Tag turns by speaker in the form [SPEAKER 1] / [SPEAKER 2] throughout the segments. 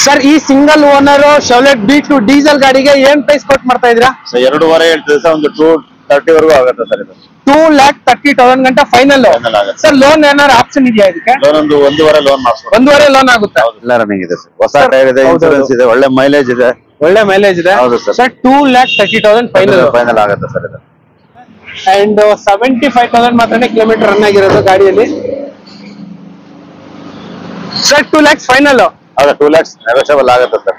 [SPEAKER 1] Sir ಈ single owner ಶೆವ್ಲೆಟ್ B2 diesel ಗಾಡಿಗೆ ಏನ್ ಪ್ರೈಸ್ ಕೊಟ್ ಮಾಡ್ತಾ ಇದೀರಾ?
[SPEAKER 2] ಸರ್ 2.5 ಹೇಳ್ತಿದೆ ಸರ್, ಒಂದು 230 ವರೆಗೂ ಆಗುತ್ತೆ ಸರ್. ಇದು
[SPEAKER 1] 2,30,000 ಗಂಟ ಫೈನಲ್ ಸರ್. ಲೋನ್ ಏನಾದ್ರು ಆಪ್ಷನ್ ಇದೆಯಾ ಇದಕ್ಕೆ?
[SPEAKER 2] ಲೋನ್ ಒಂದು 1.5 ಲೋನ್ ಮಾಡ್ಸ್ಬೋದು.
[SPEAKER 1] 1.5 ಲೋನ್ ಆಗುತ್ತೆ.
[SPEAKER 2] ಎಲ್ಲ ರನ್ನಿಂಗ್ ಇದೆ ಸರ್, ಹೊಸ ಟೈರ್ ಇದೆ, ಇನ್ಶೂರೆನ್ಸ್ ಇದೆ, ಒಳ್ಳೆ ಮೈಲೇಜ್ ಇದೆ.
[SPEAKER 1] ಒಳ್ಳೆ ಮೈಲೇಜ್ ಇದೆ.
[SPEAKER 2] ಹೌದು ಸರ್.
[SPEAKER 1] ಸರ್ 2,30,000
[SPEAKER 2] ಫೈನಲ್ ಆಗುತ್ತೆ ಸರ್ ಇದು.
[SPEAKER 1] ಅಂಡ್ 75,000 ಮಾತ್ರನೇ ಕಿಲೋಮೀಟರ್ ರನ್ ಆಗಿರೋದು ಗಾಡಿಯಲ್ಲಿ. Sir 2 lakhs final.
[SPEAKER 2] ಹೌದಾ, 2 lakhs ನೆಗೋಷಿಯಬಲ್ ಆಗುತ್ತೆ ಸರ್.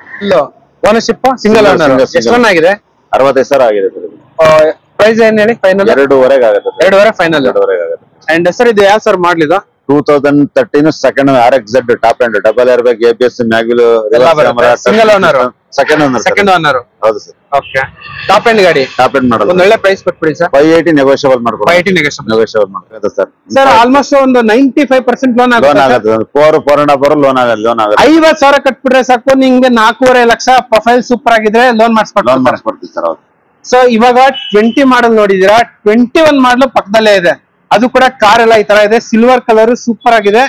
[SPEAKER 1] ಓನರ್ಶಿಪ್ ಸಿಂಗಲ್ ಓನರ್ ಎಷ್ಟು ರನ್ ಆಗಿದೆ?
[SPEAKER 2] 65,000 ಆಗಿದೆ ಸರ್.
[SPEAKER 1] ಪ್ರೈಸ್ ಏನ್ ಹೇಳಿ? ಫೈನಲ್
[SPEAKER 2] 2.5 ಆಗುತ್ತೆ.
[SPEAKER 1] 2.5 ಫೈನಲ್.
[SPEAKER 2] 2.5 ಆಗುತ್ತೆ.
[SPEAKER 1] ಅಂಡ್ ಸರ್ ಇದು ಯಾವ ಸರ್ ಮಾಡ್ಲಿದ?
[SPEAKER 2] 2013 second RXZ top end, double air bag, ABS, mag wheel,
[SPEAKER 1] single owner,
[SPEAKER 2] second owner. ಹೌದು ಸರ್.
[SPEAKER 1] ಓಕೆ, ಟಾಪ್ ಎಂಡ್ ಗಾಡಿ.
[SPEAKER 2] Top end model.
[SPEAKER 1] ಒಂದು ಒಳ್ಳೆ ಪ್ರೈಸ್ ಕೊಟ್ಬಿಡಿ ಸರ್.
[SPEAKER 2] 580 ನೆಗೋಷಿಯಬಲ್ ಮಾಡ್ಕೊಡಿ.
[SPEAKER 1] 580
[SPEAKER 2] ನೆಗೋಷಿಯಬಲ್ ಮಾಡ್ಕೊಡಿ ಸರ್.
[SPEAKER 1] ಸರ್ ಆಲ್ಮೋಸ್ಟ್ ಒಂದು 95% ಲೋನ್ ಆಗುತ್ತೆ.
[SPEAKER 2] 4.5 ಲೋನ್ ಆಗುತ್ತೆ.
[SPEAKER 1] 50,000 ಕಟ್ಬಿಟ್ರೆ ಸಾಕು, ನಿಮ್ಗೆ 4.5 ಲಕ್ಷ. ಪ್ರೊಫೈಲ್ ಸೂಪರ್ ಆಗಿದ್ರೆ ಲೋನ್
[SPEAKER 2] ಮಾಡಿಸ್ಕೊಡ್ತೀವಿ ಸರ್. ಹೌದು.
[SPEAKER 1] ಸೊ ಇವಾಗ 20 ಮಾಡಲ್ ನೋಡಿದೀರಾ, 21 ಮಾಡಲ್ ಪಕ್ಕದಲ್ಲೇ ಇದೆ. ಅದು ಕೂಡ ಕಾರ್ ಎಲ್ಲ ಈ ತರ ಇದೆ, ಸಿಲ್ವರ್ ಕಲರ್ ಸೂಪರ್ ಆಗಿದೆ.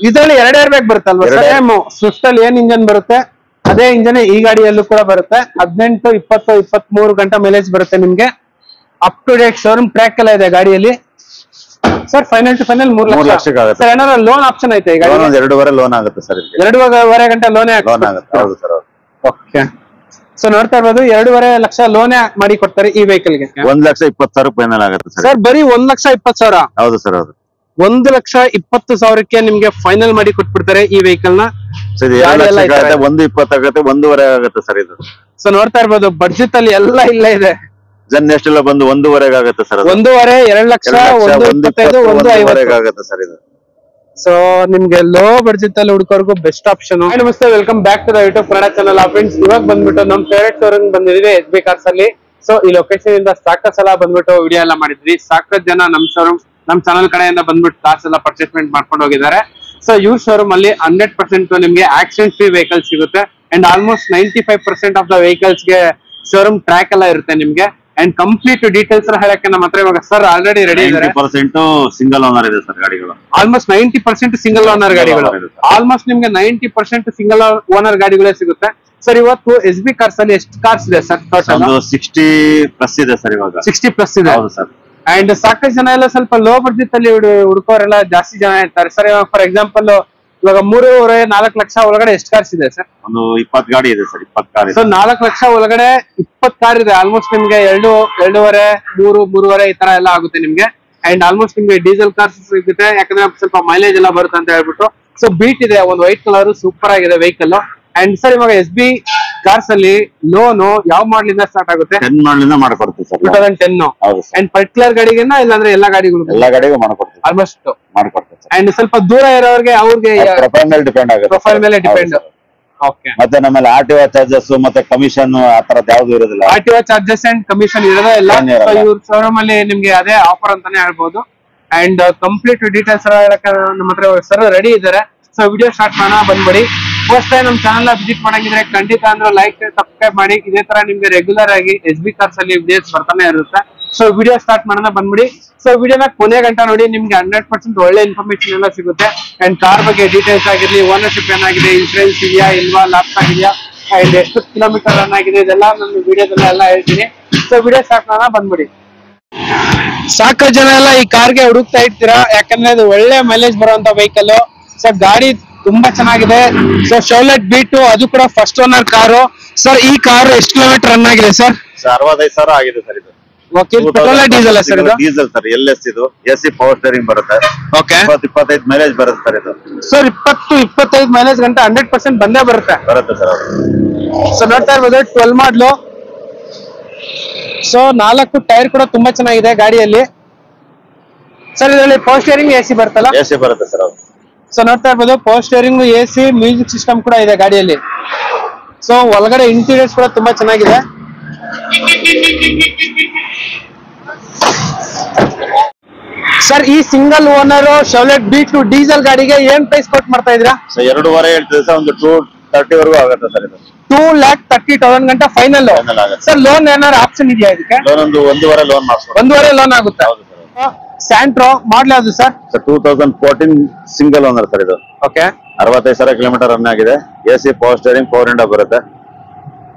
[SPEAKER 1] ಇದರಲ್ಲಿ 2 ಏರ್ ಬ್ಯಾಗ್ ಬರುತ್ತಲ್ವಾ? ಸೇಮ್ ಸ್ವಿಫ್ಟ್ ಅಲ್ಲಿ ಏನ್ ಇಂಜನ್ ಬರುತ್ತೆ ಅದೇ ಇಂಜನ್ ಈ ಗಾಡಿಯಲ್ಲೂ ಕೂಡ ಬರುತ್ತೆ. 18, 20, 23 ಗಂಟೆ ಮೈಲೇಜ್ ಬರುತ್ತೆ ನಿಮ್ಗೆ. Up to date showroom track ಎಲ್ಲ ಇದೆ ಗಾಡಿಯಲ್ಲಿ. Sir final to final 3 lakh ಆಗುತ್ತೆ. ಸರ್ ಏನಾದ್ರು ಲೋನ್ ಆಪ್ಷನ್ ಐತೆ? ಈಗ
[SPEAKER 2] 2.5 ಲೋನ್ ಆಗುತ್ತೆ ಸರ್.
[SPEAKER 1] 2.5 ಗಂಟೆ ಲೋನೇ
[SPEAKER 2] ಆಗುತ್ತೆ. ಹೌದು ಸರ್.
[SPEAKER 1] ಓಕೆ, ಸೊ ನೋಡ್ತಾ ಇರ್ಬೋದು 2.5 ಲಕ್ಷ ಲೋನೇ ಮಾಡಿ ಕೊಡ್ತಾರೆ ಈ ವೆಹಿಕಲ್ ಗೆ.
[SPEAKER 2] 1,20,000 ಫೈನಲ್ ಆಗುತ್ತೆ
[SPEAKER 1] ಸರ್. ಬರೀ 1,20,000?
[SPEAKER 2] ಹೌದು ಸರ್. ಹೌದು.
[SPEAKER 1] 1,20,000ಕ್ಕೆ ನಿಮ್ಗೆ ಫೈನಲ್ ಮಾಡಿ ಕೊಟ್ಬಿಡ್ತಾರೆ ಈ ವೆಹಿಕಲ್ ನ.
[SPEAKER 2] 1,20,000 ಆಗುತ್ತೆ, 1.5 ಆಗುತ್ತೆ ಸರ್ ಇದು.
[SPEAKER 1] ಸೊ ನೋಡ್ತಾ ಇರ್ಬೋದು ಬಡ್ಜೆಟ್ ಅಲ್ಲಿ ಎಲ್ಲ ಇಲ್ಲೇ ಇದೆ.
[SPEAKER 2] ಜನ್ ಎಷ್ಟೆಲ್ಲ ಬಂದು 1.5 ಆಗುತ್ತೆ ಸರ್.
[SPEAKER 1] 1.5, 2 ಲಕ್ಷ, 1.25, 1.50
[SPEAKER 2] ಆಗುತ್ತೆ ಸರ್ ಇದು.
[SPEAKER 1] ಸೊ ನಿಮ್ಗೆ ಲೋ ಬಡ್ಜೆಟ್ ಅಲ್ಲಿ ಹುಡುಕೋರ್ಗು ಬೆಸ್ಟ್ ಆಪ್ಷನ್. ನಮಸ್ತೆ, welcome back to the YouTube Kannada channel. Friends, ಇವಾಗ ಬಂದ್ಬಿಟ್ಟು ನಮ್ ಫೇವರೇಟ್ ಶೋರೂಮ್ ಬಂದಿದೀವಿ, SB ಕಾರ್ಸ್ ಅಲ್ಲಿ. ಸೊ ಈ ಲೊಕೇಶನ್ ಇಂದ ಸಾಕಷ್ಟು ಸಲ ಬಂದ್ಬಿಟ್ಟು ವಿಡಿಯೋ ಎಲ್ಲ ಮಾಡಿದ್ವಿ. ಸಾಕಷ್ಟು ಜನ ನಮ್ ಶೋರೂಮ್, ನಮ್ ಚಾನಲ್ ಕಡೆಯಿಂದ ಬಂದ್ಬಿಟ್ಟು ಕಾರ್ಸ್ ಎಲ್ಲ ಪರ್ಚೇಸ್ಮೆಂಟ್ ಮಾಡ್ಕೊಂಡು ಹೋಗಿದ್ದಾರೆ. ಸೊ ಇವ್ರ ಶೋರೂಮ್ ಅಲ್ಲಿ 100% ನಿಮ್ಗೆ ಆಕ್ಸಿಡೆಂಟ್ ಫ್ರೀ ವೆಹಿಕಲ್ ಸಿಗುತ್ತೆ. And almost 95% of the vehicles ಗೆ ಶೋರೂಮ್ ಟ್ರ್ಯಾಕ್ ಎಲ್ಲ ಇರುತ್ತೆ ನಿಮ್ಗೆ. ಅಂಡ್ ಕಂಪ್ಲೀಟ್ ಡೀಟೇಲ್ಸ್ ಹೇಳಕ್ಕೆ ನಮ್ಮ ಹತ್ರ ಇವಾಗ ಸರ್ ಆಲ್ರೆಡಿ ರೆಡಿ ಇದ್ದಾರೆ.
[SPEAKER 2] 90% ಸಿಂಗಲ್ ಓನರ್ ಇದೆ ಸರ್ ಗಾಡಿಗಳು.
[SPEAKER 1] ಆಲ್ಮೋಸ್ಟ್ 90% ಸಿಂಗಲ್ ಓನರ್ ಗಾಡಿಗಳು. ಆಲ್ಮೋಸ್ಟ್ ನಿಮ್ಗೆ 90% ಸಿಂಗಲ್ ಓನರ್ ಗಾಡಿಗಳೇ ಸಿಗುತ್ತೆ. ಸರ್ ಇವತ್ತು SB ಕಾರ್ಸ್ ಅಲ್ಲಿ ಎಷ್ಟು ಕಾರ್ಸ್ ಇದೆ ಸರ್?
[SPEAKER 2] 60+ ಇದೆ ಸರ್. ಇವಾಗ
[SPEAKER 1] 60+ ಇದೆ.
[SPEAKER 2] ಹೌದು ಸರ್.
[SPEAKER 1] ಅಂಡ್ ಸಾಕಷ್ಟು ಜನ ಎಲ್ಲ ಸ್ವಲ್ಪ ಲೋ ಬಡ್ಜೆಟ್ ಅಲ್ಲಿ ಹುಡುಕೋರೆಲ್ಲ ಜಾಸ್ತಿ ಜನ ಇರ್ತಾರೆ ಸರ್. ಫಾರ್ ಎಕ್ಸಾಂಪಲ್ ಇವಾಗ 3.5-4 ಲಕ್ಷ ಒಳಗಡೆ ಎಷ್ಟು ಕಾರ್ಸ್ ಇದೆ ಸರ್?
[SPEAKER 2] ಒಂದು 20 ಗಾಡಿ ಇದೆ ಸರ್. 20 ಕಾರ್ ಇದೆ.
[SPEAKER 1] ಸೊ 4 ಲಕ್ಷ ಒಳಗಡೆ 20 ಕಾರ್ ಇದೆ. ಆಲ್ಮೋಸ್ಟ್ ನಿಮ್ಗೆ 2.5, 3.5 ಈ ತರ ಎಲ್ಲ ಆಗುತ್ತೆ ನಿಮ್ಗೆ. ಅಂಡ್ ಆಲ್ಮೋಸ್ಟ್ ನಿಮ್ಗೆ ಡೀಸೆಲ್ ಕಾರ್ಸ್ ಸಿಗುತ್ತೆ, ಯಾಕಂದ್ರೆ ಸ್ವಲ್ಪ ಮೈಲೇಜ್ ಎಲ್ಲ ಬರುತ್ತೆ ಅಂತ ಹೇಳ್ಬಿಟ್ಟು. ಸೊ ಬೀಟ್ ಇದೆ, ಒಂದು ವೈಟ್ ಕಲರ್ ಸೂಪರ್ ಆಗಿದೆ ವೆಹಿಕಲ್. ಅಂಡ್ ಸರ್ ಇವಾಗ SB ಕಾರ್ಸ್ ಅಲ್ಲಿ ಲೋನು ಯಾವ ಮಾಡಲಿಂದ ಸ್ಟಾರ್ಟ್ ಆಗುತ್ತೆ?
[SPEAKER 2] 10 ಮಾಡಲಿಂದ ಮಾಡ್ಕೊಡ್ತೀವಿ ಸರ್.
[SPEAKER 1] 2010. ಅಂಡ್ ಪರ್ಟಿಕ್ಯುಲರ್ ಗಾಡಿಗೆನಾ ಇಲ್ಲಾಂದ್ರೆ ಎಲ್ಲಾ ಗಾಡಿಗಳು?
[SPEAKER 2] ಎಲ್ಲಾ ಗಾಡಿಗೂ ಮಾಡ್ಕೊಡ್ತೀವಿ,
[SPEAKER 1] ಆಲ್ಮೋಸ್ಟ್
[SPEAKER 2] ಮಾಡ್ಕೊಡ್ತೀವಿ.
[SPEAKER 1] ಅಂಡ್ ಸ್ವಲ್ಪ ದೂರ ಇರೋರಿಗೆ ಅವ್ರಿಗೆ
[SPEAKER 2] ಪ್ರೊಫೈಲ್ ಮೇಲೆ ಡಿಪೆಂಡ್ ಆಗುತ್ತೆ.
[SPEAKER 1] ಪ್ರೊಫೈಲ್ ಮೇಲೆ ಡಿಪೆಂಡ್. ಓಕೆ.
[SPEAKER 2] ಮತ್ತೆ ನಮ್ಮಲ್ಲಿ RTO ಚಾರ್ಜಸ್ ಮತ್ತೆ ಕಮಿಷನ್ ಆ ತರದ್ ಯಾವ್ದು ಇರೋದಿಲ್ಲ.
[SPEAKER 1] RTO ಚಾರ್ಜಸ್ ಅಂಡ್ ಕಮಿಷನ್ ಇರೋದೇ ಇಲ್ಲ. ಇವ್ರ ಶೋರೂಮ್ ಅಲ್ಲಿ ನಿಮ್ಗೆ ಅದೇ ಆಫರ್ ಅಂತಾನೆ ಹೇಳ್ಬೋದು. ಅಂಡ್ ಕಂಪ್ಲೀಟ್ ಡೀಟೇಲ್ಸ್ ನಮ್ಮ ಹತ್ರ ಸರ್ ರೆಡಿ ಇದ್ದಾರೆ. ಸೊ ವಿಡಿಯೋ ಸ್ಟಾರ್ಟ್ ಮಾಡೋಣ, ಬಂದ್ಬಿಡಿ. ಫಸ್ಟ್ ಟೈಮ್ ನಮ್ಮ ಚಾನಲ್ ವಿಸಿಟ್ ಮಾಡಂಗಿದ್ರೆ ಖಂಡಿತ ಅಂದ್ರೆ ಲೈಕ್, ಸಬ್ಸ್ಕ್ರೈಬ್ ಮಾಡಿ. ಇದೇ ತರ ನಿಮ್ಗೆ ರೆಗ್ಯುಲರ್ ಆಗಿ SB ಕಾರ್ಸ್ ಅಲ್ಲಿ ವಿಡಿಯೋಸ್ ಬರ್ತಾನೆ ಇರುತ್ತೆ. ಸೊ ವಿಡಿಯೋ ಸ್ಟಾರ್ಟ್ ಮಾಡೋಣ, ಬಂದ್ಬಿಡಿ. ಸೊ ವಿಡಿಯೋನ ಕೊನೆ ಗಂಟ ನೋಡಿ, ನಿಮ್ಗೆ 100% ಒಳ್ಳೆ ಇನ್ಫಾರ್ಮೇಶನ್ ಎಲ್ಲ ಸಿಗುತ್ತೆ. ಅಂಡ್ ಕಾರ್ ಬಗ್ಗೆ ಡೀಟೇಲ್ಸ್ ಆಗಿರ್ಲಿ, ಓನರ್ಶಿಪ್ ಏನಾಗಿದೆ, ಇನ್ಶೂರೆನ್ಸ್ ಇದೆಯಾ ಇಲ್ವಾ, ಲ್ಯಾಪ್ಸ್ ಆಗಿದೆಯಾ, ಅಂಡ್ ಎಷ್ಟು ಕಿಲೋಮೀಟರ್ ರನ್ ಆಗಿದೆ, ಇದೆಲ್ಲ ನನ್ನ ವಿಡಿಯೋದಲ್ಲ ಎಲ್ಲ ಹೇಳ್ತೀನಿ. ಸೊ ವಿಡಿಯೋ ಸ್ಟಾರ್ಟ್ ಮಾಡೋಣ, ಬಂದ್ಬಿಡಿ. ಸಾಕಷ್ಟು ಜನ ಎಲ್ಲ ಈ ಕಾರ್ಗೆ ಹುಡುಕ್ತಾ ಇರ್ತೀರಾ, ಯಾಕಂದ್ರೆ ಇದು ಒಳ್ಳೆ ಮೈಲೇಜ್ ಬರುವಂತ ವೆಹಿಕಲ್. ಸೊ ಗಾಡಿ ತುಂಬಾ ಚೆನ್ನಾಗಿದೆ. ಸೊ ಶೆವ್ಲೆಟ್ B2, ಅದು ಕೂಡ ಫಸ್ಟ್ ಓನರ್ ಕಾರು. ಸರ್ ಈ ಕಾರ್ ಎಷ್ಟು ಕಿಲೋಮೀಟರ್ ರನ್ ಆಗಿದೆ ಸರ್?
[SPEAKER 2] 65,000 ಆಗಿದೆ ಸರ್ ಇದು.
[SPEAKER 1] Petrol diesel sir? ಇದು
[SPEAKER 2] ಡೀಸೆಲ್ ಸರ್. LS ಇದು AC ಪವರ್ ಸ್ಟೇರಿಂಗ್ ಬರುತ್ತೆ.
[SPEAKER 1] ಓಕೆ.
[SPEAKER 2] 20-25 ಮೈಲೇಜ್ ಬರುತ್ತೆ ಸರ್ ಇದು.
[SPEAKER 1] ಸರ್ 20-25 ಮೈಲೇಜ್ ಗಂಟೆ 100% ಬಂದೇ ಬರುತ್ತೆ
[SPEAKER 2] ಸರ್.
[SPEAKER 1] ಸೊ ನೋಡ್ತಾ ಇರ್ಬೋದು 12 ಮಾಡ್ಲು. ಸೊ 4 ಟೈರ್ ಕೂಡ ತುಂಬಾ ಚೆನ್ನಾಗಿದೆ ಗಾಡಿಯಲ್ಲಿ. ಸರ್ ಇದರಲ್ಲಿ ಪವರ್ ಸ್ಟೇರಿಂಗ್ AC ಬರುತ್ತಲ್ಲ?
[SPEAKER 2] AC ಬರುತ್ತೆ ಸರ್.
[SPEAKER 1] ಸೊ ನೋಡ್ತಾ ಇರ್ಬೋದು power steering, AC, music system ಕೂಡ ಇದೆ ಗಾಡಿಯಲ್ಲಿ. ಸೊ ಒಳಗಡೆ ಇಂಟೀರಿಯರ್ಸ್ ಕೂಡ ತುಂಬಾ ಚೆನ್ನಾಗಿದೆ. ಸರ್ ಈ ಸಿಂಗಲ್ ಓನರ್ ಶೆವ್ಲೆಟ್ B2 ಡೀಸೆಲ್ ಗಾಡಿಗೆ ಏನ್ ಪ್ರೈಸ್ ಕೊಟ್ ಮಾಡ್ತಾ ಇದೀರಾ?
[SPEAKER 2] 2.5 ಹೇಳ್ತಿದೆ ಸರ್, ಒಂದು 230 ವರೆಗೂ ಆಗುತ್ತೆ ಸರ್ ಇದು.
[SPEAKER 1] 2,30,000 ಗಂಟ ಫೈನಲ್. ಸರ್ ಲೋನ್ ಏನಾದ್ರು ಆಪ್ಷನ್ ಇದೆಯಾ ಇದಕ್ಕೆ?
[SPEAKER 2] ಲೋನ್ ಒಂದು 1.5 ಲೋನ್ ಮಾಡ್ಸ್ಬೋದು.
[SPEAKER 1] 1.5 ಲೋನ್ ಆಗುತ್ತೆ. ಸ್ಯಾಂಟ್ರೋ ಮಾಡಲ್ ಯಾವುದು ಸರ್?
[SPEAKER 2] 2014 ಸಿಂಗಲ್ ಓನರ್ ಸರ್ ಇದು.
[SPEAKER 1] ಓಕೆ.
[SPEAKER 2] 65,000 ಕಿಲೋಮೀಟರ್ ರನ್ ಆಗಿದೆ. AC power steering, power window ಬರುತ್ತೆ.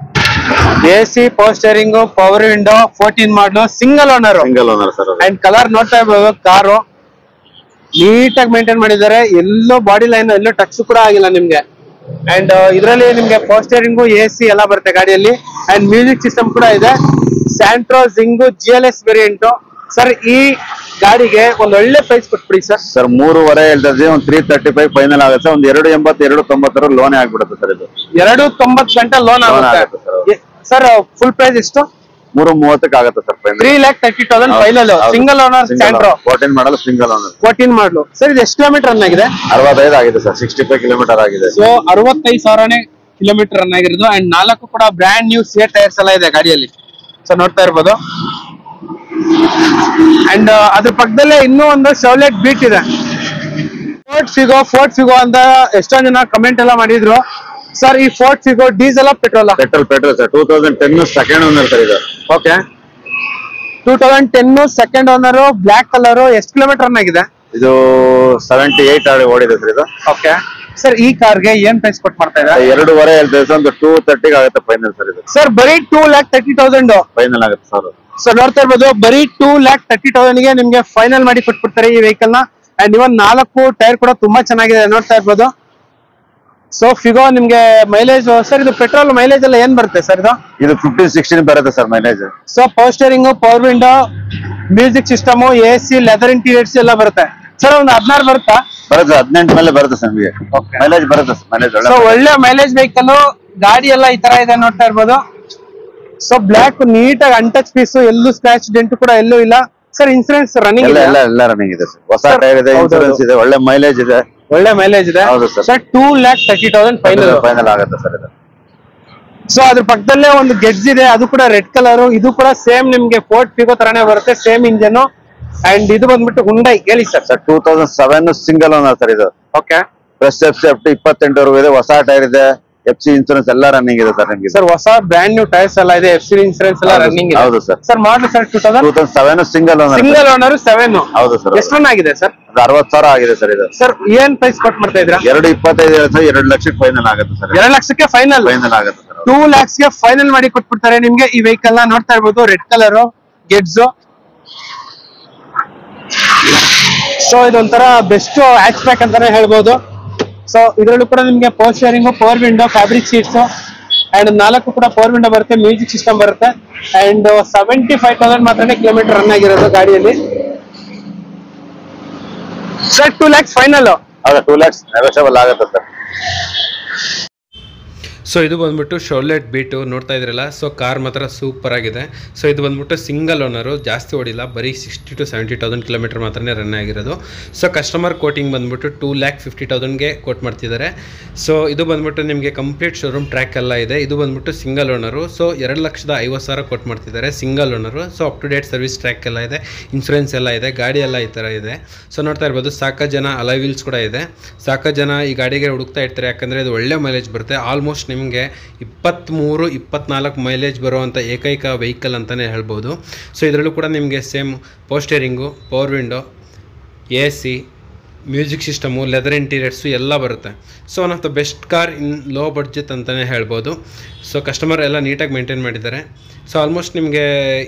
[SPEAKER 1] AC power steering, power window, 14 ಮಾಡಲು, single owner
[SPEAKER 2] sir.
[SPEAKER 1] And colour ನೋಡ್ತಾ ಇರ್ಬೋದು. ಕಾರು ನೀಟಾಗಿ ಮೇಂಟೈನ್ ಮಾಡಿದ್ದಾರೆ, ಎಲ್ಲೋ ಬಾಡಿ ಲೈನ್ ಎಲ್ಲೋ ಟಚ್ ಕೂಡ ಆಗಿಲ್ಲ ನಿಮ್ಗೆ. ಅಂಡ್ ಇದರಲ್ಲಿ ನಿಮ್ಗೆ ಪವರ್ ಸ್ಟೇರಿಂಗು, AC ಎಲ್ಲ ಬರುತ್ತೆ ಗಾಡಿಯಲ್ಲಿ. ಅಂಡ್ ಮ್ಯೂಸಿಕ್ ಸಿಸ್ಟಮ್ ಕೂಡ ಇದೆ. Santro Xing GLS variant. Sir ಈ ಗಾಡಿಗೆ ಒಂದು ಒಳ್ಳೆ ಪ್ರೈಸ್ ಕೊಟ್ಬಿಡಿ ಸರ್.
[SPEAKER 2] ಸರ್ 3.5 ಹೇಳ್ತಾ ಇದ್ದೀವಿ, ಒಂದು 335 ಫೈನಲ್ ಆಗುತ್ತೆ. ಒಂದು 280, 290 ಲೋನ್ ಆಗ್ಬಿಡುತ್ತೆ ಸರ್. ಇದು
[SPEAKER 1] 290 ಗಂಟೆ ಲೋನ್ ಆಗುತ್ತೆ ಸರ್. ಫುಲ್ ಪ್ರೈಸ್ ಎಷ್ಟು?
[SPEAKER 2] 330 ಆಗುತ್ತೆ sir.
[SPEAKER 1] 3,30,000 final. Single owner Santro
[SPEAKER 2] 14 ಮಾಡಲು, ಸಿಂಗಲ್ ಓನರ್
[SPEAKER 1] 14 ಮಾಡಲು. ಸರ್ ಇದು ಎಷ್ಟು ಕಿಲೋಮೀಟರ್ ರನ್ ಆಗಿದೆ?
[SPEAKER 2] 65 ಆಗಿದೆ ಸರ್. 65 ಕಿಲೋಮೀಟರ್ ಆಗಿದೆ.
[SPEAKER 1] ಸೊ 65,000 ಕಿಲೋಮೀಟರ್ ರನ್ ಆಗಿರೋದು. ಅಂಡ್ 4 ಕೂಡ ಬ್ರ್ಯಾಂಡ್ ನ್ಯೂ ಸಿಯಾ ಟೈರ್ಸ್ ಎಲ್ಲ ಇದೆ ಗಾಡಿಯಲ್ಲಿ. ಸೊ ನೋಡ್ತಾ ಇರ್ಬೋದು. ಅಂಡ್ ಅದ್ರ ಪಕ್ಕದಲ್ಲೇ ಇನ್ನೂ ಒಂದು ಶೌಲೆಟ್ ಬೀಟ್ ಇದೆ. ಫೋರ್ಟ್ ಫಿಗೋ ಅಂತ ಎಷ್ಟೊಂದ್ ಜನ ಕಮೆಂಟ್ ಎಲ್ಲ ಮಾಡಿದ್ರು. ಸರ್ ಈ Ford Figo diesel petrol?
[SPEAKER 2] Petrol sir. 2010 second owner sir ಇದು.
[SPEAKER 1] Okay, 2010 second owner, black colour. ಎಷ್ಟು ಕಿಲೋಮೀಟರ್ ರನ್ ಆಗಿದೆ?
[SPEAKER 2] ಇದು 78 ಓಡಿದೆ ಸರ್ ಇದು.
[SPEAKER 1] ಓಕೆ ಸರ್, ಈ ಕಾರ್ಗೆ ಏನ್ ಪ್ರೈಸ್ ಕೊಟ್ಟು ಮಾಡ್ತಾ ಇದ್ದಾರೆ?
[SPEAKER 2] 2.5 ಹೇಳ್ತಾ ಇದ್ದಾರೆ. ಒಂದು 230 ಆಗುತ್ತೆ ಫೈನಲ್ ಸರ್ ಇದು.
[SPEAKER 1] ಸರ್ ಬರೀ 2,30,000
[SPEAKER 2] ಫೈನಲ್ ಆಗುತ್ತೆ ಸರ್.
[SPEAKER 1] ಸೊ ನೋಡ್ತಾ ಇರ್ಬೋದು, ಬರೀ 2,30,000 ಗೆ ನಿಮ್ಗೆ ಫೈನಲ್ ಮಾಡಿ ಕೊಟ್ಬಿಡ್ತಾರೆ ಈ ವೆಹಿಕಲ್ ನ. ಅಂಡ್ ಇವನ್ 4 ಟೈರ್ ಕೂಡ ತುಂಬಾ ಚೆನ್ನಾಗಿದೆ, ನೋಡ್ತಾ ಇರ್ಬೋದು. ಸೊ ಫಿಗೋ ನಿಮ್ಗೆ ಮೈಲೇಜ್ ಸರ್, ಇದು ಪೆಟ್ರೋಲ್ ಮೈಲೇಜ್ ಎಲ್ಲ ಏನ್ ಬರುತ್ತೆ ಸರ್? ಇದು
[SPEAKER 2] 15-16 ಬರುತ್ತೆ sir mileage.
[SPEAKER 1] So power steering, power window, music system, AC, leather interiors ಎಲ್ಲ ಬರುತ್ತೆ ಸರ್. ಒಂದು 16 ಬರುತ್ತಾ?
[SPEAKER 2] ಬರುತ್ತೆ, 18 ಮೇಲೆ ಬರುತ್ತೆ ಸರ್ ನಿಮಗೆ ಮೈಲೇಜ್ ಬರುತ್ತೆ ಸರ್. ಮೈಲೇಜ್
[SPEAKER 1] ಒಳ್ಳೆ ಮೈಲೇಜ್ ವೆಹಿಕಲ್. ಗಾಡಿ ಎಲ್ಲ ಈ ತರ ಇದೆ, ನೋಡ್ತಾ ಇರ್ಬೋದು. ಸೊ ಬ್ಲಾಕ್ ನೀಟಾಗಿ ಅನ್ಟಚ್ ಪೀಸ್, ಎಲ್ಲೂ ಸ್ಕ್ರಾಚ್ ಡೆಂಟ್ ಕೂಡ ಎಲ್ಲೂ ಇಲ್ಲ ಸರ್. ಇನ್ಸೂರೆನ್ಸ್ ರನ್ನಿಂಗ್ ಇದೆ?
[SPEAKER 2] ಎಲ್ಲ ರನ್ನಿಂಗ್ ಇದೆ ಸರ್. ಹೊಸ ಟೈರ್ ಇದೆ, ಇನ್ಸೂರೆನ್ಸ್ ಇದೆ, ಒಳ್ಳೆ ಮೈಲೇಜ್ ಇದೆ.
[SPEAKER 1] ಒಳ್ಳೆ ಮೈಲೇಜ್ ಇದೆ.
[SPEAKER 2] ಹೌದು ಸರ್.
[SPEAKER 1] 2,30,000
[SPEAKER 2] ಫೈನಲ್ ಆಗುತ್ತೆ ಸರ್ ಇದು.
[SPEAKER 1] ಸೊ ಅದ್ರ ಪಕ್ಕದಲ್ಲೇ ಒಂದು ಗೆಡ್ಜ್ ಇದೆ, ಅದು ಕೂಡ ರೆಡ್ ಕಲರ್. ಇದು ಕೂಡ ಸೇಮ್ ನಿಮ್ಗೆ ಫೋರ್ಟ್ ಫಿಗೋ ತರಾನೇ ಬರುತ್ತೆ, ಸೇಮ್ ಇಂಜನ್. ಅಂಡ್ ಇದು ಬಂದ್ಬಿಟ್ಟು ಹುಂಡೈ. ಹೇಳಿ ಸರ್.
[SPEAKER 2] 2007 ಸಿಂಗಲ್ ಓನರ್ ಸರ್ ಇದು.
[SPEAKER 1] ಓಕೆ,
[SPEAKER 2] ಫ್ರೆಶ್ FC 28 ವರೆಗೂ ಇದೆ. ಹೊಸ ಟೈರ್ ಇದೆ, FC ಇನ್ಸೂರೆನ್ಸ್ ಎಲ್ಲ ರನ್ನಿಂಗ್ ಇದೆ ಸರ್ ನಿಮಗೆ.
[SPEAKER 1] ಸರ್ ಹೊಸ ಬ್ರ್ಯಾಂಡ್ ನ್ಯೂ ಟೈರ್ಸ್ ಎಲ್ಲ ಇದೆ, FC ಇನ್ಸೂರೆನ್ಸ್ ಎಲ್ಲ ರನ್ನಿಂಗ್ ಇದೆ.
[SPEAKER 2] ಹೌದು ಸರ್.
[SPEAKER 1] ಸರ್ ಮಾಡಲು sir
[SPEAKER 2] 2007 single owner.
[SPEAKER 1] Single owner 7.
[SPEAKER 2] ಹೌದು ಸರ್.
[SPEAKER 1] ಎಷ್ಟು ರನ್ ಆಗಿದೆ ಸರ್?
[SPEAKER 2] 60,000 ಆಗಿದೆ ಸರ್ ಇದು.
[SPEAKER 1] ಸರ್ ಏನ್ ಪ್ರೈಸ್ ಕೊಟ್ಟು ಮಾಡ್ತಾ ಇದ್ರ?
[SPEAKER 2] 2.25 ಸರ್. 2 ಲಕ್ಷಕ್ಕೆ ಫೈನಲ್ ಆಗುತ್ತೆ ಸರ್.
[SPEAKER 1] 2 ಲಕ್ಷಕ್ಕೆ ಫೈನಲ್
[SPEAKER 2] ಆಗುತ್ತೆ ಸರ್.
[SPEAKER 1] 2 lakhs ಗೆ ಫೈನಲ್ ಮಾಡಿ ಕೊಟ್ಬಿಡ್ತಾರೆ ನಿಮ್ಗೆ ಈ ವೆಹಿಕಲ್ ನ. ನೋಡ್ತಾ ಇರ್ಬೋದು, ರೆಡ್ ಕಲರ್ ಗೆಡ್ಸ್. ಸೊ ಇದೊಂಥರ ಬೆಸ್ಟ್ ಹ್ಯಾಚ್ ಬ್ಯಾಕ್ ಅಂತಾನೆ ಹೇಳ್ಬೋದು. ಸೊ ಇದರಲ್ಲೂ ಕೂಡ ನಿಮ್ಗೆ power steering, power window, fabric seats. And 4 ಕೂಡ ಪವರ್ ವಿಂಡೋ ಬರುತ್ತೆ, ಮ್ಯೂಸಿಕ್ ಸಿಸ್ಟಮ್ ಬರುತ್ತೆ. ಅಂಡ್ 75,000 ಮಾತ್ರನೇ ಕಿಲೋಮೀಟರ್ ರನ್ ಆಗಿರೋದು ಗಾಡಿಯಲ್ಲಿ. Sir 2 lakhs final?
[SPEAKER 2] ಹೌದಾ, 2 lakhs ನೆಗೋಷಿಯಬಲ್ ಆಗುತ್ತೆ ಸರ್.
[SPEAKER 3] ಸೊ ಇದು ಬಂದ್ಬಿಟ್ಟು ಶೋಲೆಟ್ ಬೀಟು ನೋಡ್ತಾ ಇದ್ರಲ್ಲ. ಸೊ ಕಾರ್ ಮಾತ್ರ ಸೂಪರ್ ಆಗಿದೆ. ಸೊ ಇದು ಬಂದ್ಬಿಟ್ಟು ಸಿಂಗಲ್ ಓನರು, ಜಾಸ್ತಿ ಓಡಿಲ್ಲ, ಬರೀ 60,000 to 70,000 ಕಿಲೋಮೀಟರ್ ಮಾತ್ರನೇ ರನ್ ಆಗಿರೋದು. ಸೊ ಕಸ್ಟಮರ್ ಕೋಟಿಂಗ್ ಬಂದ್ಬಿಟ್ಟು 2,50,000ಗೆ ಕೋಟ್ ಮಾಡ್ತಿದ್ದಾರೆ. ಸೊ ಇದು ಬಂದ್ಬಿಟ್ಟು ನಿಮಗೆ ಕಂಪ್ಲೀಟ್ ಶೋರೂಮ್ ಟ್ರ್ಯಾಕ್ ಎಲ್ಲ ಇದೆ. ಇದು ಬಂದ್ಬಿಟ್ಟು ಸಿಂಗಲ್ ಓನರು. ಸೊ 2,50,000 ಕೋಟ್ ಮಾಡ್ತಿದ್ದಾರೆ, single owner. So up to date service track ಎಲ್ಲ ಇದೆ, ಇನ್ಸೂರೆನ್ಸ್ ಎಲ್ಲ ಇದೆ, ಗಾಡಿ ಎಲ್ಲ ಈ ಥರ ಇದೆ. ಸೊ ನೋಡ್ತಾ ಇರ್ಬೋದು, ಸಾಕಷ್ಟು ಜನ ಅಲಾಯ್ ವೀಲ್ಸ್ ಕೂಡ ಇದೆ. ಸಾಕಷ್ಟು ಜನ ಈ ಗಾಡಿಗೆ ಹುಡುಕ್ತಾ ಇರ್ತಾರೆ, ಯಾಕಂದರೆ ಇದು ಒಳ್ಳೆ ಮೈಲೇಜ್ ಬರುತ್ತೆ. ಆಲ್ಮೋಸ್ಟ್ ನಿಮಗೆ 23-24 ಮೈಲೇಜ್ ಬರುವಂಥ ಏಕೈಕ ವೆಹಿಕಲ್ ಅಂತಲೇ ಹೇಳ್ಬೋದು. ಸೊ ಇದರಲ್ಲೂ ಕೂಡ ನಿಮಗೆ same power steering, power window, AC, music system, leather interiors ಎಲ್ಲ ಬರುತ್ತೆ. So one of the best car in low budget ಅಂತಲೇ ಹೇಳ್ಬೋದು. ಸೊ ಕಸ್ಟಮರ್ ಎಲ್ಲ ನೀಟಾಗಿ ಮೇಂಟೈನ್ ಮಾಡಿದ್ದಾರೆ. ಸೊ ಆಲ್ಮೋಸ್ಟ್ ನಿಮಗೆ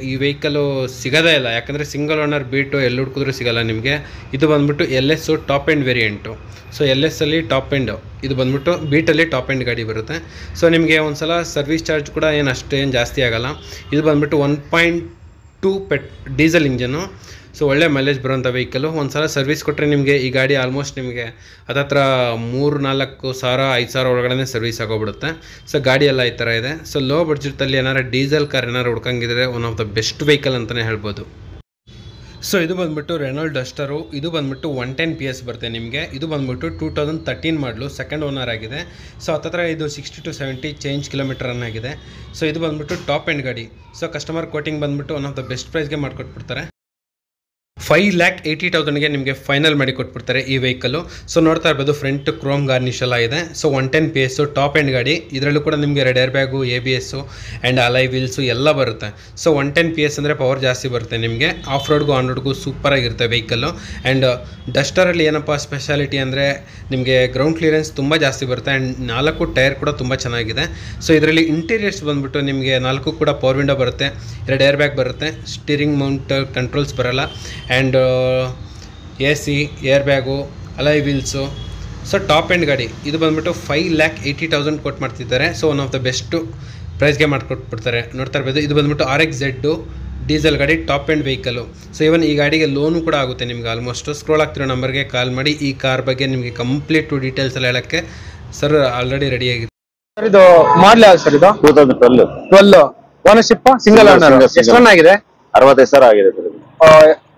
[SPEAKER 3] ಈ ವೆಹಿಕಲು ಸಿಗೋದೇ ಇಲ್ಲ, ಯಾಕಂದರೆ ಸಿಂಗಲ್ ಓನರ್ ಬೀಟು ಎಲ್ಲಿ ಹುಡುಕಿದ್ರೂ ಸಿಗೋಲ್ಲ ನಿಮಗೆ. ಇದು ಬಂದ್ಬಿಟ್ಟು LS top end variant. So LS ಅಲ್ಲಿ ಟಾಪ್ ಎಂಡು, ಇದು ಬಂದ್ಬಿಟ್ಟು ಬೀಟಲ್ಲಿ ಟಾಪ್ ಎಂಡ್ ಗಾಡಿ ಬರುತ್ತೆ. ಸೊ ನಿಮಗೆ ಒಂದು ಸಲ ಸರ್ವಿಸ್ ಚಾರ್ಜ್ ಕೂಡ ಅಷ್ಟೇನು ಜಾಸ್ತಿ ಆಗೋಲ್ಲ. ಇದು ಬಂದ್ಬಿಟ್ಟು 1.2 ಡೀಸೆಲ್ ಇಂಜನ್ನು. ಸೊ ಒಳ್ಳೆ ಮೈಲೇಜ್ ಬರೋಂಥ ವೆಹಿಕಲು. ಒಂದು ಸಲ ಸರ್ವಿಸ್ ಕೊಟ್ಟರೆ ನಿಮಗೆ ಈ ಗಾಡಿ ಆಲ್ಮೋಸ್ಟ್ ನಿಮಗೆ ಹತ್ತತ್ರ 3,000-4,000-5,000 ಒಳಗಡೆ ಸರ್ವಿಸ್ ಆಗೋಗ್ಬಿಡುತ್ತೆ. ಸೊ ಗಾಡಿ ಎಲ್ಲ ಈ ಥರ ಇದೆ. ಸೊ ಲೋ ಬಡ್ಜೆಟಲ್ಲಿ ಏನಾರು ಡೀಸೆಲ್ ಕಾರ್ ಏನಾರು ಹುಡ್ಕಂಗಿದ್ರೆ one of the best vehicle ಅಂತಲೇ ಹೇಳ್ಬೋದು. ಸೊ ಇದು ಬಂದ್ಬಿಟ್ಟು ರೆನಾಲ್ಡ್ ಡಸ್ಟರು. ಇದು ಬಂದ್ಬಿಟ್ಟು 110 PS ಬರುತ್ತೆ ನಿಮಗೆ. ಇದು ಬಂದ್ಬಿಟ್ಟು 2013 ಮಾಡಲು, ಸೆಕೆಂಡ್ ಓನರ್ ಆಗಿದೆ. ಸೊ ಹತ್ತತ್ರ ಇದು 60 to 70 ಚೇಂಜ್ ಕಿಲೋಮೀಟರ್ ರನ್ ಆಗಿದೆ. ಸೊ ಇದು ಬಂದ್ಬಿಟ್ಟು ಟಾಪ್ ಎಂಡ್ ಗಾಡಿ. ಸೊ ಕಸ್ಟಮರ್ ಕೋಟಿಂಗ್ ಬಂದ್ಬಿಟ್ಟು ಒನ್ ಆಫ್ ದ ಬೆಸ್ಟ್ ಪ್ರೈಸ್ಗೆ ಮಾಡಿಕೊಟ್ಬಿಡ್ತಾರೆ. 5,80,000ಗೆ ನಿಮಗೆ ಫೈನಲ್ ಮಾಡಿ ಕೊಟ್ಬಿಡ್ತಾರೆ ಈ ವೆಹಿಕಲ್ಲು. ಸೊ ನೋಡ್ತಾ ಇರ್ಬೋದು ಫ್ರಂಟ್ ಕ್ರೋಮ್ ಗಾರ್ನಿಶ್ ಎಲ್ಲ ಇದೆ. ಸೊ 110 PS ಟಾಪ್ ಎಂಡ್ ಗಾಡಿ. ಇದರಲ್ಲೂ ಕೂಡ ನಿಮಗೆ 2 air bag, ABS and alloy wheels ಎಲ್ಲ ಬರುತ್ತೆ. ಸೊ 110 PS ಅಂದರೆ ಪವರ್ ಜಾಸ್ತಿ ಬರುತ್ತೆ ನಿಮಗೆ. ಆಫ್ ರೋಡ್ಗೂ ಆನ್ ರೋಡ್ಗೂ ಸೂಪರಾಗಿರುತ್ತೆ ವೆಹಿಕಲ್ಲು. ಆ್ಯಂಡ್ ಡಸ್ಟರಲ್ಲಿ ಏನಪ್ಪ ಸ್ಪೆಷಾಲಿಟಿ ಅಂದರೆ ನಿಮಗೆ ಗ್ರೌಂಡ್ ಕ್ಲಿಯರೆನ್ಸ್ ತುಂಬ ಜಾಸ್ತಿ ಬರುತ್ತೆ. ಆ್ಯಂಡ್ 4 ಟೈರ್ ಕೂಡ ತುಂಬ ಚೆನ್ನಾಗಿದೆ. ಸೊ ಇದರಲ್ಲಿ ಇಂಟೀರಿಯರ್ಸ್ ಬಂದುಬಿಟ್ಟು ನಿಮಗೆ 4 ಕೂಡ ಪವರ್ ವಿಂಡೋ ಬರುತ್ತೆ, 2 ಏರ್ ಬ್ಯಾಗ್ ಬರುತ್ತೆ, ಸ್ಟೀರಿಂಗ್ ಮೌಂಟ್ ಕಂಟ್ರೋಲ್ಸ್ ಬರೋಲ್ಲ, and AC, air bag, alloy wheels. So top end ಗಾಡಿ ಇದು ಬಂದುಬಿಟ್ಟು 5,80,000 ಕೊಟ್ಟು ಮಾಡ್ತಿದ್ದಾರೆ. So one of the best ಪ್ರೈಸ್ಗೆ ಮಾಡಿಕೊಟ್ಬಿಡ್ತಾರೆ. ನೋಡ್ತಾ ಇರ್ಬೋದು ಇದು ಬಂದುಬಿಟ್ಟು RX-Z ಡೀಸೆಲ್ ಗಾಡಿ, top end vehicle. So even ಈ ಗಾಡಿಗೆ ಲೋನು ಕೂಡ ಆಗುತ್ತೆ ನಿಮ್ಗೆ ಆಲ್ಮೋಸ್ಟ್. ಸ್ಕ್ರೋಲ್ ಆಗ್ತಿರೋ ನಂಬರ್ಗೆ ಕಾಲ್ ಮಾಡಿ ಈ ಕಾರ್ ಬಗ್ಗೆ ನಿಮಗೆ ಕಂಪ್ಲೀಟ್ ಡೀಟೇಲ್ಸ್ ಎಲ್ಲ ಹೇಳೋಕ್ಕೆ ಸರ್ ಆಲ್ರೆಡಿ ರೆಡಿ ಆಗಿದೆ.
[SPEAKER 1] ಸರ್ ಇದು ಮಾಡಲ್ ಯಾವ್ದು ಸರ್? ಇದು
[SPEAKER 2] 2012
[SPEAKER 1] ಓನರ್ಶಿಪ್ ಸಿಂಗಲ್ ಓನರ್. ಎಷ್ಟು ರನ್ ಆಗಿದೆ?
[SPEAKER 2] 65,000 ಆಗಿದೆ ಸರ್.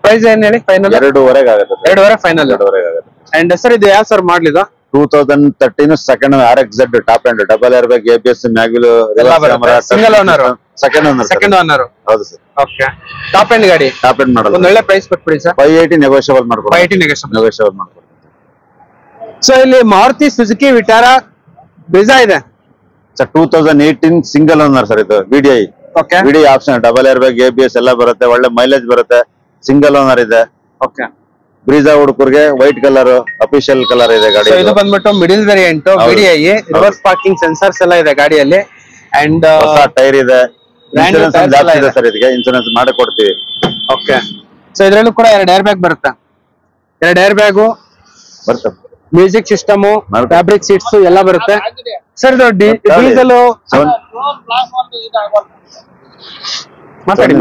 [SPEAKER 1] ಪ್ರೈಸ್ ಏನ್ ಹೇಳಿ? ಫೈನಲ್
[SPEAKER 2] 2.5 ಆಗುತ್ತೆ.
[SPEAKER 1] 2.5 ಫೈನಲ್.
[SPEAKER 2] 2.5 ಆಗುತ್ತೆ.
[SPEAKER 1] ಅಂಡ್ ಸರ್ ಇದು ಯಾವ ಸರ್ ಮಾಡಲ್ ಇದು?
[SPEAKER 2] 2013 second RX-Z top end, double air bag, ABS, mag wheel,
[SPEAKER 1] single owner,
[SPEAKER 2] second owner. ಹೌದು ಸರ್.
[SPEAKER 1] ಓಕೆ, ಟಾಪ್ ಎಂಡ್ ಗಾಡಿ,
[SPEAKER 2] ಟಾಪ್ ಎಂಡ್ ಮಾಡಲ್.
[SPEAKER 1] ಒಂದು ಒಳ್ಳೆ ಪ್ರೈಸ್ ಕೊಟ್ಬಿಡಿ ಸರ್.
[SPEAKER 2] 580 ನೆಗೋಷಿಯಬಲ್ ಮಾಡ್ಕೊಡಿ.
[SPEAKER 1] 580
[SPEAKER 2] ನೆಗೋಷಿಯಬಲ್ ಮಾಡ್ಕೊಡಿ.
[SPEAKER 1] ಸೊ ಇಲ್ಲಿ ಮಾರುತಿ ಸುಜುಕಿ ವಿಟಾರ ಬ್ರಿಜಾ ಇದೆ
[SPEAKER 2] ಸರ್. 2018 single owner sir. ಇದು VDI.
[SPEAKER 1] Okay,
[SPEAKER 2] VDI option, double air bag, ABS ಎಲ್ಲ ಬರುತ್ತೆ, ಒಳ್ಳೆ ಮೈಲೇಜ್ ಬರುತ್ತೆ, ಸಿಂಗಲ್ ಓನರ್ ಇದೆ.
[SPEAKER 1] ಓಕೆ,
[SPEAKER 2] ಬ್ರೀಜಾ ಹುಡುಗರಿಗೆ ವೈಟ್ ಕಲರ್ ಅಫಿಷಿಯಲ್ ಕಲರ್ ಇದೆ ಗಾಡಿ.
[SPEAKER 1] ಇದು ಬಂದ್ಬಿಟ್ಟು middle variant VDI. Reverse parking sensors ಎಲ್ಲ ಇದೆ ಗಾಡಿಯಲ್ಲಿ. ಅಂಡ್
[SPEAKER 2] ಟೈರ್ ಇದೆ, ಇನ್ಶೂರೆನ್ಸ್ ಜಾಸ್ತಿ ಇದೆ ಸರ್. ಇದಕ್ಕೆ ಇನ್ಶೂರೆನ್ಸ್ ಮಾಡಿ ಕೊಡ್ತೀವಿ.
[SPEAKER 1] ಓಕೆ, ಸೊ ಇದರಲ್ಲೂ ಕೂಡ 2 ಏರ್ ಬ್ಯಾಗ್ ಬರುತ್ತೆ. 2 ಏರ್ ಬ್ಯಾಗು ಬರುತ್ತೆ, ಮ್ಯೂಸಿಕ್ ಸಿಸ್ಟಮ್, ಫ್ಯಾಬ್ರಿಕ್ ಸೀಟ್ಸ್ ಎಲ್ಲ ಬರುತ್ತೆ ಸರ್. ಇದು ಡೀಸೆಲ್ ಮಾತಾಡಿ.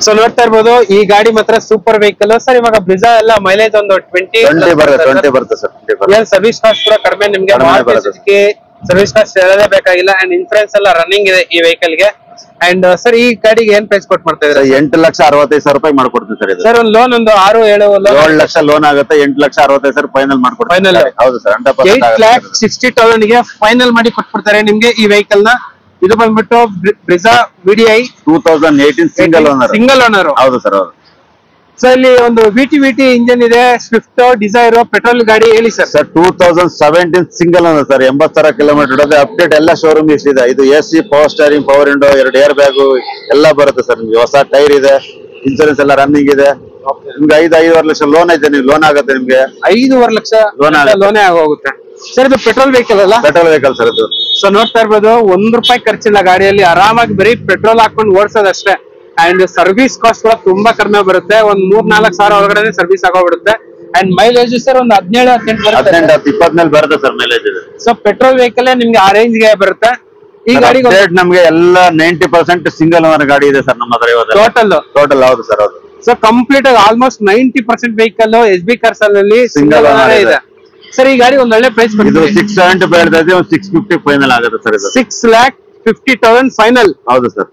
[SPEAKER 1] ಸೊ ನೋಡ್ತಾ ಇರ್ಬೋದು ಈ ಗಾಡಿ ಮಾತ್ರ ಸೂಪರ್ ವೆಹಿಕಲ್ ಸರ್. ಇವಾಗ ಬ್ರಿಜಾ ಎಲ್ಲ ಮೈಲೇಜ್ ಒಂದು 20
[SPEAKER 2] ಬರುತ್ತೆ ಸರ್.
[SPEAKER 1] ಸರ್ವಿಸ್ ಕಾಸ್ಟ್ ಕೂಡ ಕಡಿಮೆ ನಿಮ್ಗೆ. ಸರ್ವಿಸ್ ಕಾಸ್ಟ್ ಹೇಳೋದೇ ಬೇಕಾಗಿಲ್ಲ. ಅಂಡ್ ಇನ್ಸೂರೆನ್ಸ್ ಎಲ್ಲ ರನ್ನಿಂಗ್ ಇದೆ ಈ ವೆಹಿಕಲ್ ಗೆ. ಅಂಡ್ ಸರ್ ಈ ಗಾಡಿಗೆ ಏನ್ ಪ್ರೈಸ್ ಕೊಟ್ಟು ಮಾಡ್ತಾ ಇದ್ದಾರೆ?
[SPEAKER 2] 8,65,000 ರೂಪಾಯಿ ಮಾಡ್ಕೊಡ್ತೀವಿ ಸರ್.
[SPEAKER 1] ಸರ್ ಒಂದು ಲೋನ್ ಒಂದು 6-7
[SPEAKER 2] ಲಕ್ಷ ಲೋನ್ ಆಗುತ್ತೆ. 8,65,000 ಫೈನಲ್ ಮಾಡ್ಕೊಡ್ತೀವಿ.
[SPEAKER 1] ಫೈನಲ್.
[SPEAKER 2] ಹೌದು ಸರ್.
[SPEAKER 1] 8,60,000 ಗೆ ಫೈನಲ್ ಮಾಡಿ ಕೊಟ್ಬಿಡ್ತಾರೆ ನಿಮ್ಗೆ ಈ ವೆಹಿಕಲ್ ನ. ಇದು ಬಂದ್ಬಿಟ್ಟು ಬ್ರಿಜಾ VDI
[SPEAKER 2] 2018 ಸಿಂಗಲ್ ಓನರ್. ಹೌದು ಸರ್. ಹೌದು.
[SPEAKER 1] ಸೊ ಇಲ್ಲಿ ಒಂದು VT ಇಂಜಿನ್ ಇದೆ, ಸ್ವಿಫ್ಟ್ ಡಿಸೈರ್ ಪೆಟ್ರೋಲ್ ಗಾಡಿ. ಹೇಳಿ sir.
[SPEAKER 2] Sir 2017 single owner sir. 80,000 kilometre ಇದೆ. ಅಪ್ಡೇಟ್ ಎಲ್ಲ ಶೋರೂಮ್ ಇದೆ. ಇದು AC, power steering, power window, 2 air bag ಎಲ್ಲ ಬರುತ್ತೆ ಸರ್. ನಿಮ್ಗೆ ಹೊಸ ಟೈರ್ ಇದೆ, ಇನ್ಸೂರೆನ್ಸ್ ಎಲ್ಲ ರನ್ನಿಂಗ್ ಇದೆ. ನಿಮ್ಗೆ 5-5.5 ಲಕ್ಷ ಲೋನ್ ಐತೆ. ನೀವು ಲೋನ್ ಆಗುತ್ತೆ ನಿಮ್ಗೆ 5.5 ಲಕ್ಷ ಲೋನೇ ಆಗೋಗುತ್ತೆ ಸರ್. ಇದು ಪೆಟ್ರೋಲ್ ವೆಹಿಕಲ್ ಅಲ್ಲ? ಪೆಟ್ರೋಲ್ ವೆಹಿಕಲ್ ಸರ್ ಇದು. ಸೊ ನೋಡ್ತಾ ಇರ್ಬೋದು ₹1 ಖರ್ಚಿಲ್ಲ ಗಾಡಿಯಲ್ಲಿ. ಆರಾಮಾಗಿ ಬರೀ ಪೆಟ್ರೋಲ್ ಹಾಕೊಂಡು ಓಡಿಸೋದಷ್ಟೇ. ಅಂಡ್ ಸರ್ವಿಸ್ ಕಾಸ್ಟ್ ಕೂಡ ತುಂಬಾ ಕಡಿಮೆ ಬರುತ್ತೆ. ಒಂದ್ 3-4 ಸಾವಿರ ಒಳಗಡೆ ಸರ್ವಿಸ್ ಆಗೋಗ್ಬಿಡುತ್ತೆ. ಅಂಡ್ ಮೈಲೇಜ್ ಸರ್ ಒಂದು 17-18 ಬರುತ್ತೆ. 18-20 ಮೇಲೆ ಬರುತ್ತೆ sir mileage. So petrol vehicle ನಿಮ್ಗೆ ಆ ರೇಂಜ್ ಗೆ ಬರುತ್ತೆ. ಈ ಗಾಡಿ ನಮ್ಗೆ ಎಲ್ಲ 90% ಸಿಂಗಲ್ ಓನರ್ ಗಾಡಿ ಇದೆ ಸರ್ ನಮ್ಮ ಹತ್ರ. ಟೋಟಲ್ ಹೌದು ಸರ್. ಹೌದು. So complete almost 90% vehicle SB cars ಅಲ್ಲಿ ಸಿಂಗಲ್ ಓನರ್ ಇದೆ ಸರ್. ಈ ಗಾಡಿ ಒಂದ್ ಒಳ್ಳೆ ಪ್ರೈಸ್ ಬಂದಿದೆ. 675 ಹೇಳ್ತಾ ಇದ್ದೀವಿ. 650 ಫೈನಲ್ ಆಗುತ್ತೆ ಸರ್. ಇದು 6,50,000 ಫೈನಲ್. ಹೌದು ಸರ್.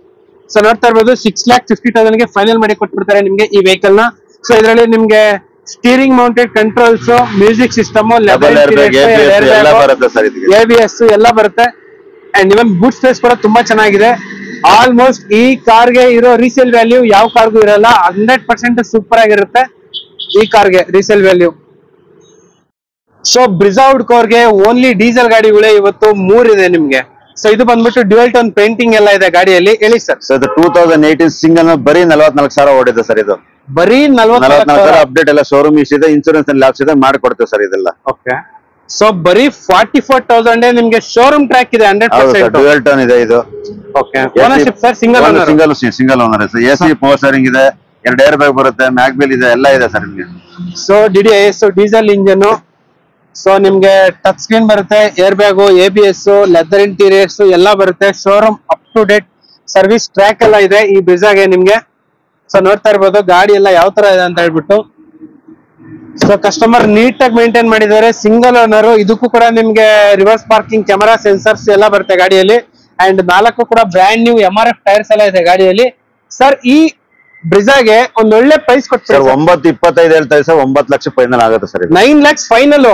[SPEAKER 2] ಸೊ ನೋಡ್ತಾ ಇರ್ಬೋದು 6,50,000 ಗೆ ಫೈನಲ್ ಮಾಡಿ ಕೊಟ್ಬಿಡ್ತಾರೆ ನಿಮ್ಗೆ ಈ ವೆಹಿಕಲ್ ನ. ಸೊ ಇದರಲ್ಲಿ ನಿಮ್ಗೆ steering mounted controls, music system, ABS ಎಲ್ಲ ಬರುತ್ತೆ. ಅಂಡ್ ಇವನ್ ಬೂಟ್ ಸ್ಪೇಸ್ ಕೂಡ ತುಂಬಾ ಚೆನ್ನಾಗಿದೆ. ಆಲ್ಮೋಸ್ಟ್ ಈ ಕಾರ್ಗೆ ಇರೋ ರೀಸೇಲ್ ವ್ಯಾಲ್ಯೂ ಯಾವ ಕಾರ್ಗೂ ಇರಲ್ಲ. 100% ಸೂಪರ್ ಆಗಿರುತ್ತೆ ಈ ಕಾರ್ಗೆ ರೀಸೇಲ್ ವ್ಯಾಲ್ಯೂ. ಸೊ ಬ್ರಿಜಾ ಹುಡ್ಕೋರ್ಗೆ ಓನ್ಲಿ ಡೀಸೆಲ್ ಗಾಡಿಗಳೇ ಇವತ್ತು 3 ಇದೆ ನಿಮ್ಗೆ. ಸೊ ಇದು ಬಂದ್ಬಿಟ್ಟು ಡ್ಯುಯಲ್ ಟೋನ್ ಪೇಂಟಿಂಗ್ ಎಲ್ಲ ಇದೆ ಗಾಡಿಯಲ್ಲಿ. ಹೇಳಿ ಸರ್. ಸೊ 2018 ಸಿಂಗಲ್ ಬರೀ 44,000 ಓಡಿದೆ ಸರ್. ಇದು ಬರೀ 44,000 ಅಪ್ಡೇಟ್ ಎಲ್ಲ ಶೋರೂಮ್ ಇದೆ, ಇನ್ಶೂರೆನ್ಸ್ ಲ್ಯಾಬ್ಸ್ ಇದೆ, ಮಾಡಿಕೊಡ್ತೇವೆ ಸರ್ ಇದೆಲ್ಲ. ಓಕೆ. ಸೊ ಬರೀ 44,000 ನಿಮ್ಗೆ ಶೋರೂಮ್ ಟ್ರ್ಯಾಕ್ ಇದೆ. 100% ಡ್ಯುಯಲ್ ಟೋನ್ ಇದೆ ಇದು. Okay. Ownership sir single owner sir. AC, power steering ಇದೆ, 2 ಏರ್ ಬ್ಯಾಗ್ ಬರುತ್ತೆ, ಮ್ಯಾಗ್ವಿಲ್ ಇದೆ, ಎಲ್ಲ ಇದೆ ಸರ್ ನಿಮ್ಗೆ. So DDIS diesel engine. So ನಿಮ್ಗೆ ಟಚ್ ಸ್ಕ್ರೀನ್ ಬರುತ್ತೆ, air bag, ABS, leather interiors ಎಲ್ಲ ಬರುತ್ತೆ. Showroom up to date service track ಎಲ್ಲ ಇದೆ ಈ ಬ್ರಿಜಾಗೆ ನಿಮ್ಗೆ. ಸೊ ನೋಡ್ತಾ ಇರ್ಬೋದು ಗಾಡಿ ಎಲ್ಲ ಯಾವ ತರ ಇದೆ ಅಂತ ಹೇಳ್ಬಿಟ್ಟು. ಸೊ ಕಸ್ಟಮರ್ ನೀಟ್ ಆಗಿ ಮೇಂಟೈನ್ ಮಾಡಿದ್ದಾರೆ. Single owner. ಇದಕ್ಕೂ ಕೂಡ ನಿಮ್ಗೆ ರಿವರ್ಸ್ ಪಾರ್ಕಿಂಗ್, ಕ್ಯಾಮೆರಾ, ಸೆನ್ಸರ್ಸ್ ಎಲ್ಲ ಬರುತ್ತೆ ಗಾಡಿಯಲ್ಲಿ. ಅಂಡ್ 4 ಕೂಡ ಬ್ರ್ಯಾಂಡ್ ನ್ಯೂ MRF ಟೈರ್ಸ್ ಎಲ್ಲ ಇದೆ ಗಾಡಿಯಲ್ಲಿ. ಸರ್ ಈ ಬ್ರಿಜಾಗೆ ಒಂದ್ ಒಳ್ಳೆ ಪ್ರೈಸ್ ಕೊಡ್ತಾರೆ. 9.25 ಹೇಳ್ತಾ ಇದೆ ಸರ್. 9 ಲಕ್ಷ ಫೈನಲ್ ಆಗುತ್ತೆ ಸರ್. 9 lakhs ಫೈನಲ್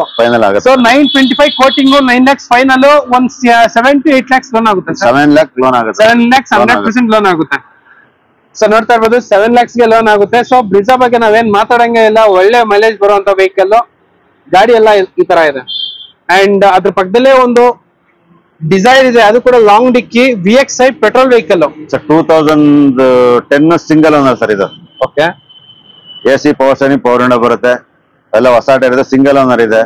[SPEAKER 2] ಆಗುತ್ತೆ. So 925 quoting, 9 lakhs final. ಒಂದ್ 7 to 8 lakhs ಲೋನ್ ಆಗುತ್ತೆ. 7 lakh ಲೋನ್ ಆಗುತ್ತೆ. 7 lakhs 100% ಲೋನ್ ಆಗುತ್ತೆ. ಸೊ ನೋಡ್ತಾ ಇರ್ಬೋದು 7 lakhs ಗೆ ಲೋನ್ ಆಗುತ್ತೆ. ಸೊ ಬ್ರಿಜಾ ಬಗ್ಗೆ ನಾವೇನ್ ಮಾತಾಡಂಗೆ ಇಲ್ಲ, ಒಳ್ಳೆ ಮೈಲೇಜ್ ಬರುವಂತ ವೆಹಿಕಲ್ ಗಾಡಿ ಎಲ್ಲ ಈ ತರ ಇದೆ. ಅಂಡ್ ಅದ್ರ ಪಕ್ಕದಲ್ಲೇ ಒಂದು ಡಿಸೈರ್ ಇದೆ, ಅದು ಕೂಡ long dickey VXi petrol vehicle
[SPEAKER 4] sir. 2010 single owner sir ಇದು.
[SPEAKER 2] Okay,
[SPEAKER 4] AC power steering, power window ಬರುತ್ತೆ, ಎಲ್ಲ ಹೊಸ ಟೈರ್ ಇದೆ, ಸಿಂಗಲ್ ಓನರ್ ಇದೆ.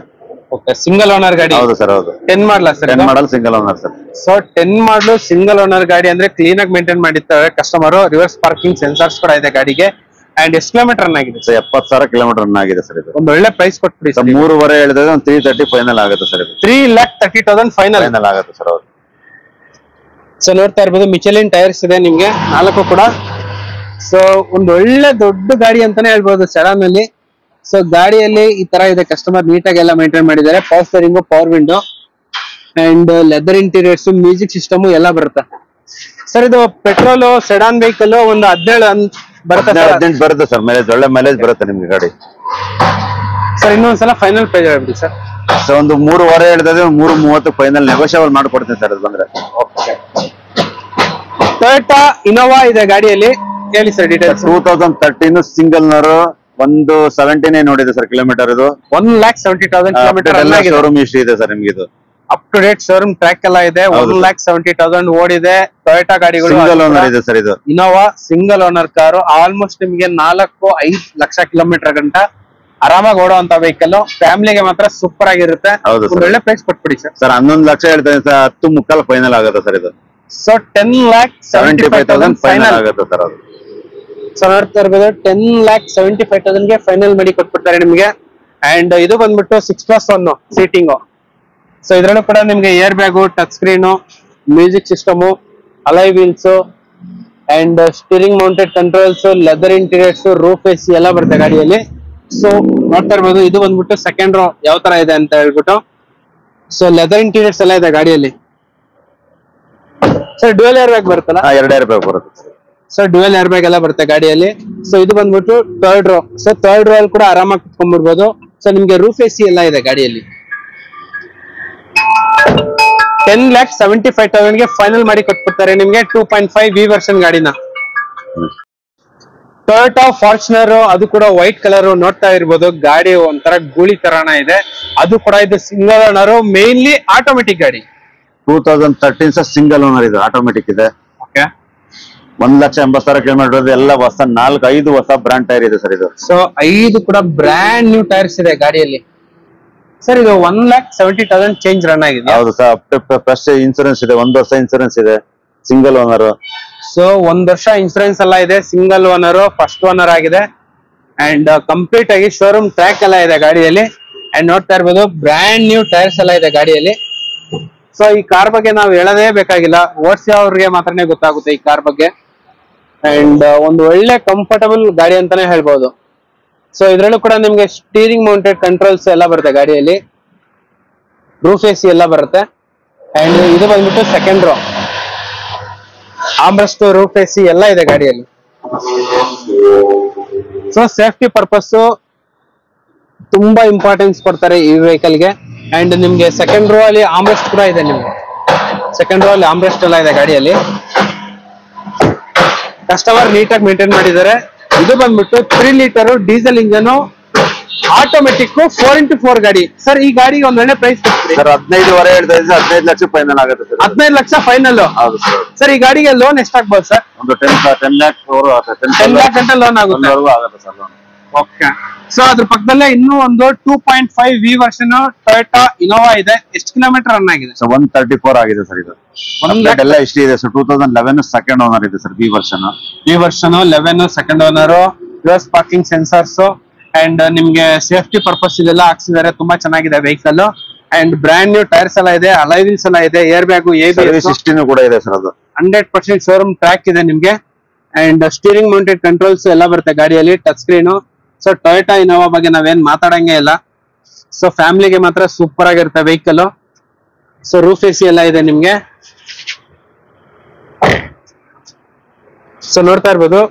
[SPEAKER 2] ಓಕೆ, ಸಿಂಗಲ್ ಓನರ್ ಗಾಡಿ.
[SPEAKER 4] ಹೌದು ಸರ್, ಹೌದು.
[SPEAKER 2] 10 model sir?
[SPEAKER 4] 10 model single owner sir.
[SPEAKER 2] So 10 model single owner ಗಾಡಿ ಅಂದ್ರೆ ಕ್ಲೀನ್ ಆಗಿ ಮೇಂಟೈನ್ ಮಾಡಿರ್ತಾರೆ ಕಸ್ಟಮರ್. ರಿವರ್ಸ್ ಪಾರ್ಕಿಂಗ್ ಸೆನ್ಸರ್ಸ್ ಕೂಡ ಇದೆ ಗಾಡಿಗೆ. ಅಂಡ್ ಎಷ್ಟು ಕಿಲೋಮೀಟರ್ ರನ್ ಆಗಿದೆ?
[SPEAKER 4] 70,000 ಕಿಲೋಮೀಟರ್ ರನ್ ಆಗಿದೆ ಸರ್ ಇದು.
[SPEAKER 2] ಒಂದು ಒಳ್ಳೆ ಪ್ರೈಸ್ ಕೊಟ್ಬಿಡಿ ಸರ್.
[SPEAKER 4] 3.5 ಹೇಳಿದ್ರೆ ಒಂದು 330 ಫೈನಲ್ ಆಗುತ್ತೆ ಸರ್ ಇದು.
[SPEAKER 2] 3,30,000 ಫೈನಲ್
[SPEAKER 4] ಆಗುತ್ತೆ ಸರ್. ಹೌದು.
[SPEAKER 2] ಸೊ ನೋಡ್ತಾ ಇರ್ಬೋದು ಮಿಚೆಲಿನ್ ಟೈರ್ಸ್ ಇದೆ ನಿಮ್ಗೆ 4 ಕೂಡ. ಸೊ ಒಂದು ಒಳ್ಳೆ ದೊಡ್ಡ ಗಾಡಿ ಅಂತಾನೆ ಹೇಳ್ಬೋದು ಸೆಡಾನ್ ಅಲ್ಲಿ. ಸೊ ಗಾಡಿಯಲ್ಲಿ ಈ ತರ ಇದೆ, ಕಸ್ಟಮರ್ ನೀಟಾಗಿ ಎಲ್ಲ ಮೇಂಟೈನ್ ಮಾಡಿದ್ದಾರೆ. Power steering, power window and leather interiors, music system ಎಲ್ಲ ಬರುತ್ತೆ ಸರ್. ಇದು ಪೆಟ್ರೋಲ್ ಸೆಡಾನ್ ವೆಹಿಕಲ್ ಒಂದು 17 ಬರುತ್ತೆ,
[SPEAKER 4] 18 ಬರುತ್ತೆ ಸರ್. ಮೈಲೇಜ್ ಒಳ್ಳೆ ಮೈಲೇಜ್ ಬರುತ್ತೆ ನಿಮ್ಗೆ ಗಾಡಿ
[SPEAKER 2] ಸರ್. ಇನ್ನೊಂದ್ಸಲ ಫೈನಲ್ ಪ್ರೈಸ್ ಹೇಳ್ಬಿಡಿ ಸರ್.
[SPEAKER 4] ಸೊ ಒಂದು 3.5 ಹೇಳಿದ್ರೆ 330 ಫೈನಲ್ ನೆಗೋಷಿಯಬಲ್ ಮಾಡ್ಕೊಡ್ತೀನಿ ಸರ್ ಅದು ಬಂದ್ರೆ.
[SPEAKER 2] ಟೊಯೋಟಾ ಇನೋವಾ ಇದೆ ಗಾಡಿಯಲ್ಲಿ, ಹೇಳಿ ಸರ್ ಡೀಟೇಲ್ಸ್.
[SPEAKER 4] 2013 ಸಿಂಗಲ್ ನವರು 179 ನೋಡಿದೆ ಸರ್ ಕಿಲೋಮೀಟರ್. ಇದು
[SPEAKER 2] 1,70,000 ಕಿಲೋಮೀಟರ್
[SPEAKER 4] ಶೋರೂಮ್ ಹಿಸ್ಟ್ರಿ ಇದೆ ಸರ್ ನಿಮ್ಗೆ. ಇದು
[SPEAKER 2] up to date showroom track ಎಲ್ಲ ಇದೆ. 1,70,000 ಓಡಿದೆ. ಟೊಯೋಟಾ ಗಾಡಿಗಳು
[SPEAKER 4] ಸಿಂಗಲ್ ಓನರ್ ಇದೆ ಸರ್. ಇದು
[SPEAKER 2] Innova single owner car. Almost ನಿಮಗೆ 4-5 ಲಕ್ಷ ಕಿಲೋಮೀಟರ್ ಗಂಟ ಆರಾಮಾಗಿ ಓಡುವಂತ ವೆಹಿಕಲ್. ಫ್ಯಾಮಿಲಿಗೆ ಮಾತ್ರ ಸೂಪರ್ ಆಗಿರುತ್ತೆ. ಒಂದು ಒಳ್ಳೆ ಪ್ರೈಸ್ ಕೊಟ್ಬಿಡಿ ಸರ್.
[SPEAKER 4] ಸರ್ 11 ಲಕ್ಷ ಹೇಳ್ತೇನೆ ಸರ್. 10.25 ಫೈನಲ್ ಆಗುತ್ತೆ ಸರ್ ಇದು.
[SPEAKER 2] ಸೊ 10,75,000
[SPEAKER 4] ಫೈನಲ್ ಆಗುತ್ತೆ ಸರ್ ಅದು.
[SPEAKER 2] ಸೊ ನೋಡ್ತಾ ಇರ್ಬೋದು 10,75,000 ಗೆ ಫೈನಲ್ ಮಾಡಿ ಕೊಟ್ಬಿಡ್ತಾರೆ ನಿಮ್ಗೆ. ಅಂಡ್ ಇದು ಬಂದ್ಬಿಟ್ಟು 6+1 ಸೀಟಿಂಗ್. ಸೊ ಇದ್ರಲ್ಲೂ ಕೂಡ ನಿಮ್ಗೆ air bag, touch screen, music system, ಅಲೈ wheels and steering mounted controls, leather interiors, roof AC ಎಲ್ಲ ಬರುತ್ತೆ ಗಾಡಿಯಲ್ಲಿ. ಸೊ ನೋಡ್ತಾ ಇರ್ಬೋದು ಇದು ಬಂದ್ಬಿಟ್ಟು ಸೆಕೆಂಡ್ ರೋ ಯಾವ ತರ ಇದೆ ಅಂತ ಹೇಳ್ಬಿಟ್ಟು. ಸೊ ಲೆದರ್ ಇಂಟೀರಿಯರ್ಸ್ ಎಲ್ಲ ಇದೆ ಗಾಡಿಯಲ್ಲಿ ಸರ್. ಡ್ಯುಯಲ್ ಏರ್ ಬ್ಯಾಗ್ ಬರುತ್ತಲ್ಲ?
[SPEAKER 4] 2 ಏರ್ ಬ್ಯಾಗ್ ಬರುತ್ತೆ
[SPEAKER 2] ಸೊ ಡ್ಯುಯಲ್ ಏರ್ ಬ್ಯಾಗ್ ಎಲ್ಲ ಬರುತ್ತೆ ಗಾಡಿಯಲ್ಲಿ. ಸೊ ಇದು ಬಂದ್ಬಿಟ್ಟು third row. So third row ಅಲ್ಲಿ ಕೂಡ ಆರಾಮಾಗಿ ಕುತ್ಕೊಂಡ್ಬಿಡ್ಬೋದು. ಸೊ ನಿಮ್ಗೆ ರೂಫ್ AC ಎಲ್ಲ ಇದೆ ಗಾಡಿಯಲ್ಲಿ. 10,75,000 ಗೆ ಫೈನಲ್ ಮಾಡಿ ಕೊಟ್ಬಿಡ್ತಾರೆ ನಿಮ್ಗೆ 2.5 V ವರ್ಷನ್ ಗಾಡಿನ. ಟೊಯೋಟಾ ಫಾರ್ಚುನರ್, ಅದು ಕೂಡ ವೈಟ್ ಕಲರ್ ನೋಡ್ತಾ ಇರ್ಬೋದು. ಗಾಡಿ ಒಂಥರ ಗೂಳಿ ತರಾನ ಇದೆ. ಅದು ಕೂಡ ಇದು ಸಿಂಗಲ್ ಓನರ್, ಮೇನ್ಲಿ ಆಟೋಮೆಟಿಕ್ ಗಾಡಿ.
[SPEAKER 4] 2013 ಸಿಂಗಲ್ ಓನರ್ ಇದು, ಆಟೋಮೆಟಿಕ್ ಇದೆ.
[SPEAKER 2] ಓಕೆ,
[SPEAKER 4] 1,80,000 ಕಿಲೋಮೀಟರ್ ಎಲ್ಲ ಹೊಸ 4-5 ಹೊಸ ಬ್ರಾಂಡ್ ಟೈರ್ ಇದೆ ಸರ್ ಇದು.
[SPEAKER 2] ಸೊ 5 ಕೂಡ ಬ್ರ್ಯಾಂಡ್ ನ್ಯೂ ಟೈರ್ಸ್ ಇದೆ ಗಾಡಿಯಲ್ಲಿ ಸರ್. ಇದು 1,70,000 ಚೇಂಜ್ ರನ್ ಆಗಿದೆ.
[SPEAKER 4] ಹೌದು ಸರ್. ಪ್ಲಸ್ ಇನ್ಸೂರೆನ್ಸ್ ಇದೆ, 1 ವರ್ಷ ಇನ್ಸೂರೆನ್ಸ್ ಇದೆ. Single owner.
[SPEAKER 2] ಸೊ 1 ವರ್ಷ ಇನ್ಸೂರೆನ್ಸ್ ಎಲ್ಲ ಇದೆ. ಸಿಂಗಲ್ ಓನರ್, ಫಸ್ಟ್ ಓನರ್ ಆಗಿದೆ. ಅಂಡ್ ಕಂಪ್ಲೀಟ್ ಆಗಿ ಶೋರೂಮ್ ಟ್ರ್ಯಾಕ್ ಎಲ್ಲ ಇದೆ ಗಾಡಿಯಲ್ಲಿ. ಅಂಡ್ ನೋಡ್ತಾ ಇರ್ಬೋದು ಬ್ರ್ಯಾಂಡ್ ನ್ಯೂ ಟೈರ್ಸ್ ಎಲ್ಲ ಇದೆ ಗಾಡಿಯಲ್ಲಿ. ಸೊ ಈ ಕಾರ್ ಬಗ್ಗೆ ನಾವು ಹೇಳೋದೇ ಬೇಕಾಗಿಲ್ಲ, ಓಡಿಸೋರಿಗೆ ಮಾತ್ರನೇ ಗೊತ್ತಾಗುತ್ತೆ ಈ ಕಾರ್ ಬಗ್ಗೆ. ಅಂಡ್ ಒಂದು ಒಳ್ಳೆ ಕಂಫರ್ಟಬಲ್ ಗಾಡಿ ಅಂತಾನೆ ಹೇಳ್ಬೋದು. ಸೊ ಇದ್ರಲ್ಲೂ ಕೂಡ ನಿಮ್ಗೆ ಸ್ಟೀರಿಂಗ್ ಮೌಂಟೆಡ್ ಕಂಟ್ರೋಲ್ಸ್ ಎಲ್ಲ ಬರುತ್ತೆ ಗಾಡಿಯಲ್ಲಿ. ರೂಫ್ AC ಎಲ್ಲ ಬರುತ್ತೆ. ಅಂಡ್ ಇದು ಬಂದ್ಬಿಟ್ಟು second row. Armrest, roof AC ಎಲ್ಲ ಇದೆ ಗಾಡಿಯಲ್ಲಿ. ಸೊ ಸೇಫ್ಟಿ ಪರ್ಪಸ್ ತುಂಬಾ ಇಂಪಾರ್ಟೆನ್ಸ್ ಕೊಡ್ತಾರೆ ಈ ವೆಹಿಕಲ್ ಗೆ. ಅಂಡ್ ನಿಮ್ಗೆ ಸೆಕೆಂಡ್ ರೋ ಅಲ್ಲಿ ಆಮ್ರೆಸ್ಟ್ ಕೂಡ ಇದೆ. ನಿಮ್ಗೆ ಸೆಕೆಂಡ್ ರೋ ಅಲ್ಲಿ ಆಮ್ರೆಸ್ಟ್ ಎಲ್ಲ ಇದೆ ಗಾಡಿಯಲ್ಲಿ. ಕಸ್ಟಮರ್ ನೀಟಾಗಿ ಮೇಂಟೈನ್ ಮಾಡಿದ್ದಾರೆ. ಇದು ಬಂದ್ಬಿಟ್ಟು 3 litre diesel engine automatic 4x4 ಗಾಡಿ ಸರ್. ಈ ಗಾಡಿಗೆ ಒಂದ್ ಒಳ್ಳೆ ಪ್ರೈಸ್
[SPEAKER 4] ಸರ್. 15.5 ಹೇಳ್ತಾ ಇದ್ರೆ 15 ಲಕ್ಷ ಫೈನಲ್ ಆಗುತ್ತೆ ಸರ್.
[SPEAKER 2] 15 ಲಕ್ಷ ಫೈನಲ್.
[SPEAKER 4] ಹೌದು ಸರ್.
[SPEAKER 2] ಸರ್ ಈ ಗಾಡಿಗೆ ಲೋನ್ ಎಷ್ಟಾಗ್ಬೋದು ಸರ್?
[SPEAKER 4] ಒಂದು 10 ಲ್ಯಾಕ್
[SPEAKER 2] 10 ಲ್ಯಾಕ್ ಗಂಟೆ ಲೋನ್ ಆಗುತ್ತೆ.
[SPEAKER 4] ಆಗುತ್ತೆ ಸರ್ ಲೋನ್.
[SPEAKER 2] ಓಕೆ. ಸೊ ಅದ್ರ ಪಕ್ಕದಲ್ಲೇ ಇನ್ನೂ ಒಂದು 2.5 V ವರ್ಷನ್ ಟೊಯೋಟಾ ಇನೋವಾ ಇದೆ. ಎಷ್ಟು ಕಿಲೋಮೀಟರ್ ರನ್ ಆಗಿದೆ?
[SPEAKER 4] 134 ಆಗಿದೆ ಸರ್ ಇದು. ಎಲ್ಲ ಇಷ್ಟ ಇದೆ ಸರ್. 2011 ಸೆಕೆಂಡ್ ಓನರ್ ಇದೆ sir. V version
[SPEAKER 2] 11 second owner. Reverse parking sensors and ನಿಮ್ಗೆ ಸೇಫ್ಟಿ ಪರ್ಪಸ್ ಇದೆಲ್ಲ ಹಾಕ್ಸಿದ್ದಾರೆ. ತುಂಬಾ ಚೆನ್ನಾಗಿದೆ vehicle. And brand new tyres ಎಲ್ಲ ಇದೆ, ಅಲೈ ವೀಲ್ಸ್ ಎಲ್ಲ ಇದೆ, ಏರ್ ಬ್ಯಾಗು, ABS
[SPEAKER 4] ಸಿಸ್ಟಮ್ ಕೂಡ ಇದೆ ಸರ್. ಅದು
[SPEAKER 2] 100% ಶೋರೂಮ್ ಟ್ರ್ಯಾಕ್ ಇದೆ ನಿಮ್ಗೆ. ಅಂಡ್ ಸ್ಟೀರಿಂಗ್ ಮೌಂಟೆಡ್ ಕಂಟ್ರೋಲ್ಸ್ ಎಲ್ಲ ಬರುತ್ತೆ ಗಾಡಿಯಲ್ಲಿ, touch screen. So Toyota Innova ಬಗ್ಗೆ ನಾವೇನ್ ಮಾತಾಡಂಗೆ ಇಲ್ಲ. ಸೊ ಫ್ಯಾಮಿಲಿಗೆ ಮಾತ್ರ ಸೂಪರ್ ಆಗಿರುತ್ತೆ ವೆಹಿಕಲ್. ಸೊ ರೂಫ್ AC ಎಲ್ಲ ಇದೆ ನಿಮ್ಗೆ. ಸೊ ನೋಡ್ತಾ ಇರ್ಬೋದು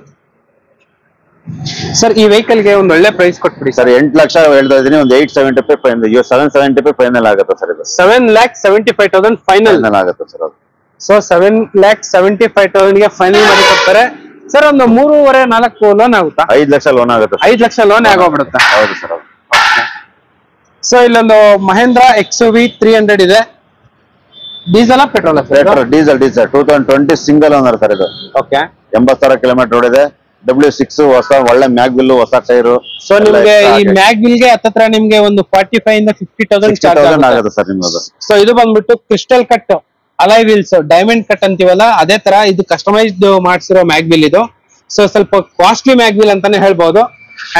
[SPEAKER 2] ಸರ್. ಈ ವೆಹಿಕಲ್ ಗೆ ಒಂದು ಒಳ್ಳೆ ಪ್ರೈಸ್ ಕೊಟ್ಬಿಡಿ
[SPEAKER 4] ಸರ್. 8 ಲಕ್ಷ ಹೇಳ್ತಾ ಇದೀನಿ. ಒಂದು 875 ಫೈನಲ್, 775 ಫೈನಲ್ ಆಗುತ್ತೆ ಸರ್ ಇದು.
[SPEAKER 2] 7,75,000 ಫೈನಲ್
[SPEAKER 4] ಆಗುತ್ತೆ ಸರ್ ಅದು.
[SPEAKER 2] ಸೊ 7,75,000 ಗೆ ಫೈನಲ್ ಮಾಡಿ ಕೊಡ್ತಾರೆ. ಸರ್ ಒಂದು 3.5-4 ಲೋನ್ ಆಗುತ್ತಾ?
[SPEAKER 4] 5 ಲಕ್ಷ ಲೋನ್ ಆಗುತ್ತೆ
[SPEAKER 2] 5 ಲಕ್ಷ ಲೋನ್ ಆಗೋಗ್ಬಿಡುತ್ತೆ.
[SPEAKER 4] ಹೌದು ಸರ್.
[SPEAKER 2] ಸೊ ಇಲ್ಲೊಂದು ಮಹೇಂದ್ರ XUV 300 ಇದೆ. Diesel petrol?
[SPEAKER 4] Diesel 2020 single owner sir ಇದು.
[SPEAKER 2] ಓಕೆ.
[SPEAKER 4] 80,000 ಕಿಲೋಮೀಟರ್ ಓಡಿದೆ. W6 ಹೊಸ ಒಳ್ಳೆ ಮ್ಯಾಗ್ವಿಲ್ ಹೊಸ ಟೈರು.
[SPEAKER 2] ಸೊ ನಿಮ್ಗೆ ಈ ಮ್ಯಾಗ್ವಿಲ್ ಗೆ ಹತ್ತತ್ರ ನಿಮ್ಗೆ ಒಂದು 45,000 ಇಂದ 50,000 ಚಾರ್ಜ್
[SPEAKER 4] ಆಗುತ್ತೆ ಸರ್ ನಿಮ್ಮದು.
[SPEAKER 2] ಸೊ ಇದು ಬಂದ್ಬಿಟ್ಟು crystal cut alloy wheels, diamond cut ಅಂತೀವಲ್ಲ ಅದೇ ತರ ಇದು ಕಸ್ಟಮೈಸ್ಡ್ ಮಾಡಿಸಿರೋ ಮ್ಯಾಗ್ವಿಲ್ ಇದು. ಸೊ ಸ್ವಲ್ಪ ಕಾಸ್ಟ್ಲಿ ಮ್ಯಾಗ್ವಿಲ್ ಅಂತಾನೆ ಹೇಳ್ಬಹುದು.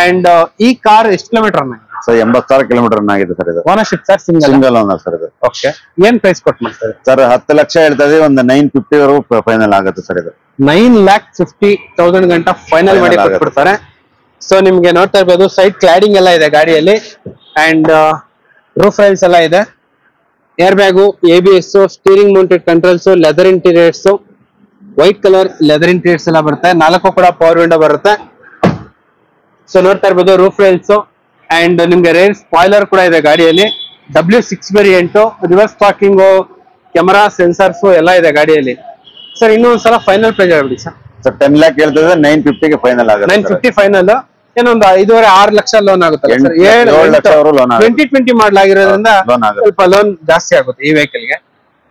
[SPEAKER 2] ಅಂಡ್ ಈ ಕಾರ್ ಎಷ್ಟು ಕಿಲೋಮೀಟರ್?
[SPEAKER 4] ಸರ್ 80,000 ಕಿಲೋಮೀಟರ್ ಆಗಿದೆ ಸರ್ ಇದು.
[SPEAKER 2] Ownership sir
[SPEAKER 4] single owner sir ಇದು.
[SPEAKER 2] ಓಕೆ. ಏನ್ ಪ್ರೈಸ್ ಕೊಟ್ಟು ಮಾಡ್ತಾರೆ
[SPEAKER 4] ಸರ್? 10 ಲಕ್ಷ ಹೇಳ್ತಾ ಇದೀವಿ, ಒಂದು 950 ವರೆಗೂ ಫೈನಲ್ ಆಗುತ್ತೆ ಸರ್ ಇದು.
[SPEAKER 2] 9,50,000 ಗಂಟ ಫೈನಲ್ ಮಾಡಿ ಕೊಟ್ಬಿಡ್ತಾರೆ. ಸೊ ನಿಮ್ಗೆ ನೋಡ್ತಾ ಇರ್ಬೋದು ಸೈಡ್ ಕ್ಲಾಡಿಂಗ್ ಎಲ್ಲ ಇದೆ ಗಾಡಿಯಲ್ಲಿ. ಅಂಡ್ ರೂಫ್ ರೈಲ್ಸ್ ಎಲ್ಲ ಇದೆ. Air bag, ABS, steering mounted controls, leather interiors, white colour leather interiors ಎಲ್ಲ ಬರುತ್ತೆ. 4 ಕೂಡ ಪವರ್ ವಿಂಡೋ ಬರುತ್ತೆ. ಸೊ ನೋಡ್ತಾ ಇರ್ಬೋದು ರೂಫ್ ರೈಲ್ಸ್. ಅಂಡ್ ನಿಮ್ಗೆ ರೇರ್ ಸ್ಪಾಯ್ಲರ್ ಕೂಡ ಇದೆ ಗಾಡಿಯಲ್ಲಿ. W6 variant, reverse parking, camera, sensors ಎಲ್ಲ ಇದೆ ಗಾಡಿಯಲ್ಲಿ. ಸರ್ ಇನ್ನೊಂದ್ಸಲ ಫೈನಲ್ ಪ್ರೈಸ್ ಹೇಳ್ಬಿಡಿ ಸರ್.
[SPEAKER 4] ಸರ್ 10 ಲ್ಯಾಕ್ ಹೇಳ್ತಿದ್ರೆ 950 ಗೆ ಫೈನಲ್ ಆಗುತ್ತೆ.
[SPEAKER 2] 950 ಫೈನಲ್. ಏನೊಂದು 5.5-6 ಲಕ್ಷ ಲೋನ್ ಆಗುತ್ತೆ ಸರ್.
[SPEAKER 4] 7 ಲಕ್ಷ ಲೋನ್ ಆಗುತ್ತೆ.
[SPEAKER 2] 2020 ಮಾಡಲಾಗಿರೋದ್ರಿಂದ ಸ್ವಲ್ಪ ಲೋನ್ ಜಾಸ್ತಿ ಆಗುತ್ತೆ ಈ ವೆಹಿಕಲ್ ಗೆ.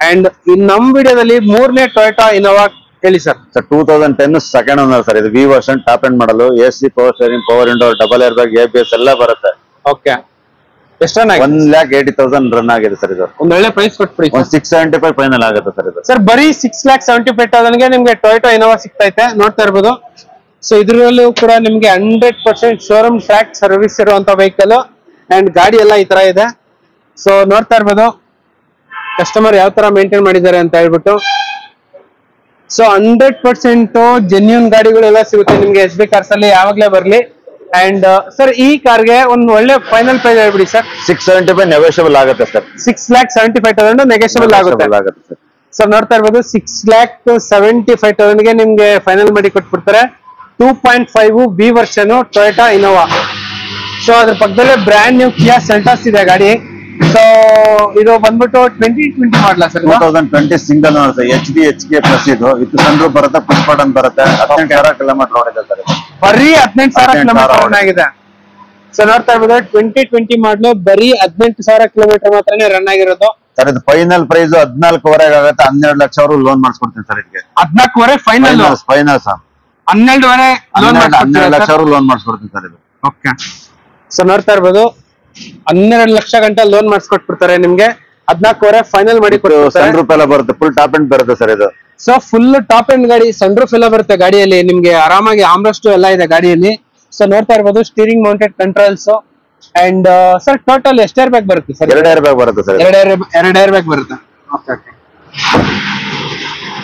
[SPEAKER 2] ಅಂಡ್ ನಮ್ ವಿಡಿಯೋದಲ್ಲಿ 3ನೇ ಟೊಯೋಟಾ ಇನೋವಾ ಹೇಳಿ sir.
[SPEAKER 4] Sir 2010 second owner sir ಇದು. V ವರ್ಷನ್ ಟಾಪ್ ಎಂಡ್ ಮಾಡಲು, AC, power steering, power window, double air bag, ABS ಎಲ್ಲ ಬರುತ್ತೆ.
[SPEAKER 2] ಓಕೆ. ಎಷ್ಟು ರನ್ ಆಗಿದೆ?
[SPEAKER 4] 1,80,000 ರನ್ ಆಗಿದೆ ಸರ್ ಇದು.
[SPEAKER 2] ಒಂದ್ ಒಳ್ಳೆ ಪ್ರೈಸ್ ಕೊಟ್ಬಿಡಿ.
[SPEAKER 4] 675 ಫೈನಲ್ ಆಗುತ್ತೆ ಸರ್ ಇದು.
[SPEAKER 2] ಸರ್ ಬರೀ 6,75,000 ಗೆ ನಿಮ್ಗೆ ಟೊಯೋಟಾ ಇನೋವಾ ಸಿಗ್ತೈತೆ, ನೋಡ್ತಾ ಇರ್ಬೋದು. ಸೊ ಇದ್ರಲ್ಲೂ ಕೂಡ ನಿಮ್ಗೆ 100% ಶೋರೂಮ್ ಟ್ರ್ಯಾಕ್ ಸರ್ವಿಸ್ ಇರುವಂತ ವೆಹಿಕಲ್. ಅಂಡ್ ಗಾಡಿ ಎಲ್ಲ ಈ ತರ ಇದೆ. ಸೊ ನೋಡ್ತಾ ಇರ್ಬೋದು ಕಸ್ಟಮರ್ ಯಾವ ತರ ಮೇಂಟೈನ್ ಮಾಡಿದ್ದಾರೆ ಅಂತ ಹೇಳ್ಬಿಟ್ಟು. ಸೊ 100% ಜೆನ್ಯೂನ್ ಗಾಡಿಗಳೆಲ್ಲ ಸಿಗುತ್ತೆ ನಿಮ್ಗೆ SB ಕಾರ್ಸ್ ಅಲ್ಲಿ ಯಾವಾಗ್ಲೇ ಬರ್ಲಿ. ಅಂಡ್ ಸರ್ ಈ ಕಾರ್ಗೆ ಒಂದು ಒಳ್ಳೆ ಫೈನಲ್ ಪ್ರೈಸ್ ಹೇಳ್ಬಿಡಿ ಸರ್.
[SPEAKER 4] 675 ನೆಗೋಷಿಯಬಲ್ ಆಗುತ್ತೆ ಸರ್.
[SPEAKER 2] 6,75,000 ನೆಗೋಷಿಯಬಲ್ ಆಗುತ್ತೆ
[SPEAKER 4] ಸರ್.
[SPEAKER 2] ಸೊ ನೋಡ್ತಾ ಇರ್ಬೋದು 6,75,000 ಗೆ ನಿಮ್ಗೆ ಫೈನಲ್ ಮಾಡಿ ಕೊಟ್ಬಿಡ್ತಾರೆ. 2.5 V version Toyota Innova. So ಅದ್ರ ಪಕ್ಕದಲ್ಲೇ ಬ್ರ್ಯಾಂಡ್ ನ್ಯೂ ಕಿಯಾ ಸೆಲ್ಟಾಸ್ ಇದೆ ಗಾಡಿ. ಸೊ ಇದು ಬಂದ್ಬಿಟ್ಟು 2020 model sir?
[SPEAKER 4] 2020 single owner sir. HD HK plus ಇದು. ವಿತ್ ಸನ್ರೂಫ್ ಬರುತ್ತೆ, ಪುಷ್ ಬಟನ್ ಬರುತ್ತೆ. 18,000 ಕಿಲೋಮೀಟರ್ ಓಡಿದೆ ಸರ್.
[SPEAKER 2] ಬರೀ 18,000 ಕಿಲೋಮೀಟರ್ ಆಗಿದೆ. ಸೊ ನೋಡ್ತಾ ಇರ್ಬೋದು 2020 ಮಾಡಲು ಬರೀ 18,000 ಕಿಲೋಮೀಟರ್ ಮಾತ್ರನೇ ರನ್ ಆಗಿರೋದು
[SPEAKER 4] ಸರ್. ಇದು ಫೈನಲ್ ಪ್ರೈಸ್ 14,500 ಆಗುತ್ತೆ. 12 ಲಕ್ಷ ಲೋನ್ ಮಾಡಿಸ್ಕೊಡ್ತೀನಿ ಸರ್ ಇದಕ್ಕೆ.
[SPEAKER 2] 14,500 ಫೈನಲ್
[SPEAKER 4] ಸರ್. 12 ಲಕ್ಷ ಲೋನ್ ಮಾಡಿಸ್ಕೊಡ್ತೀನಿ ಸರ್ ಇದು.
[SPEAKER 2] ಓಕೆ. ಸೊ ನೋಡ್ತಾ ಇರ್ಬೋದು 12 ಲಕ್ಷ ಗಂಟ ಲೋನ್ ಮಾಡಿಸ್ಕೊಟ್ಬಿಡ್ತಾರೆ ನಿಮ್ಗೆ. 14,500 ಫೈನಲ್ ಮಾಡಿ ಕೊಡ್ತಾರೆ.
[SPEAKER 4] ಸನ್ರೂಫ್ ಎಲ್ಲ ಬರುತ್ತೆ, ಫುಲ್ ಟಾಪ್ ಎಂಡ್ ಬರುತ್ತೆ ಸರ್ ಇದು.
[SPEAKER 2] ಸೊ ಫುಲ್ ಟಾಪ್ ಎಂಡ್ ಗಾಡಿ, ಸನ್ರೂಫ್ ಎಲ್ಲ ಬರುತ್ತೆ ಗಾಡಿಯಲ್ಲಿ. ನಿಮ್ಗೆ ಆರಾಮಾಗಿ ಆಮ್ರೆಸ್ಟ್ ಎಲ್ಲ ಇದೆ ಗಾಡಿಯಲ್ಲಿ. ಸೊ ನೋಡ್ತಾ ಇರ್ಬೋದು steering mounted controls. And sir total ಎಷ್ಟು ಏರ್ ಬ್ಯಾಗ್ ಬರುತ್ತೆ ಸರ್?
[SPEAKER 4] 2 ಏರ್ ಬ್ಯಾಗ್ ಬರುತ್ತೆ ಸರ್.
[SPEAKER 2] 2 ಏರ್ ಬ್ಯಾಗ್ ಬರುತ್ತೆ. ಓಕೆ.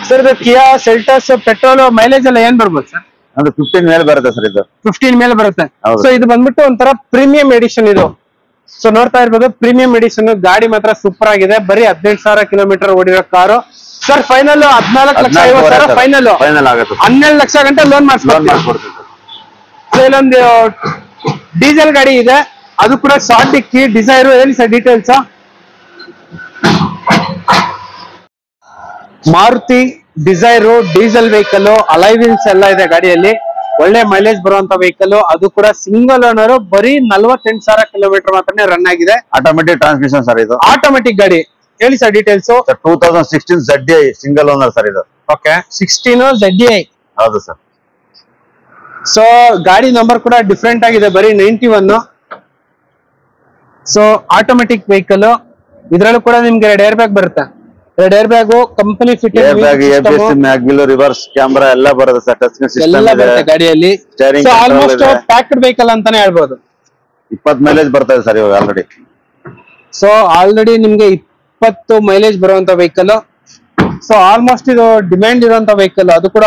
[SPEAKER 2] ಸರ್ ಇದು ಕಿಯಾ ಸೆಲ್ಟಾಸ್ ಪೆಟ್ರೋಲ್ ಮೈಲೇಜ್ ಎಲ್ಲ ಏನ್ ಬರ್ಬೋದು ಸರ್?
[SPEAKER 4] ಅದು 15 ಮೇಲೆ ಬರುತ್ತೆ ಸರ್ ಇದು.
[SPEAKER 2] 15 ಮೇಲೆ ಬರುತ್ತೆ. ಸೊ ಇದು ಬಂದ್ಬಿಟ್ಟು ಒಂಥರ ಪ್ರೀಮಿಯಂ ಎಡಿಷನ್ ಇದು. ಸೊ ನೋಡ್ತಾ ಇರ್ಬೋದು ಪ್ರೀಮಿಯಂ ಎಡಿಷನ್ ಗಾಡಿ ಮಾತ್ರ ಸೂಪರ್ ಆಗಿದೆ. ಬರೀ 18,000 ಕಿಲೋಮೀಟರ್ ಓಡಿರೋ ಕಾರು ಸರ್. ಫೈನಲ್ 14,50,000 ಫೈನಲ್
[SPEAKER 4] ಆಗುತ್ತೆ.
[SPEAKER 2] 12 ಲಕ್ಷ ಗಂಟೆ ಲೋನ್ ಮಾಡಿಸ್ಕೊಡ್ತೀವಿ. ಸೊ ಇಲ್ಲೊಂದು ಡೀಸೆಲ್ ಗಾಡಿ ಇದೆ, ಅದು ಕೂಡ ಶಾರ್ಟ್ ಡಿಕ್ಕಿ ಡಿಸೈರ್. ಹೇಳಿ sir details. Maruti Dzire diesel vehicle, alloy wheels ಎಲ್ಲ ಇದೆ ಗಾಡಿಯಲ್ಲಿ. ಒಳ್ಳೆ ಮೈಲೇಜ್ ಬರುವಂತ ವೆಹಿಕಲ್, ಅದು ಕೂಡ ಸಿಂಗಲ್ ಓನರ್. ಬರೀ 48,000 ಕಿಲೋಮೀಟರ್ ಮಾತ್ರನೇ ರನ್ ಆಗಿದೆ.
[SPEAKER 4] ಆಟೋಮೆಟಿಕ್ ಟ್ರಾನ್ಸ್ಮಿಷನ್ ಸರ್ ಇದು.
[SPEAKER 2] ಆಟೋಮೆಟಿಕ್ ಗಾಡಿ. ಹೇಳಿ sir details.
[SPEAKER 4] 2016 ZDI single owner sir ಇದು.
[SPEAKER 2] ಓಕೆ. 16 ZDI.
[SPEAKER 4] ಹೌದು ಸರ್.
[SPEAKER 2] ಸೊ ಗಾಡಿ ನಂಬರ್ ಕೂಡ ಡಿಫ್ರೆಂಟ್ ಆಗಿದೆ, ಬರೀ 91. So automatic vehicle. ಇದ್ರಲ್ಲೂ ಕೂಡ ನಿಮ್ಗೆ 2 ಏರ್ ಬ್ಯಾಗ್ ಬರುತ್ತೆ. 2 air bag company fit,
[SPEAKER 4] air bag, ABS, mag wheel, reverse camera ಎಲ್ಲ ಬರುತ್ತೆ ಸರ್. ಟಚ್ ಸ್ಕ್ರೀನ್ ಸಿಸ್ಟಮ್
[SPEAKER 2] ಎಲ್ಲ ಬರುತ್ತೆ ಗಾಡಿಯಲ್ಲಿ.
[SPEAKER 4] ಸ್ಟೀರಿಂಗ್
[SPEAKER 2] ಆಲ್ಮೋಸ್ಟ್ ಪ್ಯಾಕ್ಡ್ ವೆಹಿಕಲ್ ಅಂತಾನೆ ಹೇಳ್ಬೋದು.
[SPEAKER 4] 20 ಮೈಲೇಜ್ ಬರ್ತದೆ ಸರ್ ಇವಾಗ ಆಲ್ರೆಡಿ.
[SPEAKER 2] ಸೊ ಆಲ್ರೆಡಿ ನಿಮ್ಗೆ 20 ಮೈಲೇಜ್ ಬರುವಂತ ವೆಹಿಕಲ್. ಸೊ ಆಲ್ಮೋಸ್ಟ್ ಇದು ಡಿಮ್ಯಾಂಡ್ ಇರುವಂತ ವೆಹಿಕಲ್, ಅದು ಕೂಡ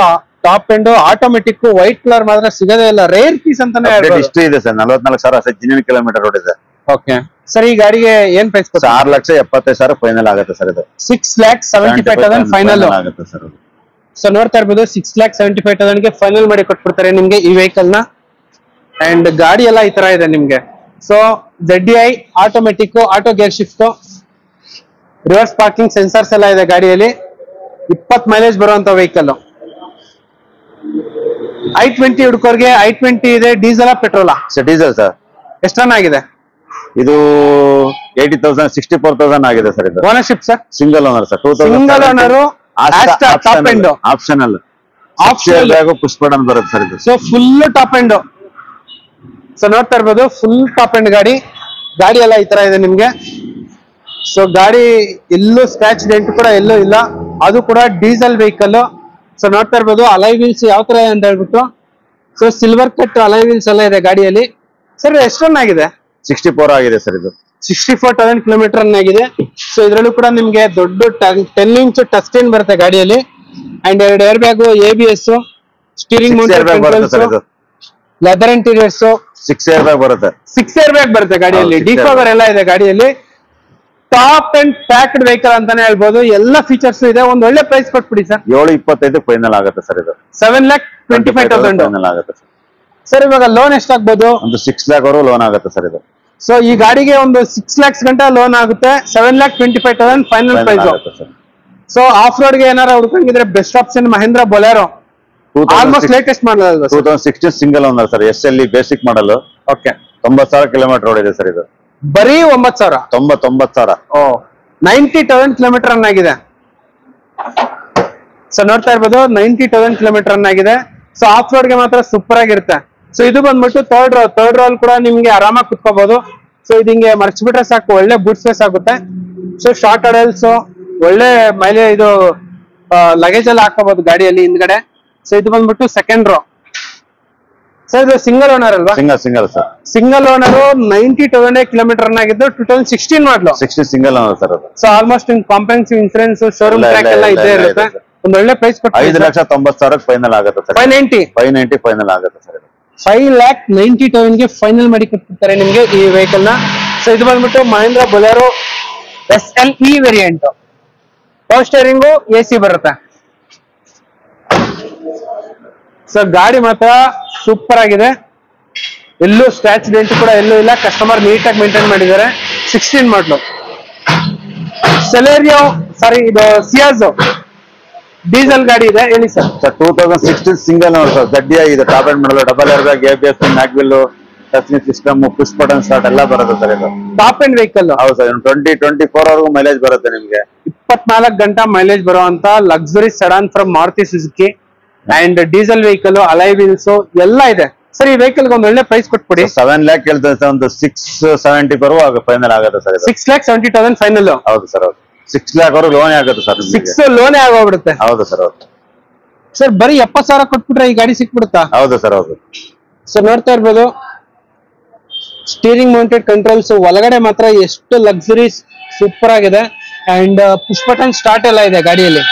[SPEAKER 2] top end automatic. White colour ಮಾತ್ರ ಸಿಗೋದೇ ಇಲ್ಲ, ರೇರ್ ಪೀಸ್ ಅಂತಾನೆ ಹೇಳ್ಬೋದು.
[SPEAKER 4] ಹಿಸ್ಟ್ರಿ ಇದೆ ಸರ್. 44,000 ಜಿನಿಯನ್ ಕಿಲೋಮೀಟರ್ ಓಡಿದೆ.
[SPEAKER 2] ಓಕೆ. ಸರ್ ಈ ಗಾಡಿಗೆ ಏನ್ ಪ್ರೈಸ್?
[SPEAKER 4] 6,75,000 ಫೈನಲ್ ಆಗುತ್ತೆ ಸರ್ ಇದು.
[SPEAKER 2] 6,75,000 ಫೈನಲ್
[SPEAKER 4] ಆಗುತ್ತೆ ಸರ್.
[SPEAKER 2] ಸೊ ನೋಡ್ತಾ ಇರ್ಬೋದು 6,75,000 ಗೆ ಫೈನಲ್ ಮಾಡಿ ಕೊಟ್ಬಿಡ್ತಾರೆ ನಿಮ್ಗೆ ಈ ವೆಹಿಕಲ್ ನ. ಅಂಡ್ ಗಾಡಿ ಎಲ್ಲ ಈ ತರ ಇದೆ ನಿಮ್ಗೆ. So ZDI automatic, auto gear shift, reverse parking sensors ಎಲ್ಲ ಇದೆ ಗಾಡಿಯಲ್ಲಿ. 20 ಮೈಲೇಜ್ ಬರುವಂತ ವೆಹಿಕಲ್. i20 ಹುಡುಕೋರ್ಗೆ i20 ಇದೆ, ಡೀಸೆಲ್ ಪೆಟ್ರೋಲಾ?
[SPEAKER 4] Sir diesel sir.
[SPEAKER 2] ಎಷ್ಟು ರನ್ ಆಗಿದೆ
[SPEAKER 4] ಇದು 80,000 64,000 ಆಗಿದೆ ಸರ್. ಇದು
[SPEAKER 2] ownership sir?
[SPEAKER 4] Single owner sir.
[SPEAKER 2] Single owner, top end
[SPEAKER 4] optional push button ಬರುತ್ತೆ ಸರ್ ಇದು.
[SPEAKER 2] So full top end. So ನೋಡ್ತಾ ಇರ್ಬೋದು, ಫುಲ್ ಟಾಪ್ ಎಂಡ್ ಗಾಡಿ ಎಲ್ಲ ಈ ತರ ಇದೆ ನಿಮ್ಗೆ. ಸೊ ಗಾಡಿ ಎಲ್ಲೂ ಸ್ಕ್ರಾಚ್ ಡೆಂಟ್ ಕೂಡ ಎಲ್ಲೂ ಇಲ್ಲ, ಅದು ಕೂಡ ಡೀಸೆಲ್ ವೆಹಿಕಲ್. ಸೊ ನೋಡ್ತಾ ಇರ್ಬೋದು ಅಲೈ ವೀಲ್ಸ್ ಯಾವ ತರ ಇದೆ ಅಂತ ಹೇಳ್ಬಿಟ್ಟು. ಸೊ ಸಿಲ್ವರ್ ಕಟ್ ಅಲೈ ವೀಲ್ಸ್ ಎಲ್ಲ ಇದೆ ಗಾಡಿಯಲ್ಲಿ. ಸರ್ ಎಷ್ಟು ರನ್ ಆಗಿದೆ?
[SPEAKER 4] 64 ಆಗಿದೆ ಸರ್ ಇದು.
[SPEAKER 2] 64,000 ಕಿಲೋಮೀಟರ್ ರನ್ ಆಗಿದೆ. ಸೊ ಇದರಲ್ಲೂ ಕೂಡ ನಿಮ್ಗೆ ದೊಡ್ಡ 10 ಇಂಚ್ ಟಚ್ ಸ್ಕ್ರೀನ್ ಬರುತ್ತೆ ಗಾಡಿಯಲ್ಲಿ. And 2 air bag, ABS, steering mounted controls, leather interiors,
[SPEAKER 4] 6 air bag ಬರುತ್ತೆ.
[SPEAKER 2] 6 ಏರ್ ಬ್ಯಾಗ್ ಬರುತ್ತೆ ಗಾಡಿಯಲ್ಲಿ. ಡಿಫಾಗರ್ ಎಲ್ಲ ಇದೆ ಗಾಡಿಯಲ್ಲಿ. ಟಾಪ್ ಅಂಡ್ ಪ್ಯಾಕ್ಡ್ ವೆಹಿಕಲ್ ಅಂತಾನೆ ಹೇಳ್ಬೋದು. ಎಲ್ಲ ಫೀಚರ್ಸ್ ಇದೆ. ಒಂದ್ ಒಳ್ಳೆ ಪ್ರೈಸ್ ಕೊಟ್ಬಿಡಿ ಸರ್.
[SPEAKER 4] 725 ಫೈನಲ್ ಆಗುತ್ತೆ ಸರ್ ಇದು.
[SPEAKER 2] 7,25,000
[SPEAKER 4] ಫೈನಲ್ ಆಗುತ್ತೆ ಸರ್.
[SPEAKER 2] ಸರ್ ಇವಾಗ ಲೋನ್ ಎಷ್ಟಾಗ್ಬೋದು?
[SPEAKER 4] ಒಂದು 6 lakh ವರೆಗೂ ಲೋನ್ ಆಗುತ್ತೆ ಸರ್ ಇದು.
[SPEAKER 2] ಸೊ ಈ ಗಾಡಿಗೆ ಒಂದು 6 lakhs ಗಂಟ ಲೋನ್ ಆಗುತ್ತೆ. 7,25,000 final price. So off road ಗೆ ಏನಾರ ಹುಡ್ಕೊಂಡಿದ್ರೆ best option Mahindra Bolero. Almost latest model ಅಲ್ವಾ?
[SPEAKER 4] 2016 single owner sir. SLE basic model.
[SPEAKER 2] Okay.
[SPEAKER 4] 90,000 kilometre ಓಡಿದೆ ಸರ್ ಇದು.
[SPEAKER 2] ಬರೀ 9,000?
[SPEAKER 4] 90,000.
[SPEAKER 2] 90,000 ಕಿಲೋಮೀಟರ್ ರನ್ ಆಗಿದೆ. ಸೊ ನೋಡ್ತಾ ಇರ್ಬೋದು 90,000 ಕಿಲೋಮೀಟರ್ ರನ್ ಆಗಿದೆ. ಸೊ ಆಫ್ ರೋಡ್ ಗೆ ಮಾತ್ರ ಸೂಪರ್ ಆಗಿರುತ್ತೆ. ಸೊ ಇದು ಬಂದ್ಬಿಟ್ಟು ಥರ್ಡ್ ರೋಲ್ ಕೂಡ ನಿಮ್ಗೆ ಆರಾಮಾಗಿ ಕುತ್ಕೋಬಹುದು. ಸೊ ಇದು ಹಿಂಗೆ ಮರ್ಚ್ಬಿಟ್ರೆ ಸಾಕು, ಒಳ್ಳೆ ಬೂಟ್ ಸ್ಪೇಸ್ ಆಗುತ್ತೆ. ಸೊ ಶಾರ್ಟ್ ಅಡಲ್ಸ್, ಒಳ್ಳೆ ಮೈಲೇಜ್, ಇದು ಲಗೇಜ್ ಎಲ್ಲ ಹಾಕೋಬಹುದು ಗಾಡಿಯಲ್ಲಿ ಹಿಂದ್ಗಡೆ. ಸೊ ಇದು ಬಂದ್ಬಿಟ್ಟು ಸೆಕೆಂಡ್ ರೋ. ಸರ್ ಇದು ಸಿಂಗಲ್ ಓನರ್ ಅಲ್ವಾ?
[SPEAKER 4] Single sir.
[SPEAKER 2] Single owner, 90,000 kilometre run ಆಗಿದ್ದು. 2016 ಮಾಡಲು.
[SPEAKER 4] 16 ಸಿಂಗಲ್ ಓನರ್ ಸರ್ ಅದು.
[SPEAKER 2] So almost comprehensive insurance, showroom track ಎಲ್ಲ ಇದ್ದೇ ಇರುತ್ತೆ. ಒಂದು ಒಳ್ಳೆ ಪ್ರೈಸ್ ಕೊಟ್ಟು
[SPEAKER 4] 5,90,000 ಫೈನಲ್ ಆಗುತ್ತೆ ಸರ್. 590 ಫೈನಲ್ ಆಗುತ್ತೆ ಸರ್.
[SPEAKER 2] 5,90,000 ಗೆ ಫೈನಲ್ ಮಾಡಿ ಕೊಟ್ಬಿಡ್ತಾರೆ ನಿಮ್ಗೆ ಈ ವೆಹಿಕಲ್ ನ. ಸೊ ಇದು ಬಂದ್ಬಿಟ್ಟು Mahindra Bolero SLE variant. Power steering, AC ಬರುತ್ತೆ. ಸೊ ಗಾಡಿ ಮಾತ್ರ ಸೂಪರ್ ಆಗಿದೆ. ಎಲ್ಲೂ ಸ್ಕ್ರಾಚ್ ಡೆಂಟ್ ಕೂಡ ಎಲ್ಲೂ ಇಲ್ಲ. ಕಸ್ಟಮರ್ ನೀಟಾಗಿ ಮೇಂಟೈನ್ ಮಾಡಿದ್ದಾರೆ. 16 ಮಾಡಲು ಸೆಲೆರಿಯೋ, ಸಾರಿ ಇದು ಸಿಯಾಜ್ ಡೀಸೆಲ್ ಗಾಡಿ ಇದೆ. ಹೇಳಿ sir.
[SPEAKER 4] 2016 single owner sir. ZDI ಇದೆ, ಟಾಪ್ ಎಂಡ್ ಮಾಡಲ್, double air bag, ABS, mag wheel, touch system, push button start ಎಲ್ಲ ಬರುತ್ತೆ ಸರ್ ಇದು.
[SPEAKER 2] Top end vehicle.
[SPEAKER 4] ಹೌದು ಸರ್. 20-24 ವರೆಗೂ ಮೈಲೇಜ್ ಬರುತ್ತೆ ನಿಮ್ಗೆ.
[SPEAKER 2] 24 ಗಂಟೆ ಮೈಲೇಜ್ ಬರುವಂತ luxury sedan from Maruti Suzuki. And diesel vehicle, ಅಲೈ wheels ಎಲ್ಲ ಇದೆ. ಸರ್ ಈ ವೆಹಿಕಲ್ ಒಂದು ಒಳ್ಳೆ ಪ್ರೈಸ್ ಕೊಟ್ಬಿಡಿ.
[SPEAKER 4] 7 lakh ಹೇಳ್ತಾರೆ ಸರ್. ಒಂದು 670 ವರೆಗೂ ಫೈನಲ್ ಆಗುತ್ತೆ ಸರ್.
[SPEAKER 2] 6,70,000 ಫೈನಲ್.
[SPEAKER 4] ಹೌದು ಸರ್. ಹೌದು. 6 lakh ವರೆಗೂ ಲೋನ್ ಆಗುತ್ತೆ ಸರ್.
[SPEAKER 2] 6 ಲೋನೇ ಆಗೋಗ್ಬಿಡುತ್ತೆ.
[SPEAKER 4] ಹೌದು ಸರ್. ಹೌದು
[SPEAKER 2] ಸರ್. ಬರೀ 70,000 ಕೊಟ್ಬಿಟ್ರೆ ಈ ಗಾಡಿ ಸಿಕ್ಬಿಡುತ್ತಾ?
[SPEAKER 4] ಹೌದು ಸರ್. ಹೌದು.
[SPEAKER 2] ಸೊ ನೋಡ್ತಾ ಇರ್ಬೋದು ಸ್ಟೀರಿಂಗ್ ಮೌಂಟೆಡ್ ಕಂಟ್ರೋಲ್ಸ್. ಒಳಗಡೆ ಮಾತ್ರ ಎಷ್ಟು ಲಕ್ಸುರಿ, ಸೂಪರ್ ಆಗಿದೆ. ಅಂಡ್ ಪುಷ್ ಬಟನ್ ಸ್ಟಾರ್ಟ್ ಎಲ್ಲ ಇದೆ ಗಾಡಿಯಲ್ಲಿ.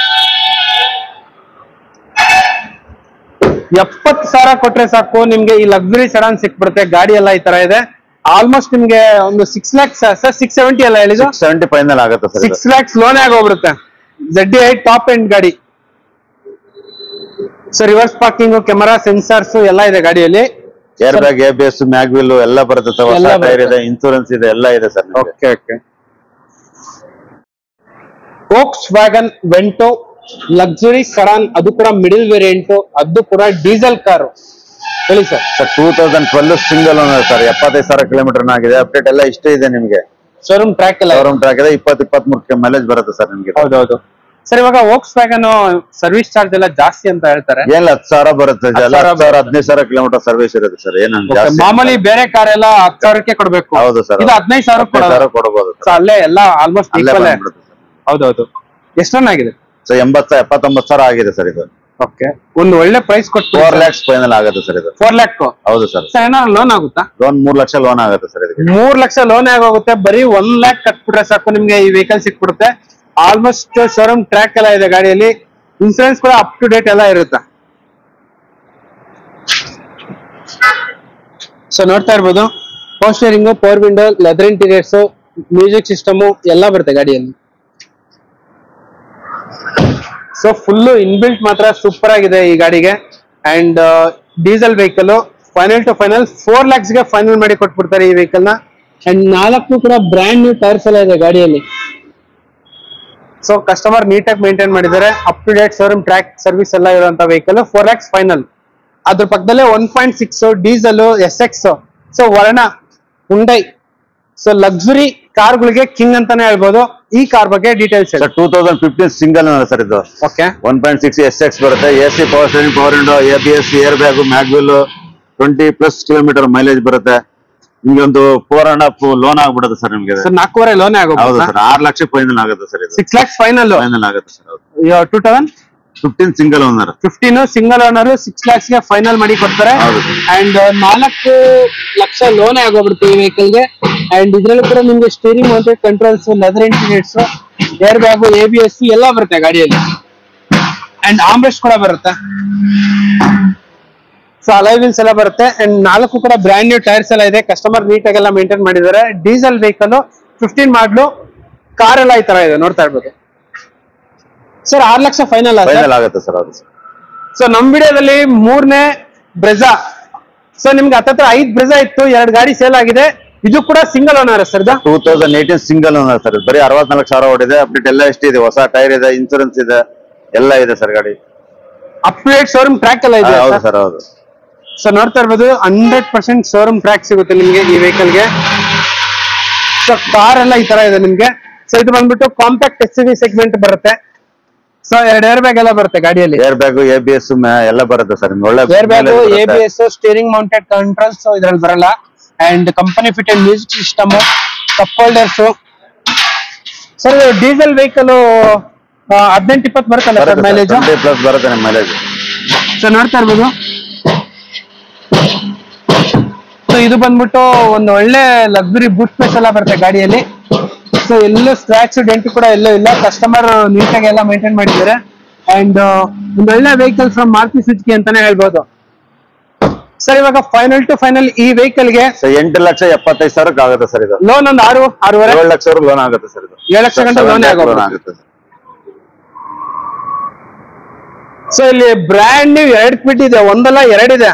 [SPEAKER 2] 70,000 ಕೊಟ್ರೆ ಸಾಕು ನಿಮ್ಗೆ ಈ ಲಕ್ಸುರಿ ಸೆಡಾನ್ ಸಿಕ್ಬಿಡುತ್ತೆ. ಗಾಡಿ ಎಲ್ಲ ಈ ತರ ಇದೆ. ಆಲ್ಮೋಸ್ಟ್ ನಿಮ್ಗೆ ಒಂದು 6 lakhs ಸರ್. 670 ಅಲ್ಲ ಹೇಳಿದ್ರು?
[SPEAKER 4] 670 ಫೈನಲ್ ಆಗುತ್ತೆ ಸರ್.
[SPEAKER 2] 6 lakhs ಲೋನೇ ಆಗೋಗ್ಬಿಡುತ್ತೆ. ZDI ಟಾಪ್ ಎಂಡ್ ಗಾಡಿ. So reverse parking, camera, sensors ಎಲ್ಲ ಇದೆ ಗಾಡಿಯಲ್ಲಿ.
[SPEAKER 4] ಏರ್ ಬ್ಯಾಗ್, ABS, ಮ್ಯಾಗ್ವಿಲ್ ಎಲ್ಲ ಬರುತ್ತೆ ಸರ್. ಹೊಸ ಟೈರ್ ಇದೆ, ಇನ್ಸೂರೆನ್ಸ್ ಇದೆ, ಎಲ್ಲ ಇದೆ sir.
[SPEAKER 2] Okay. Volkswagen Vento luxury sedan, ಅದು ಕೂಡ ಮಿಡಿಲ್ ವೇರಿಯಂಟ್, ಅದು ಕೂಡ ಡೀಸೆಲ್ ಕಾರು. ಹೇಳಿ sir.
[SPEAKER 4] 2012 single owner sir. 75,000 kilometre ಆಗಿದೆ. ಅಪ್ಡೇಟ್ ಎಲ್ಲ ಇಷ್ಟೇ ಇದೆ ನಿಮ್ಗೆ.
[SPEAKER 2] ಶೋರೂಮ್ ಟ್ರ್ಯಾಕ್ ಎಲ್ಲ.
[SPEAKER 4] ಶೋರೂಮ್ ಟ್ರ್ಯಾಕ್ ಇದೆ. 20-23 ಮೈಲೇಜ್ ಬರುತ್ತೆ ಸರ್ ನಿಮ್ಗೆ.
[SPEAKER 2] ಹೌದೌದು ಸರ್. ಇವಾಗ ವೋಕ್ಸ್ ವ್ಯಾಗನ್ ಸರ್ವಿಸ್ ಚಾರ್ಜ್ ಎಲ್ಲ ಜಾಸ್ತಿ ಅಂತ ಹೇಳ್ತಾರೆ.
[SPEAKER 4] ಏನ್ 10,000 ಬರುತ್ತೆ. 15,000 ಕಿಲೋಮೀಟರ್ ಸರ್ವಿಸ್ ಇರುತ್ತೆ ಸರ್.
[SPEAKER 2] ಮಾಮೂಲಿ ಬೇರೆ ಕಾರ್ ಎಲ್ಲ 10,000ಕ್ಕೆ ಕೊಡ್ಬೇಕು.
[SPEAKER 4] ಹೌದು ಸರ್.
[SPEAKER 2] ಇದು 15,000
[SPEAKER 4] ಕೊಡಬಹುದು.
[SPEAKER 2] ಅಲ್ಲೇ ಎಲ್ಲ ಆಲ್ಮೋಸ್ಟ್ ಈಕ್ವಲ್. ಹೌದೌದು. ಎಷ್ಟು ರನ್ ಆಗಿದೆ?
[SPEAKER 4] 79,000 ಆಗಿದೆ ಸರ್ ಇದು.
[SPEAKER 2] ಓಕೆ. ಒಂದು ಒಳ್ಳೆ ಪ್ರೈಸ್ ಕೊಟ್ಟು
[SPEAKER 4] 4 lakhs ಫೈನಲ್ ಆಗುತ್ತೆ ಸರ್ ಇದು.
[SPEAKER 2] 4 lakh.
[SPEAKER 4] ಹೌದು ಸರ್.
[SPEAKER 2] ಏನಾದ್ರು ಲೋನ್ ಆಗುತ್ತಾ?
[SPEAKER 4] ಲೋನ್ 3 ಲಕ್ಷ ಲೋನ್ ಆಗುತ್ತೆ ಸರ್ ಇದಕ್ಕೆ.
[SPEAKER 2] 3 ಲಕ್ಷ ಲೋನ್ ಆಗೋಗುತ್ತೆ. ಬರೀ 1 lakh ಕಟ್ಬಿಟ್ರೆ ಸಾಕು ನಿಮ್ಗೆ ಈ ವೆಹಿಕಲ್ ಸಿಕ್ಬಿಡುತ್ತೆ. ಆಲ್ಮೋಸ್ಟ್ ಶೋರೂಮ್ ಟ್ರ್ಯಾಕ್ ಎಲ್ಲ ಇದೆ ಗಾಡಿಯಲ್ಲಿ. ಇನ್ಸೂರೆನ್ಸ್ ಕೂಡ ಅಪ್ ಟು ಡೇಟ್ ಎಲ್ಲ ಇರುತ್ತೆ. ಸೊ ನೋಡ್ತಾ ಇರ್ಬೋದು power steering, power window, leather interiors, music system ಎಲ್ಲ ಬರುತ್ತೆ ಗಾಡಿಯಲ್ಲಿ. ಸೊ ಫುಲ್ ಇನ್ಬಿಲ್ಟ್ ಮಾತ್ರ ಸೂಪರ್ ಆಗಿದೆ ಈ ಗಾಡಿಗೆ. And diesel vehicle. Final to final 4 lakhs ಗೆ ಫೈನಲ್ ಮಾಡಿ ಕೊಟ್ಬಿಡ್ತಾರೆ ಈ ವೆಹಿಕಲ್ ನ. ಅಂಡ್ 4 ಕೂಡ ಬ್ರ್ಯಾಂಡ್ ನ್ಯೂ ಟೈರ್ಸ್ ಎಲ್ಲ ಇದೆ ಗಾಡಿಯಲ್ಲಿ. ಸೊ ಕಸ್ಟಮರ್ ನೀಟಾಗಿ ಮೇಂಟೈನ್ ಮಾಡಿದ್ದಾರೆ. Up to date showroom track service ಎಲ್ಲ ಇರುವಂತ ವೆಹಿಕಲ್. 4 lakhs final. ಅದ್ರ ಪಕ್ಕದಲ್ಲೇ 1.6 diesel SX. So Verna Hyundai. So luxury ಕಾರ್ಗಳಿಗೆ ಕಿಂಗ್ ಅಂತಾನೆ ಹೇಳ್ಬೋದು. ಈ ಕಾರ್ ಬಗ್ಗೆ ಡೀಟೇಲ್ಸ್
[SPEAKER 4] ಸರ್ 2015 ಸಿಂಗಲ್ ಸರ್ ಇದು.
[SPEAKER 2] ಓಕೆ.
[SPEAKER 4] 1.6 SX ಬರುತ್ತೆ. AC power steering, power window, ABS, air bag, mag wheel, 20+ kilometre mileage ಬರುತ್ತೆ. ನಿಮ್ಗೆ ಒಂದು 4.5 ಲೋನ್ ಆಗ್ಬಿಡುತ್ತೆ ಸರ್ ನಿಮ್ಗೆ.
[SPEAKER 2] ಸರ್ 4.5 ಲೋನ್ ಆಗುತ್ತೆ.
[SPEAKER 4] ಹೌದು ಸರ್, 6 ಲಕ್ಷ ಫೈನಲ್ ಆಗುತ್ತೆ ಸರ್ ಇದು.
[SPEAKER 2] 6 lakhs ಫೈನಲ್
[SPEAKER 4] ಆಗುತ್ತೆ sir.
[SPEAKER 2] 2015
[SPEAKER 4] single owner.
[SPEAKER 2] 15 single owner 6 lakhs ಗೆ ಫೈನಲ್ ಮಾಡಿ ಕೊಡ್ತಾರೆ. ಅಂಡ್ 4 ಲಕ್ಷ ಲೋನ್ ಆಗೋಗ್ಬಿಡುತ್ತೆ ಈ ವೆಹಿಕಲ್ ಗೆ. ಅಂಡ್ ಇದ್ರಲ್ಲಿ ಕೂಡ ನಿಮ್ಗೆ steering mounted controls, leather interiors, air bag, ABS ಎಲ್ಲ ಬರುತ್ತೆ ಗಾಡಿಯಲ್ಲಿ. ಅಂಡ್ ಆರ್ಮ್ರೆಸ್ಟ್ ಕೂಡ ಬರುತ್ತೆ. ಸೊ ಅಲಾಯ್ ವೀಲ್ಸ್ ಎಲ್ಲ ಬರುತ್ತೆ. ಅಂಡ್ 4 ಕೂಡ ಬ್ರ್ಯಾಂಡ್ ನ್ಯೂ ಟೈರ್ಸ್ ಎಲ್ಲ ಇದೆ. ಕಸ್ಟಮರ್ ನೀಟಾಗಿ ಎಲ್ಲ ಮೇಂಟೈನ್ ಮಾಡಿದ್ದಾರೆ. ಡೀಸೆಲ್ ವೆಹಿಕಲ್ 15 ಮಾಡಲು. ಕಾರ್ ಎಲ್ಲ ಈ ತರ ಇದೆ, ನೋಡ್ತಾ ಇರ್ಬೋದು ಸರ್. 6 ಲಕ್ಷ ಫೈನಲ್
[SPEAKER 4] ಆಗುತ್ತೆ ಸರ್ ಅದು.
[SPEAKER 2] ಸೊ ನಮ್ ವಿಡಿಯೋದಲ್ಲಿ 3ನೇ ಬ್ರೆಜಾ. ಸೊ ನಿಮ್ಗೆ ಹತ್ತತ್ರ 5 ಬ್ರೆಜಾ ಇತ್ತು, 2 ಗಾಡಿ ಸೇಲ್ ಆಗಿದೆ. ಇದು ಕೂಡ single owner sir.
[SPEAKER 4] 2018 single owner sir. ಬರೀ 64,000 ಓಡಿದೆ. ಅಪ್ಡೇಟ್ ಎಲ್ಲ ಎಷ್ಟಿದೆ, ಹೊಸ ಟೈರ್ ಇದೆ, ಇನ್ಸೂರೆನ್ಸ್ ಇದೆ, ಎಲ್ಲ ಇದೆ ಸರ್ ಗಾಡಿ.
[SPEAKER 2] ಅಪ್ಡೇಟ್ ಶೋರೂಮ್ ಟ್ರ್ಯಾಕ್ ಎಲ್ಲ ಇದೆ.
[SPEAKER 4] ಹೌದು ಸರ್, ಹೌದು.
[SPEAKER 2] ಸೊ ನೋಡ್ತಾ ಇರ್ಬೋದು 100% ಶೋರೂಮ್ ಟ್ರ್ಯಾಕ್ ಸಿಗುತ್ತೆ ನಿಮ್ಗೆ ಈ ವೆಹಿಕಲ್ ಗೆ. ಸೊ ಕಾರ್ ಎಲ್ಲ ಈ ತರ ಇದೆ ನಿಮ್ಗೆ. ಸೊ ಇದು ಬಂದ್ಬಿಟ್ಟು ಕಾಂಪ್ಯಾಕ್ಟ್ SUV ಸೆಗ್ಮೆಂಟ್ ಬರುತ್ತೆ. ಸೊ 2 ಏರ್ ಬ್ಯಾಗ್ ಎಲ್ಲ ಬರುತ್ತೆ ಗಾಡಿಯಲ್ಲಿ.
[SPEAKER 4] ಏರ್ ಬ್ಯಾಗ್, ABS ಎಲ್ಲ ಬರುತ್ತೆ ಸರ್. ಒಳ್ಳೆ
[SPEAKER 2] air bag, ABS, steering mounted controls ಇದ್ರಲ್ಲಿ ಬರಲ್ಲ. And company fitted music system, cup holders. Sir diesel vehicle 18-20 ಬರುತ್ತಲ್ಲ ಸರ್ ಮೈಲೇಜ್?
[SPEAKER 4] 20+ ಬರುತ್ತೆ ನಿಮ್ಮ ಮೈಲೇಜ್.
[SPEAKER 2] ಸೊ ನೋಡ್ತಾ ಇರ್ಬೋದು. ಸೊ ಇದು ಬಂದ್ಬಿಟ್ಟು ಒಂದು ಒಳ್ಳೆ ಲಕ್ಸುರಿ ಬೂಟ್ ಸ್ಪೇಸ್ ಎಲ್ಲ ಬರುತ್ತೆ ಗಾಡಿಯಲ್ಲಿ. ಸೊ ಎಲ್ಲೂ ಸ್ಕ್ರಾಚ್ ಡೆಂಟ್ ಕೂಡ ಎಲ್ಲೂ ಇಲ್ಲ. ಕಸ್ಟಮರ್ ನೀಟಾಗಿ ಎಲ್ಲ ಮೇಂಟೈನ್ ಮಾಡಿದ್ದಾರೆ. ಅಂಡ್ ಒಂದು ಒಳ್ಳೆ ವೆಹಿಕಲ್ ಫ್ರಮ್ ಮಾರುತಿ ಸುಜುಕಿ ಅಂತಾನೆ ಹೇಳ್ಬೋದು. ಸರ್ ಇವಾಗ ಫೈನಲ್ ಟು ಫೈನಲ್ ಈ ವೆಹಿಕಲ್ ಗೆ
[SPEAKER 4] 8,75,000 ಆಗುತ್ತೆ ಸರ್ ಇದು.
[SPEAKER 2] ಲೋನ್ ಒಂದು 6.5
[SPEAKER 4] 7 ಲಕ್ಷ ಲೋನ್ ಆಗುತ್ತೆ ಸರ್ ಇದು.
[SPEAKER 2] 7 ಲಕ್ಷ ಗಂಟೆ ಲೋನ್ ಆಗುತ್ತೆ. ಸೊ ಇಲ್ಲಿ ಬ್ರ್ಯಾಂಡ್ ನ್ಯೂ 2 ಕ್ವಿಟ್ ಇದೆ, ಒಂದಲ್ಲ 2 ಇದೆ.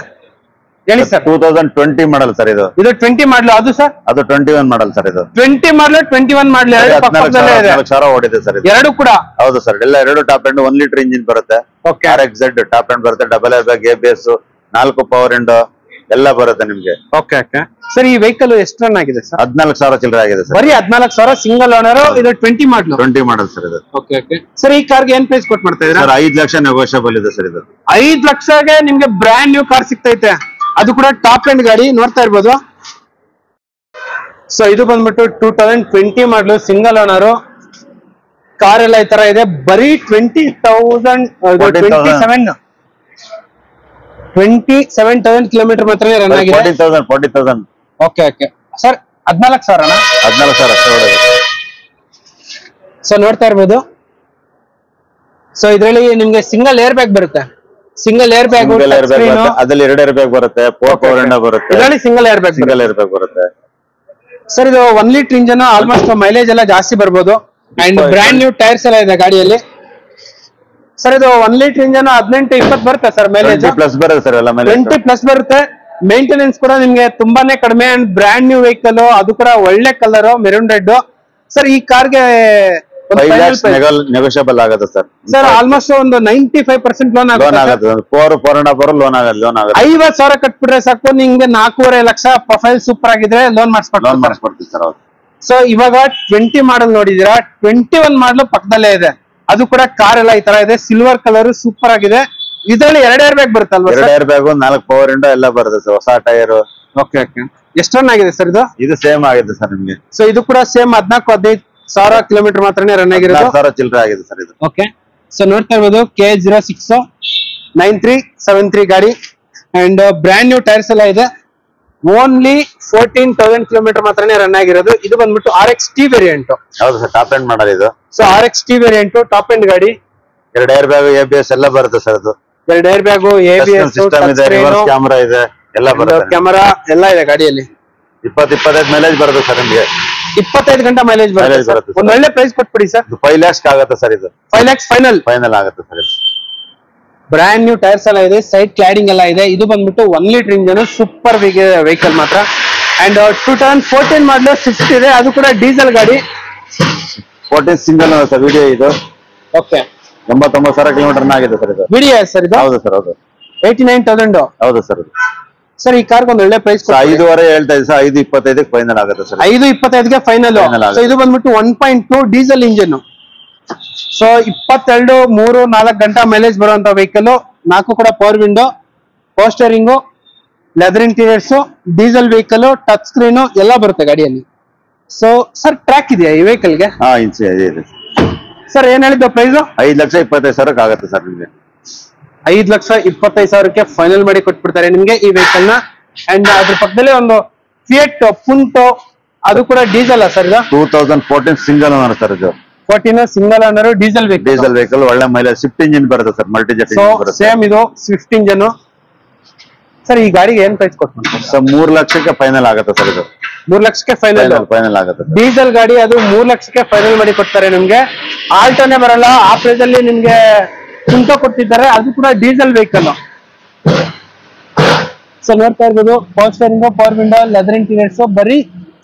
[SPEAKER 2] ಹೇಳಿ ಸರ್.
[SPEAKER 4] 2020 ಮಾಡಲ್ ಸರ್ ಇದು.
[SPEAKER 2] 20 ಮಾಡಲು. ಅದು ಸರ್
[SPEAKER 4] ಅದು 21 ಮಾಡಲ್ ಸರ್ ಇದು.
[SPEAKER 2] 20 ಮಾಡಲು 21 ಮಾಡಲು
[SPEAKER 4] 14,000 ಓಡಿದೆ ಸರ್ ಇದು.
[SPEAKER 2] 2 ಕೂಡ.
[SPEAKER 4] ಹೌದು ಸರ್, ಎಲ್ಲ 2 ಟಾಪ್ ಎಂಡ್ 1 ಲೀಟರ್ ಇಂಜಿನ್ ಬರುತ್ತೆ. RXZ ಟಾಪ್ ಎಂಡ್ ಬರುತ್ತೆ. Double air bag, ABS, 4 power window ಎಲ್ಲ ಬರುತ್ತೆ ನಿಮ್ಗೆ.
[SPEAKER 2] Okay okay sir. ಈ ವೆಹಿಕಲ್ ಎಷ್ಟು ರನ್ ಆಗಿದೆ ಸರ್?
[SPEAKER 4] 14,000 ಚಿಲ್ಲರೆ ಆಗಿದೆ ಸರ್.
[SPEAKER 2] ಬರೀ 14,000 ಸಿಂಗಲ್ ಓನರ್. ಇದು 20 ಮಾಡಲು.
[SPEAKER 4] 20 ಮಾಡಲ್ ಸರ್ ಇದು.
[SPEAKER 2] Okay okay sir. ಈ ಕಾರ್ಗೆ ಏನ್ ಪ್ರೈಸ್ ಕೊಟ್ಟು ಮಾಡ್ತಾ ಇದ್ದೀರಾ?
[SPEAKER 4] ಸರ್ 5 ಲಕ್ಷ ನೆಗೋಷಿಯಬಲ್ ಇದೆ ಸರ್ ಇದು.
[SPEAKER 2] 5 ಲಕ್ಷಗೆ ನಿಮ್ಗೆ ಬ್ರ್ಯಾಂಡ್ ನ್ಯೂ ಕಾರ್ ಸಿಗ್ತೈತೆ. ಅದು ಕೂಡ ಟಾಪ್ ಎಂಡ್ ಗಾಡಿ, ನೋಡ್ತಾ ಇರ್ಬೋದು. ಸೊ ಇದು ಬಂದ್ಬಿಟ್ಟು 2020 ಮಾಡಲು ಸಿಂಗಲ್ ಓನರ್. ಕಾರ್ ಎಲ್ಲ ಈ ತರ ಇದೆ. ಬರೀ 27,000 ಕಿಲೋಮೀಟರ್ ಮಾತ್ರ ರನ್ ಆಗಿದೆ.
[SPEAKER 4] 40,000.
[SPEAKER 2] Okay okay sir. 14,000
[SPEAKER 4] 14,000 ಅಷ್ಟೇ ಹೊಡೆದು.
[SPEAKER 2] ಸೊ ನೋಡ್ತಾ ಇರ್ಬೋದು. ಸೊ ಇದ್ರಲ್ಲಿ ನಿಮ್ಗೆ ಸಿಂಗಲ್ ಏರ್ ಬ್ಯಾಗ್ ಬರುತ್ತೆ. ಸಿಂಗಲ್ ಏರ್ ಬ್ಯಾಗ್,
[SPEAKER 4] ಅದ್ರಲ್ಲಿ 2 ಏರ್ ಬ್ಯಾಗ್ ಬರುತ್ತೆ. 4 ಪವರ್ ವಿಂಡೋ ಬರುತ್ತೆ.
[SPEAKER 2] ಇದರಲ್ಲಿ ಸಿಂಗಲ್ ಏರ್ ಬ್ಯಾಗ್
[SPEAKER 4] ಬರುತ್ತೆ
[SPEAKER 2] ಸರ್. ಇದು 1 ಲೀಟರ್ ಇಂಜನ್, ಆಲ್ಮೋಸ್ಟ್ ಮೈಲೇಜ್ ಎಲ್ಲ ಜಾಸ್ತಿ ಬರ್ಬೋದು. ಅಂಡ್ ಬ್ರ್ಯಾಂಡ್ ನ್ಯೂ ಟೈರ್ಸ್ ಎಲ್ಲ ಇದೆ ಗಾಡಿಯಲ್ಲಿ. ಸರ್ ಇದು 1 ಲೀಟರ್ ಇಂಜನ್ 18-20 ಬರುತ್ತೆ ಸರ್ ಮೈಲೇಜ್.
[SPEAKER 4] 20+ ಬರುತ್ತೆ ಸರ್ ಎಲ್ಲ ಮೈಲೇಜ್.
[SPEAKER 2] 20+ ಬರುತ್ತೆ. ಮೇಂಟೆನೆನ್ಸ್ ಕೂಡ ನಿಮ್ಗೆ ತುಂಬಾನೇ ಕಡಿಮೆ. ಅಂಡ್ ಬ್ರ್ಯಾಂಡ್ ನ್ಯೂ ವೆಹಿಕಲ್, ಅದು ಕೂಡ ಒಳ್ಳೆ ಕಲರ್ ಮೆರೂನ್ ರೆಡ್. ಸರ್ ಈ ಕಾರ್ಗೆ
[SPEAKER 4] 5 lakhs ನೆಗೋಷಿಯಬಲ್ ಆಗುತ್ತೆ ಸರ್.
[SPEAKER 2] ಸರ್ ಆಲ್ಮೋಸ್ಟ್ ಒಂದು 95% ಲೋನ್ ಆಗುತ್ತೆ.
[SPEAKER 4] 4.5 ಲೋನ್ ಆಗುತ್ತೆ.
[SPEAKER 2] 50,000 ಕಟ್ಬಿಟ್ರೆ ಸಾಕು. ನಿಮ್ಗೆ 4.5 ಲಕ್ಷ ಪ್ರೊಫೈಲ್ ಸೂಪರ್ ಆಗಿದ್ರೆ ಲೋನ್
[SPEAKER 4] ಮಾಡಿಸ್ಕೊಡ್ತೀವಿ ಸರ್.
[SPEAKER 2] ಸೊ ಇವಾಗ 20 ಮಾಡಲ್ ನೋಡಿದೀರಾ. 21 ಮಾಡಲು ಪಕ್ಕದಲ್ಲೇ ಇದೆ. ಅದು ಕೂಡ ಕಾರ್ ಎಲ್ಲ ಈ ತರ ಇದೆ. ಸಿಲ್ವರ್ ಕಲರ್ ಸೂಪರ್ ಆಗಿದೆ. ಇದರಲ್ಲಿ 2 ಏರ್ ಬ್ಯಾಗ್ ಬರುತ್ತಲ್ವಾ?
[SPEAKER 4] 2 ಏರ್ ಬ್ಯಾಗ್, 4 ಪವರ್ ವಿಂಡೋ ಎಲ್ಲ ಬರುತ್ತೆ ಸರ್. ಹೊಸ ಟೈರ್.
[SPEAKER 2] Okay okay. ಎಷ್ಟು ರನ್ ಆಗಿದೆ ಸರ್ ಇದು?
[SPEAKER 4] ಇದು ಸೇಮ್ ಆಗಿದೆ ಸರ್ ನಿಮ್ಗೆ.
[SPEAKER 2] ಸೊ ಇದು ಕೂಡ ಸೇಮ್ 14,000-15,000 ಕಿಲೋಮೀಟರ್ ಮಾತ್ರನೇ ರನ್ ಆಗಿರೋದು.
[SPEAKER 4] 14,000 ಚಿಲ್ಲರೆ ಆಗಿದೆ ಸರ್ ಇದು.
[SPEAKER 2] ಓಕೆ. ಸೊ ನೋಡ್ತಾ ಇರ್ಬೋದು KA069373 ಗಾಡಿ. ಅಂಡ್ ಬ್ರ್ಯಾಂಡ್ ನ್ಯೂ ಟೈರ್ಸ್ ಎಲ್ಲ ಇದೆ. ಓನ್ಲಿ 14,000 ಕಿಲೋಮೀಟರ್ ಮಾತ್ರನೇ ರನ್ ಆಗಿರೋದು. ಇದು ಬಂದ್ಬಿಟ್ಟು RXT ವೇರಿಯಂಟ್.
[SPEAKER 4] ಹೌದು ಸರ್, ಟಾಪ್ ಎಂಡ್ ಮಾಡಲ್ ಇದು.
[SPEAKER 2] So RXT variant top end ಗಾಡಿ.
[SPEAKER 4] 2 ಏರ್ ಬ್ಯಾಗ್, ABS ಎಲ್ಲ ಬರುತ್ತೆ ಸರ್ ಅದು.
[SPEAKER 2] 2 ಏರ್ ಬ್ಯಾಗ್, ABS
[SPEAKER 4] ಸಿಸ್ಟಮ್ ಇದೆ, ರಿವರ್ಸ್ ಕ್ಯಾಮೆರಾ ಇದೆ, ಎಲ್ಲ ಬರುತ್ತೆ.
[SPEAKER 2] ಕ್ಯಾಮೆರಾ ಎಲ್ಲ ಇದೆ ಗಾಡಿಯಲ್ಲಿ.
[SPEAKER 4] 20-25 ಮೈಲೇಜ್ ಬರುತ್ತೆ ಸರ್ ನಿಮ್ಗೆ.
[SPEAKER 2] 25 ಗಂಟೆ ಮೈಲೇಜ್ ಬರುತ್ತೆ. ಒಂದು ಒಳ್ಳೆ ಪ್ರೈಸ್ ಕೊಟ್ಬಿಡಿ ಸರ್.
[SPEAKER 4] 5 lakhs ಆಗುತ್ತೆ ಸರ್ ಇದು.
[SPEAKER 2] 5 lakhs ಫೈನಲ್
[SPEAKER 4] ಆಗುತ್ತೆ ಸರ್ ಇದು.
[SPEAKER 2] ಬ್ರ್ಯಾಂಡ್ ನ್ಯೂ ಟೈರ್ಸ್ ಎಲ್ಲ ಇದೆ. ಸೈಡ್ ಕ್ಲಾಡಿಂಗ್ ಎಲ್ಲ ಇದೆ. ಇದು ಬಂದ್ಬಿಟ್ಟು 1 ಲೀಟರ್ ಇಂಜನ್, ಸೂಪರ್ ವೆಹಿಕಲ್ ಮಾತ್ರ. ಅಂಡ್ 2014 ಮಾಡಲು ಸ್ವಿಫ್ಟ್ ಇದೆ. ಅದು ಕೂಡ ಡೀಸೆಲ್ ಗಾಡಿ.
[SPEAKER 4] 14 ಸಿಂಗಲ್ ಸರ್. ವಿಡಿಯೋ ಇದು.
[SPEAKER 2] ಓಕೆ.
[SPEAKER 4] 89,000 ಕಿಲೋಮೀಟರ್ ಆಗಿದೆ ಸರ್ ಇದು.
[SPEAKER 2] ವಿಡಿಯೋ ಸರ್ ಇದು?
[SPEAKER 4] ಹೌದು ಸರ್, ಹೌದು.
[SPEAKER 2] 89,000.
[SPEAKER 4] ಹೌದು ಸರ್.
[SPEAKER 2] ಸರ್ ಈ ಕಾರ್ಗೆ ಒಂದು ಒಳ್ಳೆ ಪ್ರೈಸ್
[SPEAKER 4] 5.5 ಹೇಳ್ತಾ ಇದ್ದೀವಿ ಸರ್. 5.25 ಫೈನಲ್ ಆಗುತ್ತೆ ಸರ್.
[SPEAKER 2] 5.25ಗೆ ಫೈನಲ್. ಸೊ ಇದು ಬಂದ್ಬಿಟ್ಟು 1.2 ಡೀಸೆಲ್ ಇಂಜಿನ್. ಸೊ 22, 3, 4 ಗಂಟೆ ಮೈಲೇಜ್ ಬರುವಂತ ವೆಹಿಕಲ್. 4 ಕೂಡ power window, power steering, leather interiors, diesel vehicle, touch screen ಎಲ್ಲ ಬರುತ್ತೆ ಗಾಡಿಯಲ್ಲಿ. ಸೊ ಸರ್ ಟ್ರ್ಯಾಕ್ ಇದೆಯಾ ಈ ವೆಹಿಕಲ್ಗೆ?
[SPEAKER 4] ಇದೆ
[SPEAKER 2] ಸರ್ ಏನ್ ಹೇಳಿದ್ದು ಪ್ರೈಸ್?
[SPEAKER 4] 5,25,000 ಆಗುತ್ತೆ ಸರ್ ನಿಮ್ಗೆ.
[SPEAKER 2] 5,25,000ಕ್ಕೆ ಫೈನಲ್ ಮಾಡಿ ಕೊಟ್ಬಿಡ್ತಾರೆ ನಿಮ್ಗೆ ಈ ವೆಹಿಕಲ್ ನ. ಅಂಡ್ ಅದ್ರ ಪಕ್ಕದಲ್ಲಿ ಒಂದು ಫಿಯಟ್ ಪುಂಟೋ, ಅದು ಕೂಡ ಡೀಸೆಲ್ ಸರ್ ಇದು?
[SPEAKER 4] 2014 ಸಿಂಗಲ್ ಓನರ್ ಸರ್ ಇದು.
[SPEAKER 2] 14 ಸಿಂಗಲ್ ಓನರ್ ಡೀಸೆಲ್
[SPEAKER 4] ವೆಹಿಕಲ್ ಒಳ್ಳೆ ಮೈಲೇಜ್. ಸ್ವಿಫ್ಟ್ ಇಂಜಿನ್ ಬರುತ್ತೆ ಸರ್, ಮಲ್ಟಿ ಜೆಟ್ ಇಂಜಿನ್ ಬರುತ್ತೆ.
[SPEAKER 2] ಸೇಮ್ ಇದು ಸ್ವಿಫ್ಟ್ ಇಂಜನ್. ಸರ್ ಈ ಗಾಡಿಗೆ ಏನ್ ಪ್ರೈಸ್ ಕೊಡ್ತಾರೆ
[SPEAKER 4] ಸರ್? 3 ಲಕ್ಷಕ್ಕೆ ಫೈನಲ್ ಆಗುತ್ತೆ ಸರ್ ಇದು.
[SPEAKER 2] 3 ಲಕ್ಷಕ್ಕೆ ಫೈನಲ್
[SPEAKER 4] ಆಗುತ್ತೆ.
[SPEAKER 2] ಡೀಸೆಲ್ ಗಾಡಿ, ಅದು 3 ಲಕ್ಷಕ್ಕೆ ಫೈನಲ್ ಮಾಡಿ ಕೊಡ್ತಾರೆ ನಿಮ್ಗೆ. ಆಲ್ಟೋನೇ ಬರಲ್ಲ ಆ ಪ್ರೈಸ್ ಅಲ್ಲಿ ನಿಮ್ಗೆ ಕುಂಟೋ ಕೊಡ್ತಿದ್ದಾರೆ, ಅದು ಕೂಡ ಡೀಸೆಲ್ ವೆಹಿಕಲ್. ಸೊ ನೋಡ್ತಾ ಇರ್ಬೋದು, power steering, power window, leather interiors. ಬರೀ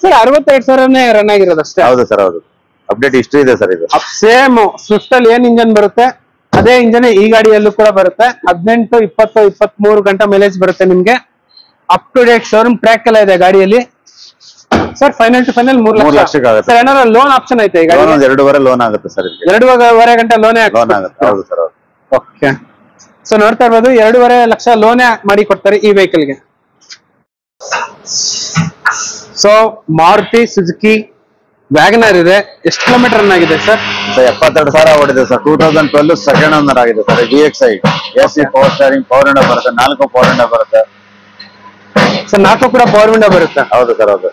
[SPEAKER 2] ಸರ್ 62,000 ರನ್ ಆಗಿರೋದು ಅಷ್ಟೇ.
[SPEAKER 4] ಹೌದು ಸರ್, ಹೌದು. ಅಪ್ಡೇಟ್ ಹಿಸ್ಟ್ರಿ ಇದೆ ಸರ್ ಇದು.
[SPEAKER 2] ಸೇಮ್ ಸ್ವಿಫ್ಟ್ ಅಲ್ಲಿ ಏನ್ ಇಂಜನ್ ಬರುತ್ತೆ ಅದೇ ಇಂಜನ್ ಈ ಗಾಡಿಯಲ್ಲೂ ಕೂಡ ಬರುತ್ತೆ. 18, 20, 23 ಗಂಟೆ ಮೈಲೇಜ್ ಬರುತ್ತೆ ನಿಮ್ಗೆ. Up to date showroom track ಎಲ್ಲ ಇದೆ ಗಾಡಿಯಲ್ಲಿ. ಸರ್ ಫೈನಲ್ ಟು ಫೈನಲ್ 3
[SPEAKER 4] ಲಕ್ಷಕ್ಕೆ ಆಗುತ್ತೆ.
[SPEAKER 2] ಸರ್ ಏನಾದ್ರು ಲೋನ್ ಆಪ್ಷನ್ ಐತೆ ಈ ಗಾಡಿ?
[SPEAKER 4] 2.5 ಲೋನ್ ಆಗುತ್ತೆ ಸರ್.
[SPEAKER 2] 2.5 ಗಂಟೆ ಲೋನೇ
[SPEAKER 4] ಆಗುತ್ತೆ. ಹೌದು ಸರ್, ಹೌದು.
[SPEAKER 2] ಓಕೆ. ಸೊ ನೋಡ್ತಾ ಇರ್ಬೋದು, 2.5 ಲಕ್ಷ ಲೋನೇ ಮಾಡಿ ಕೊಡ್ತಾರೆ ಈ ವೆಹಿಕಲ್ಗೆ. ಸೊ ಮಾರುತಿ ಸುಜುಕಿ ವ್ಯಾಗನರ್ ಇದೆ. ಎಷ್ಟು ಕಿಲೋಮೀಟರ್ ರನ್ ಆಗಿದೆ ಸರ್?
[SPEAKER 4] 72,000 ಓಡಿದೆ ಸರ್. 2012 ಸೆಕೆಂಡ್ ಓನರ್ ಆಗಿದೆ sir. VXi AC power steering, power window ಬರುತ್ತೆ. 4 ಪವರ್ ವಿಂಡೋ ಬರುತ್ತೆ
[SPEAKER 2] ಸರ್. 4 ಕೂಡ ಪವರ್ ವಿಂಡೋ ಬರುತ್ತೆ.
[SPEAKER 4] ಹೌದು ಸರ್, ಹೌದು.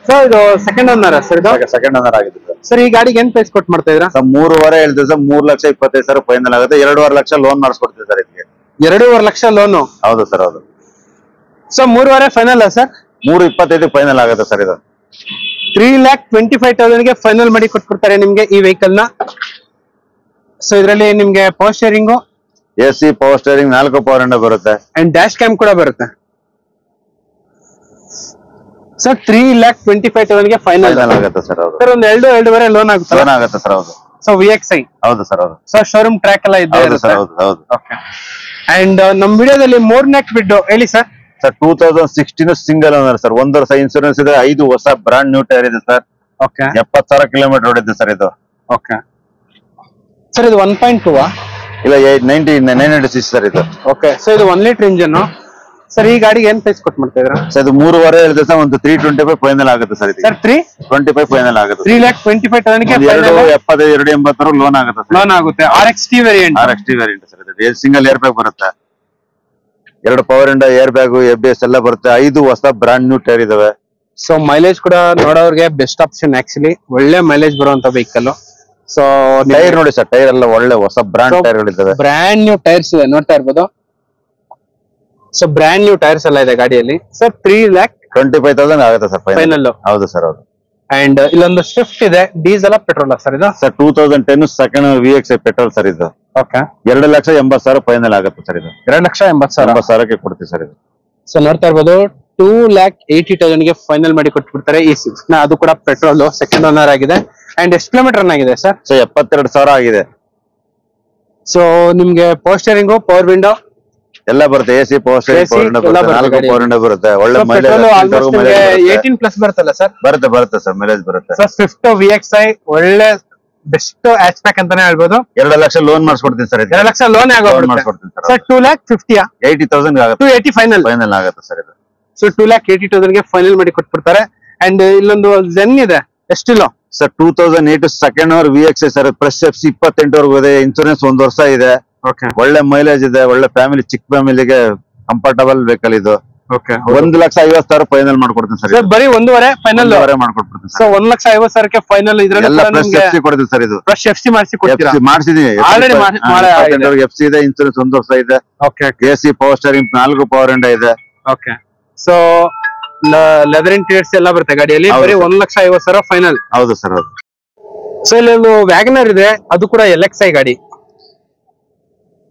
[SPEAKER 2] ಸೊ ಇದು ಸೆಕೆಂಡ್ ಓನರ್ ಸರ್? ಇದು
[SPEAKER 4] ಸೆಕೆಂಡ್ ಓನರ್ ಆಗಿದೆ ಸರ್.
[SPEAKER 2] ಸರ್ ಈ ಗಾಡಿಗೆ ಏನ್ ಪ್ರೈಸ್ ಕೊಟ್ಟು ಮಾಡ್ತಾ ಇದ್ರ?
[SPEAKER 4] 3.5 ಹೇಳ್ತೀವಿ ಸರ್. 3,25,000 ಫೈನಲ್ ಆಗುತ್ತೆ. 2.5 ಲಕ್ಷ ಲೋನ್ ಮಾಡಿಸ್ಕೊಡ್ತೀವಿ ಸರ್ ಇದಕ್ಕೆ.
[SPEAKER 2] 2.5 ಲಕ್ಷ ಲೋನು?
[SPEAKER 4] ಹೌದು ಸರ್, ಹೌದು.
[SPEAKER 2] So 3.5 final sir?
[SPEAKER 4] 3.25 ಫೈನಲ್ ಆಗುತ್ತೆ ಸರ್ ಇದು.
[SPEAKER 2] 3,25,000ಗೆ ಫೈನಲ್ ಮಾಡಿ ಕೊಟ್ಬಿಡ್ತಾರೆ ನಿಮ್ಗೆ ಈ ವೆಹಿಕಲ್ ನ. ಸೊ ಇದರಲ್ಲಿ ನಿಮ್ಗೆ power steering,
[SPEAKER 4] AC power steering, 4 power window ಬರುತ್ತೆ.
[SPEAKER 2] ಅಂಡ್ ಡ್ಯಾಶ್ ಕ್ಯಾಮ್ ಕೂಡ ಬರುತ್ತೆ. ಸರ್ 3,25,000ಗೆ ಫೈನಲ್
[SPEAKER 4] ಆಗುತ್ತೆ ಸರ್. ಹೌದು
[SPEAKER 2] ಸರ್. ಒಂದು 2.5 ಲೋನ್ ಆಗುತ್ತೆ.
[SPEAKER 4] ಲೋನ್ ಆಗುತ್ತೆ ಸರ್. ಹೌದು.
[SPEAKER 2] So VXi?
[SPEAKER 4] ಹೌದು ಸರ್, ಹೌದು.
[SPEAKER 2] ಸೊ ಶೋರೂಮ್ ಟ್ರ್ಯಾಕ್ ಎಲ್ಲ ಇದೆ
[SPEAKER 4] ಸರ್. ಹೌದು, ಹೌದು.
[SPEAKER 2] ಓಕೆ. ಅಂಡ್ ನಮ್ ವಿಡಿಯೋದಲ್ಲಿ 3ನೇ ಬಿಡ್ ಹೇಳಿ sir.
[SPEAKER 4] Sir 2016 single owner sir. 1 ವರ್ಷ ಇನ್ಸೂರೆನ್ಸ್ ಇದೆ. 5 ಹೊಸ ಬ್ರಾಂಡ್ ನ್ಯೂ ಟೈರ್ ಇದೆ ಸರ್.
[SPEAKER 2] ಓಕೆ.
[SPEAKER 4] 70,000 ಕಿಲೋಮೀಟರ್ ಓಡಿದೆ ಸರ್ ಇದು.
[SPEAKER 2] Okay sir. ಇದು 1.2
[SPEAKER 4] ಇಲ್ಲ 996 ಸರ್ ಇದು.
[SPEAKER 2] ಓಕೆ. ಸೊ ಇದು 1 ಲೀಟರ್ ಇಂಜನ್ ಸರ್. ಈ ಗಾಡಿಗೆ ಏನ್ ಪ್ರೈಸ್ ಕೊಟ್ಟು ಮಾಡ್ತಾ ಇದ್ರ
[SPEAKER 4] ಸರ್? ಇದು 3.5 ಹೇಳಿದೆ ಸರ್. ಒಂದು 325 ಫೈನಲ್ ಆಗುತ್ತೆ ಸರ್ ಇದು.
[SPEAKER 2] ಸರ್
[SPEAKER 4] 325 ಫೈನಲ್ ಆಗುತ್ತೆ.
[SPEAKER 2] 3,25,000ಗೆ
[SPEAKER 4] 2.75 ಲೋನ್ ಆಗುತ್ತೆ ಸರ್.
[SPEAKER 2] ಲೋನ್ ಆಗುತ್ತೆ. RXT variant.
[SPEAKER 4] RXT variant sir ಇದು. ಸಿಂಗಲ್ ಏರ್ ಬ್ಯಾಗ್ ಬರುತ್ತೆ. 2 power window, air bag, ABS ಎಲ್ಲ ಬರುತ್ತೆ. 5 ಹೊಸ ಬ್ರಾಂಡ್ ನ್ಯೂ ಟೈರ್ ಇದಾವೆ.
[SPEAKER 2] ಸೊ ಮೈಲೇಜ್ ಕೂಡ ನೋಡೋರ್ಗೆ ಬೆಸ್ಟ್ ಆಪ್ಷನ್. ಆಕ್ಚುಲಿ ಒಳ್ಳೆ ಮೈಲೇಜ್ ಬರುವಂತ ವೆಹಿಕಲ್. ಸೊ
[SPEAKER 4] ಟೈರ್ ನೋಡಿ ಸರ್, ಟೈರ್ ಎಲ್ಲ ಒಳ್ಳೆ ಹೊಸ ಬ್ರಾಂಡ್ ಟೈರ್ ಗಳಿದ್ದಾವೆ.
[SPEAKER 2] ಬ್ರಾಂಡ್ ನ್ಯೂ ಟೈರ್ಸ್ ಇದೆ, ನೋಡ್ತಾ ಇರ್ಬೋದು. ಸೊ ಬ್ರಾಂಡ್ ನ್ಯೂ ಟೈರ್ಸ್ ಎಲ್ಲ ಇದೆ ಗಾಡಿಯಲ್ಲಿ. ಸರ್
[SPEAKER 4] 3,25,000 ಆಗುತ್ತೆ ಸರ್
[SPEAKER 2] ಫೈನಲ್.
[SPEAKER 4] ಹೌದು ಸರ್, ಹೌದು.
[SPEAKER 2] ಅಂಡ್ ಇಲ್ಲೊಂದು ಸ್ವಿಫ್ಟ್ ಇದೆ. ಡೀಸೆಲ್ ಪೆಟ್ರೋಲ್ ಸರ್ ಇದು?
[SPEAKER 4] Sir 2010 second VXi petrol sir ಇದು.
[SPEAKER 2] ಓಕೆ.
[SPEAKER 4] 2,80,000 ಫೈನಲ್ ಆಗುತ್ತೆ ಸರ್ ಇದು.
[SPEAKER 2] 2,80,000
[SPEAKER 4] ಕೊಡ್ತೀವಿ ಸರ್ ಇದು.
[SPEAKER 2] ಸೊ ನೋಡ್ತಾ ಇರ್ಬೋದು, 2,80,000ಗೆ ಫೈನಲ್ ಮಾಡಿ ಕೊಟ್ಬಿಡ್ತಾರೆ ಈ ಸ್ವಿಫ್ಟ್ ನ. ಅದು ಕೂಡ ಪೆಟ್ರೋಲ್, ಸೆಕೆಂಡ್ ಓನರ್ ಆಗಿದೆ. ಅಂಡ್ ಎಷ್ಟು ಕಿಲೋಮೀಟರ್ ರನ್ ಆಗಿದೆ ಸರ್?
[SPEAKER 4] ಸೊ 72,000 ಆಗಿದೆ.
[SPEAKER 2] ಸೊ ನಿಮ್ಗೆ ಪವರ್ ಸ್ಟೇರಿಂಗು, ಪವರ್ ವಿಂಡೋ
[SPEAKER 4] ಎಲ್ಲ ಬರುತ್ತೆ. AC power steering, power window ಬರುತ್ತೆ. 4 ಪವರ್ ವಿಂಡೋ ಬರುತ್ತೆ. ಒಳ್ಳೆ ಮೈಲೇಜ್
[SPEAKER 2] 18+ ಬರುತ್ತಲ್ಲ ಸರ್?
[SPEAKER 4] ಬರುತ್ತೆ ಸರ್, ಮೈಲೇಜ್ ಬರುತ್ತೆ.
[SPEAKER 2] ಸೊ ಸ್ವಿಫ್ಟ್ VXi ಒಳ್ಳೆ ಬೆಸ್ಟ್ ಹ್ಯಾಚ್ ಬ್ಯಾಕ್ ಅಂತಾನೆ ಹೇಳ್ಬೋದು.
[SPEAKER 4] 2 ಲಕ್ಷ ಲೋನ್ ಮಾಡಿಸ್ಕೊಡ್ತೀನಿ ಸರ್.
[SPEAKER 2] 2 ಲಕ್ಷ ಲೋನ್ ಆಗೋಗ್ಬಿಡುತ್ತೆ ಸರ್. 2,50,000
[SPEAKER 4] 80,000 ಆಗುತ್ತೆ.
[SPEAKER 2] 280
[SPEAKER 4] ಫೈನಲ್ ಆಗುತ್ತೆ ಸರ್ ಇದು.
[SPEAKER 2] ಸೊ 2,80,000ಗೆ ಫೈನಲ್ ಮಾಡಿ ಕೊಟ್ಬಿಡ್ತಾರೆ. ಅಂಡ್ ಇಲ್ಲೊಂದು ಜೆನ್ ಇದೆ. ಎಷ್ಟಿಲ್ಲ
[SPEAKER 4] sir? 2008 second owner VXi sir. Plus FC 28 ವರೆಗೂ ಇದೆ. ಇನ್ಸೂರೆನ್ಸ್ 1 ವರ್ಷ ಇದೆ. ಒಳ್ಳೆ ಮೈಲೇಜ್ ಇದೆ. ಒಳ್ಳೆ ಫ್ಯಾಮಿಲಿ, ಚಿಕ್ಕ ಫ್ಯಾಮಿಲಿಗೆ ಕಂಫರ್ಟಬಲ್ ವೆಹಿಕಲ್ ಇದು. 1,50,000 ಫೈನಲ್ ಮಾಡ್ಕೊಡ್ತೀನಿ ಸರ್.
[SPEAKER 2] ಬರೀ 1.5 ಫೈನಲ್
[SPEAKER 4] ಮಾಡ್ಕೊಡ್ತೀನಿ.
[SPEAKER 2] ಸೊ 1,50,000ಕ್ಕೆ ಫೈನಲ್.
[SPEAKER 4] ಇದ್ರಲ್ಲಿ ಕೊಡ್ತೀನಿ ಸರ್ ಇದು.
[SPEAKER 2] ಫ್ರೆಶ್ FC
[SPEAKER 4] ಮಾಡಿಸಿದೀನಿ. FC ಇದೆ. ಇನ್ಸೂರೆನ್ಸ್ 1 ವರ್ಷ ಇದೆ. AC power steering, 4 power window ಇದೆ.
[SPEAKER 2] ಓಕೆ. ಸೊ ಲೆದರ್ ಇಂಟೀರಿಯರ್ಸ್ ಎಲ್ಲ ಬರುತ್ತೆ ಗಾಡಿಯಲ್ಲಿ. ಬರೀ 1,50,000 ಫೈನಲ್.
[SPEAKER 4] ಹೌದು ಸರ್, ಹೌದು.
[SPEAKER 2] ಸೊ ಇಲ್ಲೊಂದು ವ್ಯಾಗನರ್ ಇದೆ, ಅದು ಕೂಡ LXi ಗಾಡಿ.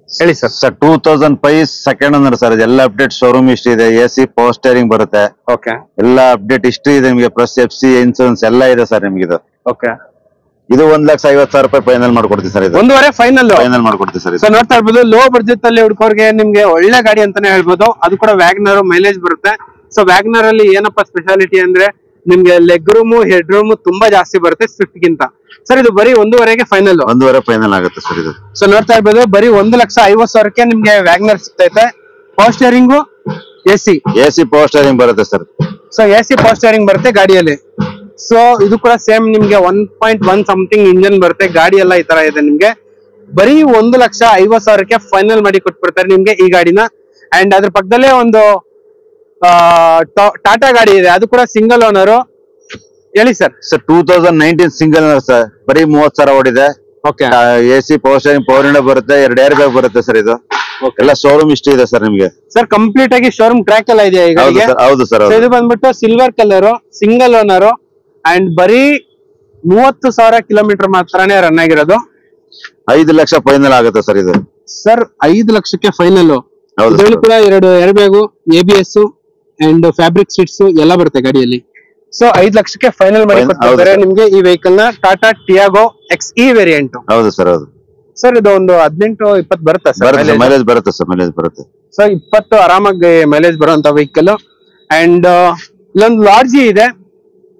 [SPEAKER 2] ಹೇಳಿ sir.
[SPEAKER 4] Sir 2005 second owner sir. ಎಲ್ಲ ಅಪ್ಡೇಟ್ ಶೋರೂಮ್ ಹಿಸ್ಟ್ರಿ ಇದೆ. AC ಪವರ್ ಸ್ಟೇರಿಂಗ್ ಬರುತ್ತೆ.
[SPEAKER 2] ಓಕೆ.
[SPEAKER 4] ಎಲ್ಲ ಅಪ್ಡೇಟ್ ಹಿಸ್ಟ್ರಿ ಇದೆ ನಿಮಗೆ. ಪ್ಲಸ್ FC ಇನ್ಸೂರೆನ್ಸ್ ಎಲ್ಲ ಇದೆ ಸರ್ ನಿಮ್ಗೆ ಇದು.
[SPEAKER 2] ಓಕೆ.
[SPEAKER 4] ಇದು 1,50,000 ರೂಪಾಯಿ ಫೈನಲ್ ಮಾಡ್ಕೊಡ್ತೀವಿ ಸರ್. ಇದು
[SPEAKER 2] 1.5 ಫೈನಲ್
[SPEAKER 4] ಮಾಡ್ಕೊಡ್ತೀವಿ ಸರ್.
[SPEAKER 2] ಸೊ ನೋಡ್ತಾ ಇರ್ಬೋದು, ಲೋ ಬಡ್ಜೆಟ್ ಅಲ್ಲಿ ಹುಡ್ಕೋರ್ಗೆ ನಿಮ್ಗೆ ಒಳ್ಳೆ ಗಾಡಿ ಅಂತಾನೆ ಹೇಳ್ಬೋದು. ಅದು ಕೂಡ ವ್ಯಾಗ್ನರ್ ಮೈಲೇಜ್ ಬರುತ್ತೆ. ಸೊ ವ್ಯಾಗ್ನರ್ ಅಲ್ಲಿ ಏನಪ್ಪಾ ಸ್ಪೆಷಾಲಿಟಿ ಅಂದ್ರೆ ನಿಮ್ಗೆ ಲೆಗ್ ರೂಮ್ ಹೆಡ್ ರೂಮ್ ತುಂಬಾ ಜಾಸ್ತಿ ಬರುತ್ತೆ ಸ್ವಿಫ್ಟ್ ಗಿಂತ. ಸರ್ ಇದು ಬರೀ 1.5 ಫೈನಲ್.
[SPEAKER 4] 1.5 ಫೈನಲ್ ಆಗುತ್ತೆ ಸರ್ ಇದು.
[SPEAKER 2] ಸೊ ನೋಡ್ತಾ ಇರ್ಬೋದು, ಬರೀ 1,50,000 ನಿಮ್ಗೆ ವ್ಯಾಗ್ನರ್ ಸಿಗ್ತೈತೆ. Power steering AC
[SPEAKER 4] power steering ಬರುತ್ತೆ sir.
[SPEAKER 2] So AC power steering ಬರುತ್ತೆ ಗಾಡಿಯಲ್ಲಿ. ಸೊ ಇದು ಕೂಡ ಸೇಮ್ ನಿಮ್ಗೆ 1.1 ಸಮಥಿಂಗ್ ಇಂಜಿನ್ ಬರುತ್ತೆ. ಗಾಡಿ ಎಲ್ಲ ಈ ತರ ಇದೆ. ನಿಮ್ಗೆ ಬರೀ 1,50,000 ಫೈನಲ್ ಮಾಡಿ ಕೊಟ್ಬಿಡ್ತಾರೆ ನಿಮ್ಗೆ ಈ ಗಾಡಿನ. ಅಂಡ್ ಅದ್ರ ಪಕ್ಕದಲ್ಲೇ ಒಂದು ಟಾಟಾ ಗಾಡಿ ಇದೆ, ಅದು ಕೂಡ ಸಿಂಗಲ್ ಓನರ್. ಹೇಳಿ ಸರ್.
[SPEAKER 4] 2019 ಸಿಂಗಲ್ ಓನರ್ ಸರ್, ಬರೀ 30,000 ಓಡಿದೆ.
[SPEAKER 2] Okay.
[SPEAKER 4] AC power steering power window ಬರುತ್ತೆ, 2 ಏರ್ ಬ್ಯಾಗ್ ಬರುತ್ತೆ ಸರ್. ಇದು ಎಲ್ಲ ಶೋರೂಮ್ ಇಷ್ಟ ಇದೆ ಸರ್ ನಿಮ್ಗೆ.
[SPEAKER 2] ಸರ್ ಕಂಪ್ಲೀಟ್ ಆಗಿ ಶೋರೂಮ್ ಟ್ರ್ಯಾಕ್ ಎಲ್ಲ ಇದೆ ಈಗ.
[SPEAKER 4] ಹೌದು ಸರ್.
[SPEAKER 2] ಇದು ಬಂದ್ಬಿಟ್ಟು silver colour, single owner and ಬರೀ 30,000 ಕಿಲೋಮೀಟರ್ ಮಾತ್ರನೇ ರನ್ ಆಗಿರೋದು.
[SPEAKER 4] 5 ಲಕ್ಷ ಫೈನಲ್ ಆಗುತ್ತೆ ಸರ್ ಇದು.
[SPEAKER 2] ಸರ್ 5 ಲಕ್ಷಕ್ಕೆ ಫೈನಲ್.
[SPEAKER 4] ಹೌದು
[SPEAKER 2] ಇದರಲ್ಲಿ ಕೂಡ 2 air bag, ABS and fabric seats ಎಲ್ಲ ಬರುತ್ತೆ ಗಾಡಿಯಲ್ಲಿ. ಸೊ 5 ಲಕ್ಷಕ್ಕೆ ಫೈನಲ್ ಮಾಡಿ ಕೊಡ್ತಾರೆ ನಿಮ್ಗೆ ಈ ವೆಹಿಕಲ್ ನ. Tata Tiago XE variant.
[SPEAKER 4] ಹೌದು ಸರ್. ಹೌದು
[SPEAKER 2] ಸರ್ ಇದು ಒಂದು 18-20 ಬರುತ್ತೆ ಸರ್
[SPEAKER 4] ಮೈಲೇಜ್ ಬರುತ್ತೆ ಸರ್. ಮೈಲೇಜ್ ಬರುತ್ತೆ.
[SPEAKER 2] ಸೊ 20 ಆರಾಮಾಗಿ ಮೈಲೇಜ್ ಬರುವಂತ ವೆಹಿಕಲ್. ಅಂಡ್ ಇಲ್ಲೊಂದು ಲಾರ್ಜಿ ಇದೆ,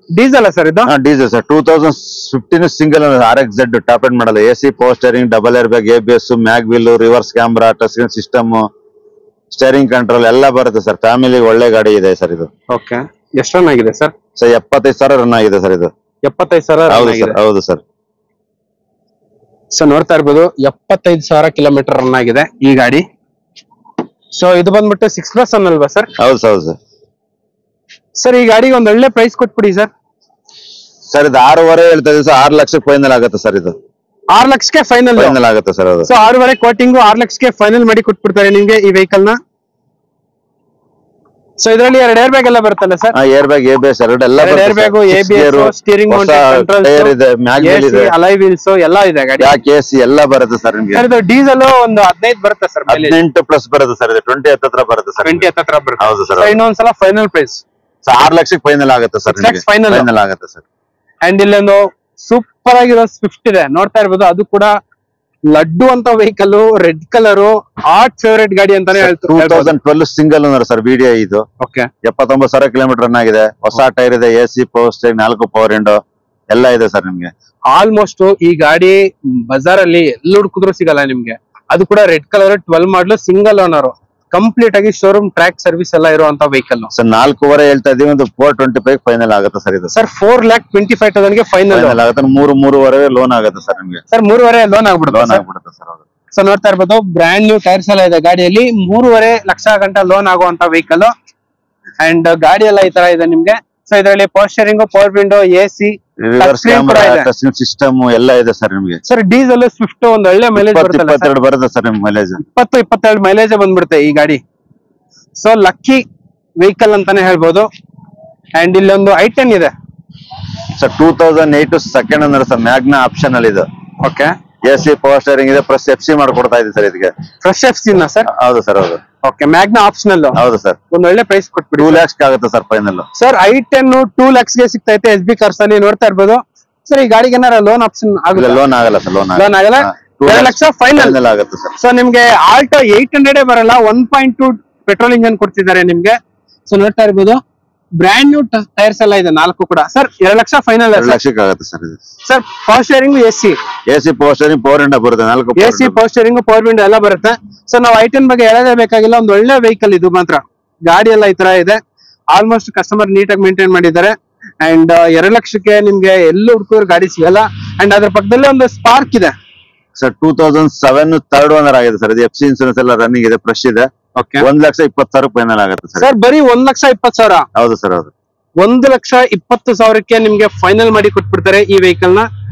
[SPEAKER 2] ಡೀಸೆಲ್ ಸರ್ ಇದು.
[SPEAKER 4] Diesel sir. 2015 single RXZ top end ಮಾಡಲ್ಲ. AC power steering, double air bag, ABS, mag wheel, reverse camera, touch screen system, steering control ಎಲ್ಲ ಬರುತ್ತೆ ಸರ್. ಫ್ಯಾಮಿಲಿ ಒಳ್ಳೆ ಗಾಡಿ ಇದೆ ಸರ್ ಇದು.
[SPEAKER 2] ಓಕೆ. ಎಷ್ಟು ರನ್ ಆಗಿದೆ ಸರ್?
[SPEAKER 4] ಸರ್ 75,000 ರನ್ ಆಗಿದೆ ಸರ್ ಇದು.
[SPEAKER 2] 75,000.
[SPEAKER 4] ಹೌದು ಸರ್.
[SPEAKER 2] ಸೊ ನೋಡ್ತಾ ಇರ್ಬೋದು, 75,000 ಕಿಲೋಮೀಟರ್ ರನ್ ಆಗಿದೆ ಈ ಗಾಡಿ. ಸೊ ಇದು ಬಂದ್ಬಿಟ್ಟು 6+1 ಅಲ್ವಾ ಸರ್?
[SPEAKER 4] ಹೌದು ಸರ್.
[SPEAKER 2] ಸರ್ ಈ ಗಾಡಿಗೆ ಒಂದ್ ಒಳ್ಳೆ ಪ್ರೈಸ್ ಕೊಟ್ಬಿಡಿ ಸರ್.
[SPEAKER 4] ಸರ್ ಇದು 6.5 ಹೇಳ್ತಾ ಇದೀವಿ ಸರ್. 6 ಲಕ್ಷಕ್ಕೆ ಫೈನಲ್ ಆಗುತ್ತೆ ಸರ್ ಇದು.
[SPEAKER 2] 6 ಲಕ್ಷಕ್ಕೆ ಫೈನಲ್
[SPEAKER 4] ಆಗುತ್ತೆ ಸರ್ ಅದು.
[SPEAKER 2] ಸೊ 6.5 ಕೋಟಿಂಗು 6 ಲಕ್ಷಕ್ಕೆ ಫೈನಲ್ ಮಾಡಿ ಕೊಟ್ಬಿಡ್ತಾರೆ ನಿಮ್ಗೆ ಈ ವೆಹಿಕಲ್ ನ. ಸೊ ಇದರಲ್ಲಿ 2 ಏರ್ ಬ್ಯಾಗ್ ಎಲ್ಲ ಬರುತ್ತಲ್ಲ ಸರ್?
[SPEAKER 4] ಏರ್ ಬ್ಯಾಗ್, ABS ಎರಡು ಎಲ್ಲ
[SPEAKER 2] air bag, ABS, steering ಅಲೈ wheels ಎಲ್ಲ ಇದೆ ಗಾಡಿ.
[SPEAKER 4] AC ಎಲ್ಲ ಬರುತ್ತೆ ಸರ್ ನಿಮ್ಗೆ.
[SPEAKER 2] ಇದು ಡೀಸೆಲ್ ಒಂದು 15 ಬರುತ್ತೆ ಸರ್.
[SPEAKER 4] 18 ಪ್ಲಸ್ ಬರುತ್ತೆ ಸರ್. ಇದು 20 ಹತ್ರ ಬರುತ್ತೆ ಸರ್.
[SPEAKER 2] 20 ಹತ್ರ ಬರುತ್ತೆ.
[SPEAKER 4] ಹೌದು ಸರ್.
[SPEAKER 2] ಇನ್ನೊಂದ್ಸಲ ಫೈನಲ್ ಪ್ರೈಸ್
[SPEAKER 4] 6 ಲಕ್ಷಕ್ಕೆ ಫೈನಲ್ ಆಗುತ್ತೆ ಸರ್. ಫೈನಲ್ ಆಗುತ್ತೆ ಸರ್.
[SPEAKER 2] ಅಂಡ್ ಇಲ್ಲೊಂದು ಸೂಪರ್ ಆಗಿರೋ ಸ್ವಿಫ್ಟ್ ಇದೆ, ನೋಡ್ತಾ ಇರ್ಬೋದು. ಅದು ಕೂಡ ಲಡ್ಡು ಅಂತ vehicle, red colour, art favourite ಗಾಡಿ ಅಂತಾನೆ ಹೇಳ್ತಾರೆ.
[SPEAKER 4] 2012 ಸಿಂಗಲ್ ಓನರ್ ಸರ್. VDI ಇದು.
[SPEAKER 2] ಓಕೆ.
[SPEAKER 4] 79,000 ಕಿಲೋಮೀಟರ್ ರನ್ ಆಗಿದೆ. ಹೊಸ ಟೈರ್ ಇದೆ, AC power steering, 4 power window ಎಲ್ಲ ಇದೆ ಸರ್ ನಿಮ್ಗೆ.
[SPEAKER 2] ಆಲ್ಮೋಸ್ಟ್ ಈ ಗಾಡಿ ಬಜಾರ್ ಅಲ್ಲಿ ಎಲ್ಲಿ ಹುಡುಕಿದ್ರು ಸಿಗಲ್ಲ ನಿಮ್ಗೆ. ಅದು ಕೂಡ ರೆಡ್ ಕಲರ್ 12 ಮಾಡಲು ಸಿಂಗಲ್ ಓನರ್, ಕಂಪ್ಲೀಟ್ ಆಗಿ ಶೋರೂಮ್ ಟ್ರ್ಯಾಕ್ ಸರ್ವಿಸ್ ಎಲ್ಲ ಇರುವಂತ ವೆಹಿಕಲ್.
[SPEAKER 4] ಸರ್ 4.5 ಹೇಳ್ತಾ ಇದೀವಿ. ಒಂದು 425 ಫೈನಲ್ ಆಗುತ್ತೆ ಸರ್ ಇದು.
[SPEAKER 2] ಸರ್ 4,25,000 ಫೈನಲ್
[SPEAKER 4] ಆಗುತ್ತೆ. 3.5 ಲೋನ್ ಆಗುತ್ತೆ ಸರ್ ನಿಮ್ಗೆ.
[SPEAKER 2] ಸರ್ 3.5 ಲೋನ್ ಆಗ್ಬಿಡುತ್ತೆ
[SPEAKER 4] ಸರ್.
[SPEAKER 2] ಸೊ ನೋಡ್ತಾ ಇರ್ಬೋದು, ಬ್ರ್ಯಾಂಡ್ ನ್ಯೂ ಟೈರ್ಸ್ ಎಲ್ಲ ಇದೆ ಗಾಡಿಯಲ್ಲಿ. 3.5 ಲಕ್ಷ ಗಂಟ ಲೋನ್ ಆಗುವಂತ ವೆಹಿಕಲ್. ಅಂಡ್ ಗಾಡಿ ಎಲ್ಲ ಈ ತರ ಇದೆ ನಿಮ್ಗೆ. ಸೊ ಇದರಲ್ಲಿ power steering, power window, AC,
[SPEAKER 4] reverse camera, touch screen system ಎಲ್ಲ ಇದೆ ಸರ್ ನಿಮ್ಗೆ.
[SPEAKER 2] ಸರ್ ಡೀಸೆಲ್ ಸ್ವಿಫ್ಟ್ ಒಂದು ಒಳ್ಳೆ ಮೈಲೇಜ್ ಬರುತ್ತೆ.
[SPEAKER 4] 22 ಬರುತ್ತೆ ಸರ್ ನಿಮ್ಗೆ ಮೈಲೇಜ್.
[SPEAKER 2] 20-22 ಮೈಲೇಜ್ ಬಂದ್ಬಿಡುತ್ತೆ ಈ ಗಾಡಿ. ಸೊ ಲಕ್ಕಿ ವೆಹಿಕಲ್ ಅಂತಾನೆ ಹೇಳ್ಬೋದು. ಅಂಡ್ ಇಲ್ಲೊಂದು i10 ಇದೆ
[SPEAKER 4] sir. 2008 second owner sir. Magna option ಅಲ್ಲಿ ಇದು.
[SPEAKER 2] ಓಕೆ.
[SPEAKER 4] AC ಪವರ್ ಸ್ಟೇರಿಂಗ್ ಇದೆ, ಪ್ಲಸ್ FC ಮಾಡ್ಕೊಡ್ತಾ ಇದೆ ಸರ್ ಇದಕ್ಕೆ.
[SPEAKER 2] Fresh FC sir?
[SPEAKER 4] ಹೌದು ಸರ್. ಹೌದು.
[SPEAKER 2] ಓಕೆ. Magna optional.
[SPEAKER 4] ಹೌದು ಸರ್.
[SPEAKER 2] ಒಂದು ಒಳ್ಳೆ ಪ್ರೈಸ್ ಕೊಟ್ಬಿಡಿ.
[SPEAKER 4] 2 lakhs ಆಗುತ್ತೆ sir final.
[SPEAKER 2] Sir i10 2 lakhs ಗೆ ಸಿಗ್ತೈತೆ SB ಕಾರ್ಸ್ ಅಲ್ಲಿ, ನೋಡ್ತಾ ಇರ್ಬೋದು. ಸರ್ ಈ ಗಾಡಿಗೆ ಏನಾರ ಲೋನ್ ಆಪ್ಷನ್ ಆಗುತ್ತೆ?
[SPEAKER 4] ಲೋನ್ ಆಗಲ್ಲ ಸರ್. ಲೋನ್
[SPEAKER 2] ಆಗಲ್ಲ. 2 ಲಕ್ಷ ಫೈನಲ್
[SPEAKER 4] ಆಗುತ್ತೆ ಸರ್.
[SPEAKER 2] ಸೊ ನಿಮ್ಗೆ ಆಲ್ಟೋ 800 ಬರಲ್ಲ, 1.2 ಪೆಟ್ರೋಲ್ ಇಂಜನ್ ಕೊಡ್ತಿದ್ದಾರೆ ನಿಮ್ಗೆ. ಸೊ ನೋಡ್ತಾ ಇರ್ಬೋದು, ಬ್ರ್ಯಾಂಡ್ ನ್ಯೂ ಟೈರ್ಸ್ ಎಲ್ಲ ಇದೆ 4 ಕೂಡ. Sir 2 lakh final.
[SPEAKER 4] 2 ಲಕ್ಷಕ್ಕೆ ಆಗುತ್ತೆ ಸರ್ ಇದು.
[SPEAKER 2] Sir power steering, AC
[SPEAKER 4] power steering, power window ಬರುತ್ತೆ. 4
[SPEAKER 2] AC power steering, power window ಎಲ್ಲ ಬರುತ್ತೆ. ಸೊ ನಾವು i10 ಬಗ್ಗೆ ಹೇಳೋದೇ ಬೇಕಾಗಿಲ್ಲ, ಒಂದು ಒಳ್ಳೆ ವೆಹಿಕಲ್ ಇದು ಮಾತ್ರ. ಗಾಡಿ ಎಲ್ಲ ಈ ತರ ಇದೆ. ಆಲ್ಮೋಸ್ಟ್ ಕಸ್ಟಮರ್ ನೀಟಾಗಿ ಮೇಂಟೈನ್ ಮಾಡಿದ್ದಾರೆ. ಅಂಡ್ 2 ಲಕ್ಷಕ್ಕೆ ನಿಮ್ಗೆ ಎಲ್ಲೂ ಹುಡುಕಿದ್ರು ಗಾಡಿ ಸಿಗಲ್ಲ. ಅಂಡ್ ಅದ್ರ ಪಕ್ಕದಲ್ಲೇ ಒಂದು ಸ್ಪಾರ್ಕ್ ಇದೆ
[SPEAKER 4] ಸರ್. 2007 ಥರ್ಡ್ ಓನರ್ ಆಗಿದೆ ಸರ್. ಇದು FC ಇನ್ಸೂರೆನ್ಸ್ ಎಲ್ಲ ರನ್ನಿಂಗ್ ಇದೆ, ಫ್ರೆಶ್ ಇದೆ. 1,20,000 ಫೈನಲ್ ಆಗುತ್ತೆ ಸರ್.
[SPEAKER 2] ಸರ್ ಬರೀ 1,20,000.
[SPEAKER 4] ಹೌದು ಸರ್. ಹೌದು.
[SPEAKER 2] 1,20,000ಕ್ಕೆ ನಿಮ್ಗೆ ಫೈನಲ್ ಮಾಡಿ ಕೊಟ್ಬಿಡ್ತಾರೆ ಈ ವೆಹಿಕಲ್ ನ.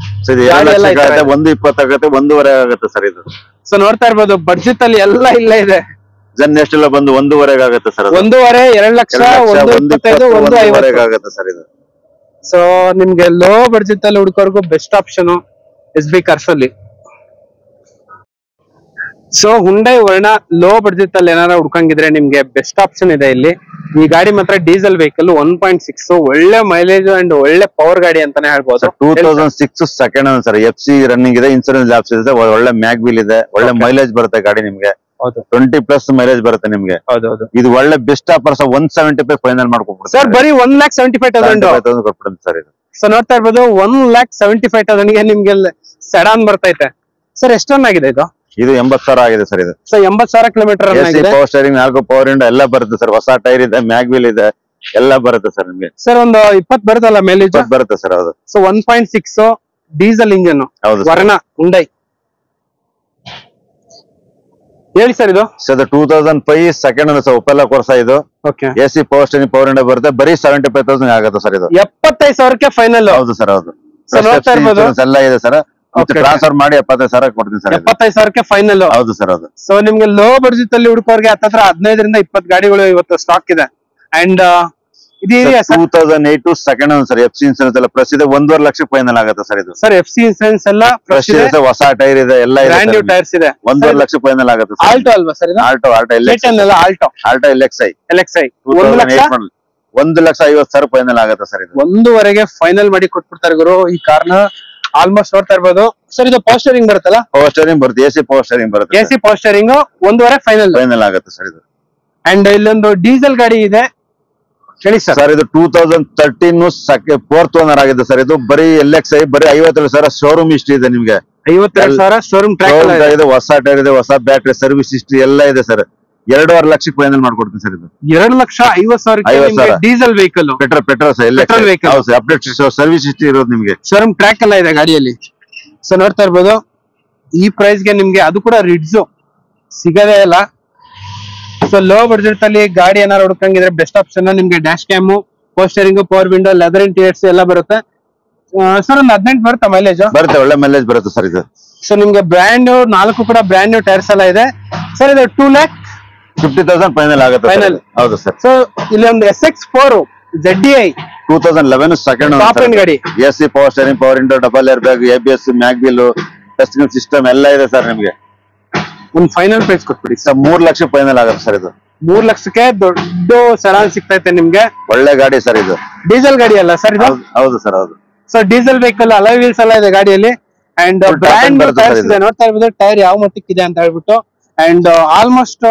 [SPEAKER 4] ಸರ್ 1,20,000 ಆಗುತ್ತೆ, 1,20,000 ಆಗುತ್ತೆ, 1.5 ಆಗುತ್ತೆ ಸರ್ ಇದು.
[SPEAKER 2] ಸೊ ನೋಡ್ತಾ ಇರ್ಬೋದು, ಬಡ್ಜೆಟ್ ಅಲ್ಲಿ ಎಲ್ಲ ಇಲ್ಲ ಇದೆ.
[SPEAKER 4] ನೆಕ್ಸ್ಟ್ ಎಲ್ಲ ಬಂದು 1.5 ಆಗುತ್ತೆ ಸರ್.
[SPEAKER 2] 1.5, 2 ಲಕ್ಷ, 1.25, 1.50
[SPEAKER 4] ಆಗುತ್ತೆ ಸರ್ ಇದು.
[SPEAKER 2] ಸೊ ನಿಮ್ಗೆ ಲೋ ಬಡ್ಜೆಟ್ ಅಲ್ಲಿ ಹುಡುಕೋರ್ಗು ಬೆಸ್ಟ್ ಆಪ್ಷನ್ SB ಕಾರ್ಸ್ ಅಲ್ಲಿ. ಸೊ ಹುಂಡೈ ವರ್ಣ ಲೋ ಬಡ್ಜೆಟ್ ಅಲ್ಲಿ ಏನಾರ ಹುಡ್ಕಂಗಿದ್ರೆ ನಿಮ್ಗೆ ಬೆಸ್ಟ್ ಆಪ್ಷನ್ ಇದೆ ಇಲ್ಲಿ. ಈ ಗಾಡಿ ಮಾತ್ರ ಡೀಸೆಲ್ ವೆಹಿಕಲ್ 1.6 ಒಳ್ಳೆ ಮೈಲೇಜ್ ಅಂಡ್ ಒಳ್ಳೆ ಪವರ್ ಗಾಡಿ ಅಂತಾನೆ ಹೇಳ್ಬೋದು.
[SPEAKER 4] 2006 ಸೆಕೆಂಡ್ ಸರ್, FC ರನ್ನಿಂಗ್ ಇದೆ, ಇನ್ಸೂರೆನ್ಸ್ ಲ್ಯಾಬ್ಸ್ ಇದೆ, ಒಳ್ಳೆ ಮ್ಯಾಗ್ ವೀಲ್ ಇದೆ, ಒಳ್ಳೆ ಮೈಲೇಜ್ ಬರುತ್ತೆ ಗಾಡಿ ನಿಮ್ಗೆ. 20+ ಮೈಲೇಜ್ ಬರುತ್ತೆ ನಿಮ್ಗೆ. ಇದು ಒಳ್ಳೆ ಬೆಸ್ಟ್ ಆಫರ್ಸ್ 175 ಫೈನಲ್ ಮಾಡ್ಕೊಡ್ತೀವಿ
[SPEAKER 2] ಸರ್. ಬರೀ 1,75,000
[SPEAKER 4] ಕೊಟ್ಬಿಡುತ್ತೆ ಸರ್ ಇದು.
[SPEAKER 2] ಸೊ ನೋಡ್ತಾ ಇರ್ಬೋದು 1,75,000 ಗೆ ನಿಮ್ಗೆ ಸೆಡಾನ್ ಬರ್ತೈತೆ ಸರ್. ಎಷ್ಟು ರನ್ ಆಗಿದೆ ಇದು?
[SPEAKER 4] ಇದು 80,000 ಆಗಿದೆ ಸರ್. ಇದು
[SPEAKER 2] so 80,000 kilometre
[SPEAKER 4] power steering, 4 power window ಎಲ್ಲ ಬರುತ್ತೆ ಸರ್. ಹೊಸ ಟೈರ್ ಇದೆ, ಮ್ಯಾಗ್ ವೀಲ್ ಇದೆ, ಎಲ್ಲ ಬರುತ್ತೆ ಸರ್ ನಿಮ್ಗೆ.
[SPEAKER 2] ಸರ್ ಒಂದು 20 ಬರುತ್ತಲ್ಲ ಮೈಲೇಜ್
[SPEAKER 4] ಬರುತ್ತೆ ಸರ್. ಹೌದು.
[SPEAKER 2] So 1.6 diesel engine.
[SPEAKER 4] ಹೌದು.
[SPEAKER 2] ವರ್ಣ ಹುಂಡೈ ಹೇಳಿ ಸರ್. ಇದು
[SPEAKER 4] ಸರ್ 2005 ಸೆಕೆಂಡ್ ಸರ್, ಒಪೆಲ್ಲಾ ಕೋರ್ಸಾ ಇದು. AC power steering, power window ಬರುತ್ತೆ. ಬರೀ 75,000 ಆಗುತ್ತೆ ಸರ್. ಇದು
[SPEAKER 2] 75,000ಕ್ಕೆ ಫೈನಲ್.
[SPEAKER 4] ಹೌದು ಸರ್. ಹೌದು.
[SPEAKER 2] ನೋಡ್ತಾ
[SPEAKER 4] ಎಲ್ಲ ಇದೆ ಸರ್. ಟ್ರಾನ್ಸ್ಫರ್ ಮಾಡಿ 75,000 ಕೊಡ್ತೀನಿ ಸರ್.
[SPEAKER 2] 75,000ಕ್ಕೆ ಫೈನಲ್.
[SPEAKER 4] ಹೌದು ಸರ್. ಹೌದು.
[SPEAKER 2] ಸೊ ನಿಮ್ಗೆ ಲೋ ಬಡ್ಜೆಟ್ ಅಲ್ಲಿ ಹುಡುಕೋರ್ಗೆ ಹತ್ತತ್ರ 15 ರಿಂದ 20 ಗಾಡಿಗಳು ಇವತ್ತು ಸ್ಟಾಕ್ ಇದೆ. ಅಂಡ್ ಇದು
[SPEAKER 4] 2008 ಸೆಕೆಂಡ್ ಸರ್. FC ಇನ್ಸೂರೆನ್ಸ್ ಎಲ್ಲ ಪ್ಲಸ್ ಇದೆ. 1.5 ಲಕ್ಷ ಫೈನಲ್ ಆಗುತ್ತೆ ಸರ್. ಇದು
[SPEAKER 2] ಸರ್ FC ಇನ್ಸೂರೆನ್ಸ್ ಎಲ್ಲ
[SPEAKER 4] ಫ್ರೆಶ್ ಇದೆ, ಹೊಸ ಟೈರ್ ಇದೆ, ಎಲ್ಲ ಇದೆ,
[SPEAKER 2] ಬ್ರ್ಯಾಂಡ್ ನ್ಯೂ ಟೈರ್ಸ್ ಇದೆ.
[SPEAKER 4] 1.5 ಲಕ್ಷ ಫೈನಲ್ ಆಗುತ್ತೆ ಸರ್.
[SPEAKER 2] ಆಲ್ಟೋ ಅಲ್ವಾ ಸರ್ ಇದು?
[SPEAKER 4] ಆಲ್ಟೋ
[SPEAKER 2] ಆಲ್ಟೋ
[SPEAKER 4] LXi 1,50,000 ಫೈನಲ್ ಆಗುತ್ತೆ ಸರ್. ಇದು
[SPEAKER 2] 1.5 ಫೈನಲ್ ಮಾಡಿ ಕೊಟ್ಬಿಡ್ತಾರೆ ಗುರು ಈ ಕಾರ್ನ. ಆಲ್ಮೋಸ್ಟ್ ನೋಡ್ತಾ ಇರ್ಬೋದು ಸರ್. ಇದು ಪವರ್ ಸ್ಟೇರಿಂಗ್ ಬರುತ್ತಲ್ಲ?
[SPEAKER 4] ಪವರ್ ಸ್ಟೇರಿಂಗ್ ಬರುತ್ತೆ. AC ಪವರ್ ಸ್ಟೇರಿಂಗ್ ಬರುತ್ತೆ.
[SPEAKER 2] AC ಪವರ್ ಸ್ಟೇರಿಂಗ್ 1.5 ಫೈನಲ್
[SPEAKER 4] ಆಗುತ್ತೆ ಸರ್. ಇದು
[SPEAKER 2] ಅಂಡ್ ಇಲ್ಲೊಂದು ಡೀಸೆಲ್ ಗಾಡಿ ಇದೆ ಹೇಳಿ ಸರ್.
[SPEAKER 4] ಸರ್ ಇದು 2013 4th ಓನರ್ ಆಗಿದೆ ಸರ್. ಇದು ಬರೀ LXi ಬರೀ 52,000 ಶೋರೂಮ್ ಹಿಸ್ಟ್ರಿ ಇದೆ ನಿಮ್ಗೆ.
[SPEAKER 2] 52,000 ಶೋರೂಮ್ ಟ್ರ್ಯಾಕ್
[SPEAKER 4] ಇದೆ, ಹೊಸ ಟೈರ್ ಇದೆ, ಹೊಸ ಬ್ಯಾಟ್ರಿ, ಸರ್ವಿಸ್ ಹಿಸ್ಟ್ರಿ ಎಲ್ಲ ಇದೆ ಸರ್. 2.5 ಲಕ್ಷಕ್ಕೆ ಫೈನಲ್ ಮಾಡ್ಕೊಡ್ತೀನಿ ಸರ್. ಇದು
[SPEAKER 2] 2,50,000 diesel vehicle,
[SPEAKER 4] petrol sir. Update service history ಇರೋದು ನಿಮ್ಗೆ.
[SPEAKER 2] ಶೋರೂಮ್ ಟ್ರ್ಯಾಕ್ ಎಲ್ಲ ಇದೆ ಗಾಡಿಯಲ್ಲಿ. ಸೊ ನೋಡ್ತಾ ಇರ್ಬೋದು ಈ ಪ್ರೈಸ್ ಗೆ ನಿಮ್ಗೆ ಅದು ಕೂಡ ರಿಡ್ಜು ಸಿಗದೇ ಇಲ್ಲ. ಸೊ ಲೋ ಬಡ್ಜೆಟ್ ಅಲ್ಲಿ ಗಾಡಿ ಏನಾದ್ರು ಹುಡುಕಂಗಿದ್ರೆ ಬೆಸ್ಟ್ ಆಪ್ಷನ್ ನಿಮ್ಗೆ dash cam, power steering, power window, leather interiors ಎಲ್ಲ ಬರುತ್ತೆ ಸರ್. ಒಂದು 18 ಬರುತ್ತೆ ಮೈಲೇಜ್.
[SPEAKER 4] ಬರುತ್ತೆ, ಒಳ್ಳೆ ಮೈಲೇಜ್ ಬರುತ್ತೆ ಸರ್ ಇದು.
[SPEAKER 2] ಸೊ ನಿಮ್ಗೆ ಬ್ರ್ಯಾಂಡ್ ನ್ಯೂ 4 ಕೂಡ ಬ್ರ್ಯಾಂಡ್ ನ್ಯೂ ಟೈರ್ಸ್ ಎಲ್ಲ ಇದೆ ಸರ್. ಇದು
[SPEAKER 4] 2,50,000 ಫೈನಲ್ ಆಗುತ್ತೆ ಫೈನಲ್. ಹೌದು ಸರ್.
[SPEAKER 2] ಸೊ ಇಲ್ಲಿ ಒಂದು SX4 ZDI
[SPEAKER 4] 2011 second
[SPEAKER 2] top end ಗಾಡಿ.
[SPEAKER 4] AC power steering, power window, double air bag, ABS, mag wheel, touch screen system ಎಲ್ಲ ಇದೆ ಸರ್ ನಿಮ್ಗೆ.
[SPEAKER 2] ಒಂದು ಫೈನಲ್ ಪ್ರೈಸ್ ಕೊಟ್ಬಿಡಿ
[SPEAKER 4] ಸರ್. 3 ಲಕ್ಷ ಫೈನಲ್ ಆಗುತ್ತೆ ಸರ್. ಇದು
[SPEAKER 2] 3 ಲಕ್ಷಕ್ಕೆ ದೊಡ್ಡ ಸೆಡಾನ್ ಸಿಗ್ತೈತೆ ನಿಮ್ಗೆ.
[SPEAKER 4] ಒಳ್ಳೆ ಗಾಡಿ ಸರ್. ಇದು
[SPEAKER 2] ಡೀಸೆಲ್ ಗಾಡಿ ಅಲ್ಲ ಸರ್ ಇದು?
[SPEAKER 4] ಹೌದು ಸರ್. ಹೌದು.
[SPEAKER 2] So diesel vehicle, alloy wheels ಎಲ್ಲ ಇದೆ ಗಾಡಿಯಲ್ಲಿ. ಅಂಡ್ ಬ್ರ್ಯಾಂಡ್ ಟೈರ್ಸ್ ಇದೆ. ನೋಡ್ತಾ ಇರ್ಬೋದು ಟೈರ್ ಯಾವ ಮಟ್ಟಕ್ಕೆ ಇದೆ ಅಂತ ಹೇಳ್ಬಿಟ್ಟು. ಅಂಡ್ ಆಲ್ಮೋಸ್ಟ್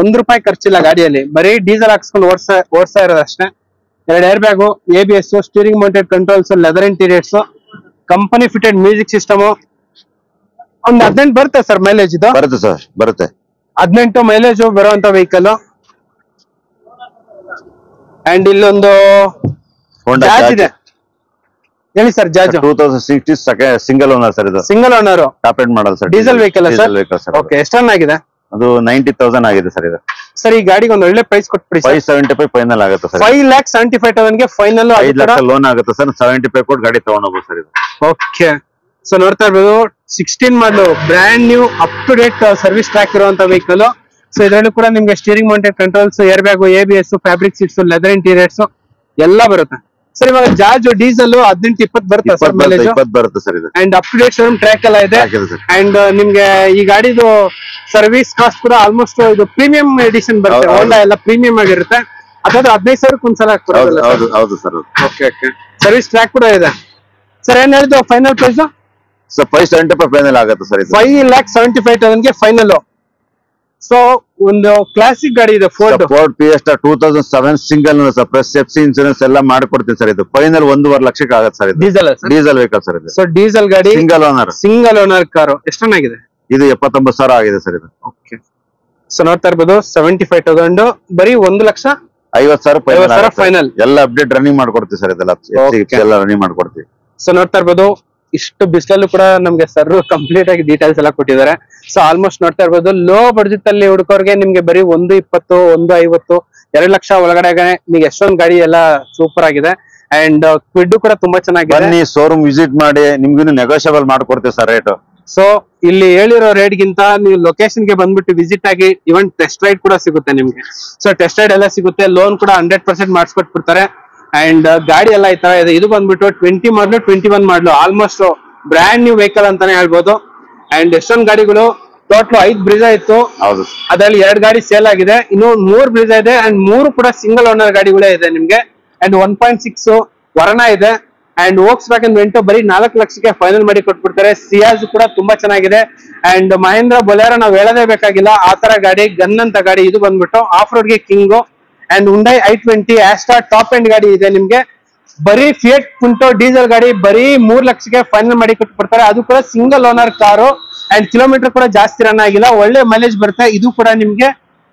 [SPEAKER 2] ₹1 ಖರ್ಚಿಲ್ಲ ಗಾಡಿಯಲ್ಲಿ. ಬರೀ ಡೀಸೆಲ್ ಹಾಕ್ಸ್ಕೊಂಡು ಓಡಿಸ್ತಾ ಇರೋದು ಅಷ್ಟೇ. 2 air bag, ABS, steering mounted controls, leather interiors, company fitted music system. ಒಂದು 18 ಬರುತ್ತೆ ಸರ್ ಮೈಲೇಜ್. ಇದು
[SPEAKER 4] ಬರುತ್ತೆ ಸರ್. ಬರುತ್ತೆ
[SPEAKER 2] 18 ಮೈಲೇಜ್ ಬರುವಂತ ವೆಹಿಕಲ್. ಅಂಡ್ ಇಲ್ಲೊಂದು ಜಾಜ್ ಇದೆ ಹೇಳಿ sir. Jazz
[SPEAKER 4] 2016 single owner sir. ಇದು
[SPEAKER 2] single owner
[SPEAKER 4] top end model sir.
[SPEAKER 2] Diesel vehicle sir. Okay, ಎಷ್ಟು ರನ್ ಆಗಿದೆ?
[SPEAKER 4] ಅದು 90,000 ಆಗಿದೆ ಸರ್. ಇದು
[SPEAKER 2] ಸರ್ ಈ ಗಾಡಿಗೆ ಒಂದು ಒಳ್ಳೆ ಪ್ರೈಸ್ ಕೊಟ್ಬಿಡಿ.
[SPEAKER 4] 575 ಫೈನಲ್ ಆಗುತ್ತೆ ಸರ್.
[SPEAKER 2] 5,75,000 ಗೆ ಫೈನಲ್.
[SPEAKER 4] 5 ಲಕ್ಷ ಲೋನ್ ಆಗುತ್ತೆ ಸರ್. 75 ಕೊಟ್ಟು ಗಾಡಿ ತಗೊಂಡೋಗ್ಬೋದು ಸರ್. ಇದು
[SPEAKER 2] ಓಕೆ. ಸೊ ನೋಡ್ತಾ ಇರ್ಬೋದು 16 ಮಾಡಲು brand new up to date service track ಇರುವಂತ ವೆಹಿಕಲ್. ಸೊ ಇದರಲ್ಲೂ ಕೂಡ ನಿಮ್ಗೆ steering mounted controls, air bag, ABS, fabric seats, leather interiors ಎಲ್ಲ ಬರುತ್ತೆ ಸರ್. ಇವಾಗ ಜಾಜ್ ಡೀಸೆಲ್ 18-20 ಬರುತ್ತೆ ಸರ್ ಮೈಲೇಜ್.
[SPEAKER 4] 20 ಬರುತ್ತೆ ಸರ್. ಇದು
[SPEAKER 2] and up to date showroom track ಎಲ್ಲ ಇದೆ. ಅಂಡ್ ನಿಮ್ಗೆ ಈ ಗಾಡಿದು ಸರ್ವಿಸ್ ಕಾಸ್ಟ್ ಕೂಡ ಆಲ್ಮೋಸ್ಟ್ ಇದು ಪ್ರೀಮಿಯಂ ಎಡಿಷನ್ ಬರುತ್ತೆ. ಹೋಂಡಾ ಎಲ್ಲ ಪ್ರೀಮಿಯಂ ಆಗಿರುತ್ತೆ. ಅದಾದ್ರೆ 15,000 ಒಂದ್ಸಲ
[SPEAKER 4] ಹೌದು ಸರ್.
[SPEAKER 2] ಓಕೆ. ಸರ್ವಿಸ್ ಟ್ರ್ಯಾಕ್ ಕೂಡ ಇದೆ ಸರ್. ಏನ್ ಹೇಳಿದ್ದು ಫೈನಲ್ ಪ್ರೈಸ್?
[SPEAKER 4] ಸರ್ 575 ಫೈನಲ್ ಆಗುತ್ತೆ ಸರ್.
[SPEAKER 2] 5,75,000 ಗೆ ಫೈನಲ್. ಸೊ ಒಂದು ಕ್ಲಾಸಿಕ್ ಗಾಡಿ ಇದೆ Ford
[SPEAKER 4] fiesta 2007 single sir. Plus FC insurance ಎಲ್ಲ ಮಾಡ್ಕೊಡ್ತೀನಿ ಸರ್. ಇದು ಫೈನಲ್ 1.5 ಲಕ್ಷಕ್ಕೆ ಆಗುತ್ತೆ ಸರ್. ಇದು ಡೀಸೆಲ್ ವೆಹಿಕಲ್ ಸರ್. ಇದು
[SPEAKER 2] ಸೊ ಡೀಸೆಲ್ ಗಾಡಿ, ಸಿಂಗಲ್ ಓನರ್ ಕಾರು. ಎಷ್ಟು ಚೆನ್ನಾಗಿದೆ
[SPEAKER 4] ಇದು? 79,000 ಆಗಿದೆ ಸರ್. ಇದು ಓಕೆ.
[SPEAKER 2] ಸೊ ನೋಡ್ತಾ ಇರ್ಬೋದು 75,000 ಬರೀ
[SPEAKER 4] 1,50,000
[SPEAKER 2] ಫೈನಲ್.
[SPEAKER 4] ಎಲ್ಲ ಅಪ್ಡೇಟ್ ರನ್ನಿಂಗ್ ಮಾಡ್ಕೊಡ್ತೀವಿ ಸರ್. ಇದೆಲ್ಲ ಎಲ್ಲ ರನ್ನಿಂಗ್ ಮಾಡ್ಕೊಡ್ತೀವಿ.
[SPEAKER 2] ಸೊ ನೋಡ್ತಾ ಇರ್ಬೋದು ಇಷ್ಟು ಬಿಸಿಲಲ್ಲೂ ಕೂಡ ನಮ್ಗೆ ಸರ್ ಕಂಪ್ಲೀಟ್ ಆಗಿ ಡೀಟೇಲ್ಸ್ ಎಲ್ಲ ಕೊಟ್ಟಿದ್ದಾರೆ. ಸೊ ಆಲ್ಮೋಸ್ಟ್ ನೋಡ್ತಾ ಇರ್ಬೋದು ಲೋ ಬಡ್ಜೆಟ್ ಅಲ್ಲಿ ಹುಡುಕೋರ್ಗೆ ನಿಮ್ಗೆ ಬರೀ 120, 150, 2 ಲಕ್ಷ ಒಳಗಡೆ ನಿಮ್ಗೆ ಎಷ್ಟೊಂದು ಗಾಡಿ ಎಲ್ಲ ಸೂಪರ್ ಆಗಿದೆ. ಅಂಡ್ ಕ್ವಿಡ್ ಕೂಡ ತುಂಬಾ ಚೆನ್ನಾಗಿದೆ.
[SPEAKER 4] ಬನ್ನಿ ಶೋರೂಮ್ ವಿಸಿಟ್ ಮಾಡಿ, ನಿಮ್ಗೂ ನೆಗೋಷಿಯಬಲ್ ಮಾಡ್ಕೊಡ್ತೀವಿ ಸರ್ ರೇಟ್.
[SPEAKER 2] ಸೊ ಇಲ್ಲಿ ಹೇಳಿರೋ ರೇಟ್ ಗಿಂತ ನೀವು ಲೊಕೇಶನ್ ಗೆ ಬಂದ್ಬಿಟ್ಟು ವಿಸಿಟ್ ಆಗಿ ಇವನ್ ಟೆಸ್ಟ್ ರೈಡ್ ಕೂಡ ಸಿಗುತ್ತೆ ನಿಮ್ಗೆ. ಸೊ ಟೆಸ್ಟ್ ರೈಡ್ ಎಲ್ಲ ಸಿಗುತ್ತೆ. ಲೋನ್ ಕೂಡ 100% ಮಾಡಿಸ್ಕೊಟ್ಬಿಡ್ತಾರೆ. ಅಂಡ್ ಗಾಡಿ ಎಲ್ಲ ಈ ತರ ಇದೆ. ಇದು ಬಂದ್ಬಿಟ್ಟು 20 ಮಾಡಲು 21 ಮಾಡಲು ಆಲ್ಮೋಸ್ಟ್ ಬ್ರ್ಯಾಂಡ್ ನ್ಯೂ ವೆಹಿಕಲ್ ಅಂತಾನೆ ಹೇಳ್ಬೋದು. ಅಂಡ್ ಎಷ್ಟೊಂದು ಗಾಡಿಗಳು ಟೋಟಲ್ 5 ಬ್ರಿಜಾ ಇತ್ತು.
[SPEAKER 4] ಹೌದು
[SPEAKER 2] ಅದ್ರಲ್ಲಿ 2 ಗಾಡಿ ಸೇಲ್ ಆಗಿದೆ, ಇನ್ನು 3 ಬ್ರಿಜಾ ಇದೆ ಅಂಡ್ 3 ಕೂಡ ಸಿಂಗಲ್ ಓನರ್ ಗಾಡಿಗಳೇ ಇದೆ ನಿಮ್ಗೆ. ಅಂಡ್ 1.6 ವರ್ಣ ಇದೆ ಅಂಡ್ ವೋಕ್ಸ್ ವ್ಯಾಗನ್ ವೆಂಟೋ ಬರೀ 4 ಲಕ್ಷಕ್ಕೆ ಫೈನಲ್ ಮಾಡಿ ಕೊಟ್ಬಿಡ್ತಾರೆ. ಸಿಯಾಜ್ ಕೂಡ ತುಂಬಾ ಚೆನ್ನಾಗಿದೆ ಅಂಡ್ ಮಹೇಂದ್ರ ಬೊಲೆರೋ ನಾವ್ ಹೇಳೋದೇ ಬೇಕಾಗಿಲ್ಲ, ಆ ತರ ಗಾಡಿ ಗನ್ ಅಂತ ಗಾಡಿ. ಇದು ಬಂದ್ಬಿಟ್ಟು ಆಫ್ ರೋಡ್ ಗೆ king. And Hyundai i20 Asta top end ಗಾಡಿ ಇದೆ ನಿಮ್ಗೆ. ಬರೀ ಫಿಯಟ್ ಪುಂಟೋ ಡೀಸೆಲ್ ಗಾಡಿ ಬರೀ 3 ಲಕ್ಷಕ್ಕೆ ಫೈನಲ್ ಮಾಡಿ ಕೊಟ್ಬಿಡ್ತಾರೆ. ಅದು ಕೂಡ single owner car and kilometre ಕೂಡ ಜಾಸ್ತಿ ರನ್ ಆಗಿಲ್ಲ, ಒಳ್ಳೆ ಮೈಲೇಜ್ ಬರುತ್ತೆ. ಇದು ಕೂಡ ನಿಮ್ಗೆ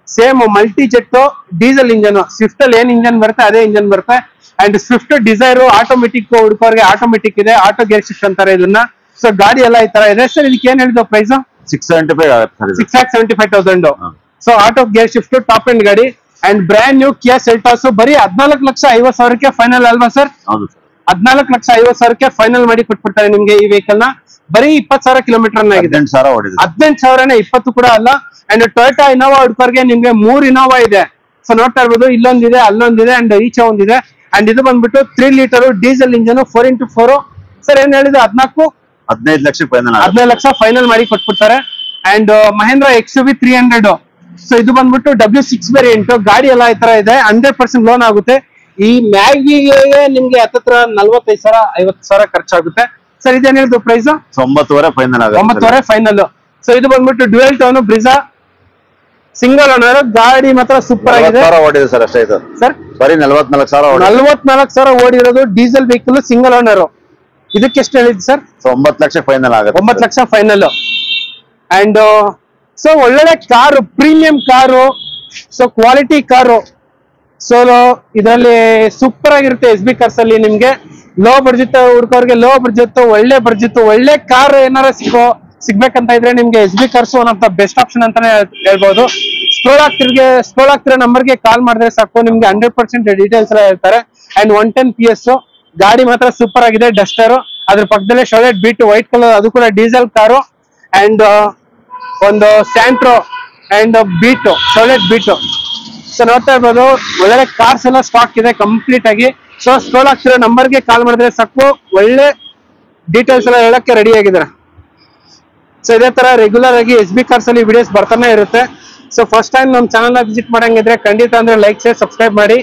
[SPEAKER 2] same Multijet diesel engine. Swift ಅಲ್ಲಿ ಏನ್ ಇಂಜನ್ ಬರುತ್ತೆ ಅದೇ ಇಂಜನ್ ಬರುತ್ತೆ. ಅಂಡ್ ಸ್ವಿಫ್ಟ್ ಡಿಸೈರ್ ಆಟೋಮೆಟಿಕ್ ಹುಡುಕೋರ್ಗೆ ಆಟೋಮೆಟಿಕ್ ಇದೆ, ಆಟೋ ಗೇರ್ ಶಿಫ್ಟ್ ಅಂತಾರೆ ಇದನ್ನ. ಸೊ ಗಾಡಿ ಎಲ್ಲ ಈ ತರ ಇದೆ ಸರ್. ಇದಕ್ಕೆ ಏನ್ ಹೇಳಿದ್ರು ಪ್ರೈಸ್?
[SPEAKER 4] 675 ಆಗುತ್ತೆ.
[SPEAKER 2] 6,75,000. So auto gear shift top end ಗಾಡಿ and brand new Kia Seltos ಬರೀ 14,50,000ಕ್ಕೆ ಫೈನಲ್ ಅಲ್ವಾ ಸರ್?
[SPEAKER 4] ಹೌದು ಸರ್.
[SPEAKER 2] 14,50,000ಕ್ಕೆ ಫೈನಲ್ ಮಾಡಿ ಕೊಟ್ಬಿಡ್ತಾರೆ ನಿಮ್ಗೆ ಈ ವೆಹಿಕಲ್ ನ. ಬರೀ 20,000 ಕಿಲೋಮೀಟರ್ ಆಗಿದೆ.
[SPEAKER 4] 18,000 ಓಡಿದೆ.
[SPEAKER 2] 18,000ನೇ, 20 ಕೂಡ ಅಲ್ಲ. ಅಂಡ್ ಟೊಯೋಟಾ ಇನೋವಾ ಹುಡ್ಕೋರ್ಗೆ ನಿಮ್ಗೆ 3 ಇನೋವಾ ಇದೆ. ಸೊ ನೋಡ್ತಾ ಇರ್ಬೋದು, ಇಲ್ಲೊಂದಿದೆ, ಅಲ್ಲೊಂದಿದೆ ಅಂಡ್ ಈಚೆ ಒಂದಿದೆ. ಅಂಡ್ ಇದು ಬಂದ್ಬಿಟ್ಟು 3 litre diesel engine 4x4. Sir ಏನ್ ಹೇಳಿದ್ರು?
[SPEAKER 4] 15 ಲಕ್ಷ ಫೈನಲ್.
[SPEAKER 2] 15 ಲಕ್ಷ ಫೈನಲ್ ಮಾಡಿ ಕೊಟ್ಬಿಡ್ತಾರೆ. And Mahendra XUV 300. ಸೊ ಇದು ಬಂದ್ಬಿಟ್ಟು W6 ವೇರಿಯಂಟ್ ಗಾಡಿ ಎಲ್ಲ ಈ ತರ ಇದೆ. 100% ಲೋನ್ ಆಗುತ್ತೆ. ಈ ಮ್ಯಾಗಿಗೆ ನಿಮ್ಗೆ ಹತ್ತತ್ರ 45,000 50,000 ಖರ್ಚಾಗುತ್ತೆ. ಸರ್ ಇದೇನ್ ಹೇಳಿದ್ರು ಪ್ರೈಸ್?
[SPEAKER 4] 9,500 ಫೈನಲ್ ಆಗುತ್ತೆ.
[SPEAKER 2] 9,500 ಫೈನಲ್. ಸೊ ಇದು ಬಂದ್ಬಿಟ್ಟು dual tone Brezza single owner ಗಾಡಿ ಮಾತ್ರ ಸೂಪರ್ ಆಗಿದೆ.
[SPEAKER 4] 40,000 ಓಡಿದೆ ಸರ್ ಅಷ್ಟೇ ಇದು
[SPEAKER 2] ಸರ್.
[SPEAKER 4] ಬರೀ 44,000
[SPEAKER 2] 44,000 ಓಡಿರೋದು ಡೀಸೆಲ್ ವೆಹಿಕಲ್ ಸಿಂಗಲ್ ಓನರ್. ಇದಕ್ಕೆ ಎಷ್ಟು ಹೇಳಿದ್ ಸರ್?
[SPEAKER 4] 9 ಲಕ್ಷ ಫೈನಲ್ ಆಗುತ್ತೆ.
[SPEAKER 2] 9 ಲಕ್ಷ ಫೈನಲ್. ಅಂಡ್ ಸೊ ಒಳ್ಳೆ car, premium car, so quality car. So ಇದರಲ್ಲಿ ಸೂಪರ್ ಆಗಿರುತ್ತೆ SB ಕಾರ್ಸ್ ಅಲ್ಲಿ. ನಿಮ್ಗೆ ಲೋ ಬಡ್ಜೆಟ್ ಹುಡ್ಕೋರ್ಗೆ ಲೋ ಬಡ್ಜೆಟ್, ಒಳ್ಳೆ ಬಡ್ಜೆಟ್, ಒಳ್ಳೆ ಕಾರ್ ಏನಾರ ಸಿಗ್ಬೇಕಂತ ಇದ್ರೆ ನಿಮ್ಗೆ SB cars one of the best option ಅಂತಾನೆ ಹೇಳ್ಬೋದು. ಸ್ಕ್ರೋಲ್ ಆಗ್ತಿರೋ ನಂಬರ್ಗೆ ಕಾಲ್ ಮಾಡಿದ್ರೆ ಸಾಕು, ನಿಮ್ಗೆ 100% ಡೀಟೇಲ್ಸ್ ಎಲ್ಲ ಹೇಳ್ತಾರೆ. ಅಂಡ್ 110 PS ಗಾಡಿ ಮಾತ್ರ ಸೂಪರ್ ಆಗಿದೆ. ಡಸ್ಟರ್, ಅದ್ರ ಪಕ್ಕದಲ್ಲೇ ಶೋಲೆಟ್ ಬೀಟ್ ವೈಟ್ ಕಲರ್, ಅದು ಕೂಡ ಡೀಸೆಲ್ ಕಾರು. ಅಂಡ್ ಒಂದು Santro and Beat, Chevrolet Beat. So ನೋಡ್ತಾ ಇರ್ಬೋದು, ಒಳ್ಳೆ ಕಾರ್ಸ್ ಎಲ್ಲ ಸ್ಟಾಕ್ ಇದೆ ಕಂಪ್ಲೀಟ್ ಆಗಿ. ಸೊ ಸ್ಕ್ರೋಲ್ ಆಗ್ತಿರೋ ನಂಬರ್ಗೆ ಕಾಲ್ ಮಾಡಿದ್ರೆ ಸಾಕು, ಒಳ್ಳೆ ಡೀಟೇಲ್ಸ್ ಎಲ್ಲ ಹೇಳಕ್ಕೆ ರೆಡಿ ಆಗಿದ್ದಾರೆ. ಸೊ ಇದೇ ತರ ರೆಗ್ಯುಲರ್ ಆಗಿ SB ಕಾರ್ಸ್ ಅಲ್ಲಿ ವಿಡಿಯೋಸ್ ಬರ್ತಾನೆ ಇರುತ್ತೆ. ಸೊ ಫಸ್ಟ್ ಟೈಮ್ ನಮ್ಮ ಚಾನಲ್ ವಿಸಿಟ್ ಮಾಡಂಗಿದ್ರೆ ಖಂಡಿತ ಅಂದ್ರೆ ಲೈಕ್ ಶೇರ್ ಸಬ್ಸ್ಕ್ರೈಬ್ ಮಾಡಿ.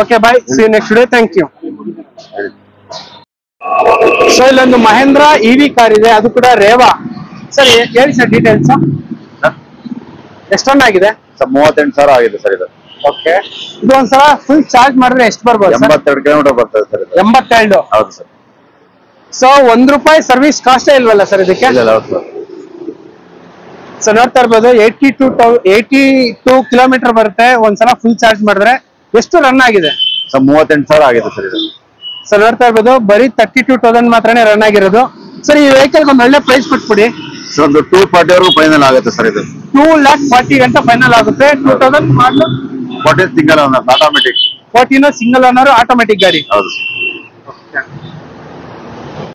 [SPEAKER 2] Okay bye, see you next video. Thank you. So ಇಲ್ಲೊಂದು ಮಹೇಂದ್ರ EV ಕಾರ್ ಇದೆ, ಅದು ಕೂಡ ರೇವಾ. ಸರ್ ಹೇಳಿ ಸರ್ ಡೀಟೇಲ್ಸ್. ಎಷ್ಟೊಂದು ಆಗಿದೆ?
[SPEAKER 4] 38,000 ಆಗಿದೆ ಸರ್ ಇದು.
[SPEAKER 2] ಓಕೆ, ಇದು ಒಂದ್ಸಲ ಫುಲ್ ಚಾರ್ಜ್ ಮಾಡಿದ್ರೆ ಎಷ್ಟು ಬರ್ಬೋದು?
[SPEAKER 4] 82 ಕಿಲೋಮೀಟರ್ ಬರ್ತದೆ ಸರ್ ಇದು.
[SPEAKER 2] 82.
[SPEAKER 4] ಹೌದು ಸರ್.
[SPEAKER 2] ಸೊ ₹1 ಸರ್ವಿಸ್ ಕಾಸ್ಟೇ ಇಲ್ವಲ್ಲ ಸರ್ ಇದಕ್ಕೆ?
[SPEAKER 4] ಹೌದು ಸರ್.
[SPEAKER 2] ಸೊ ನೋಡ್ತಾ ಇರ್ಬೋದು, 82 ಕಿಲೋಮೀಟರ್ ಬರುತ್ತೆ ಒಂದ್ಸಲ ಫುಲ್ ಚಾರ್ಜ್ ಮಾಡಿದ್ರೆ. ಎಷ್ಟು ರನ್ ಆಗಿದೆ?
[SPEAKER 4] 38,000 ಆಗಿದೆ ಸರ್ ಇದು.
[SPEAKER 2] ಸೊ ನೋಡ್ತಾ ಇರ್ಬೋದು, ಬರೀ 32,000 ಮಾತ್ರನೇ ರನ್ ಆಗಿರೋದು. ಸರ್ ಈ ವೆಹಿಕಲ್ ಒಂದು ಒಳ್ಳೆ ಪ್ರೈಸ್ ಕೊಟ್ಬಿಡಿ.
[SPEAKER 4] ಒಂದು 240 ವರೆಗೂ ಫೈನಲ್ ಆಗುತ್ತೆ ಸರ್ ಇದು.
[SPEAKER 2] 2,40,000 ಗಂಟೆ ಫೈನಲ್ ಆಗುತ್ತೆ. 2000 ಮಾಡಲು
[SPEAKER 4] 14 single owner automatic.
[SPEAKER 2] 14 single owner automatic ಗಾಡಿ.
[SPEAKER 4] ಹೌದು.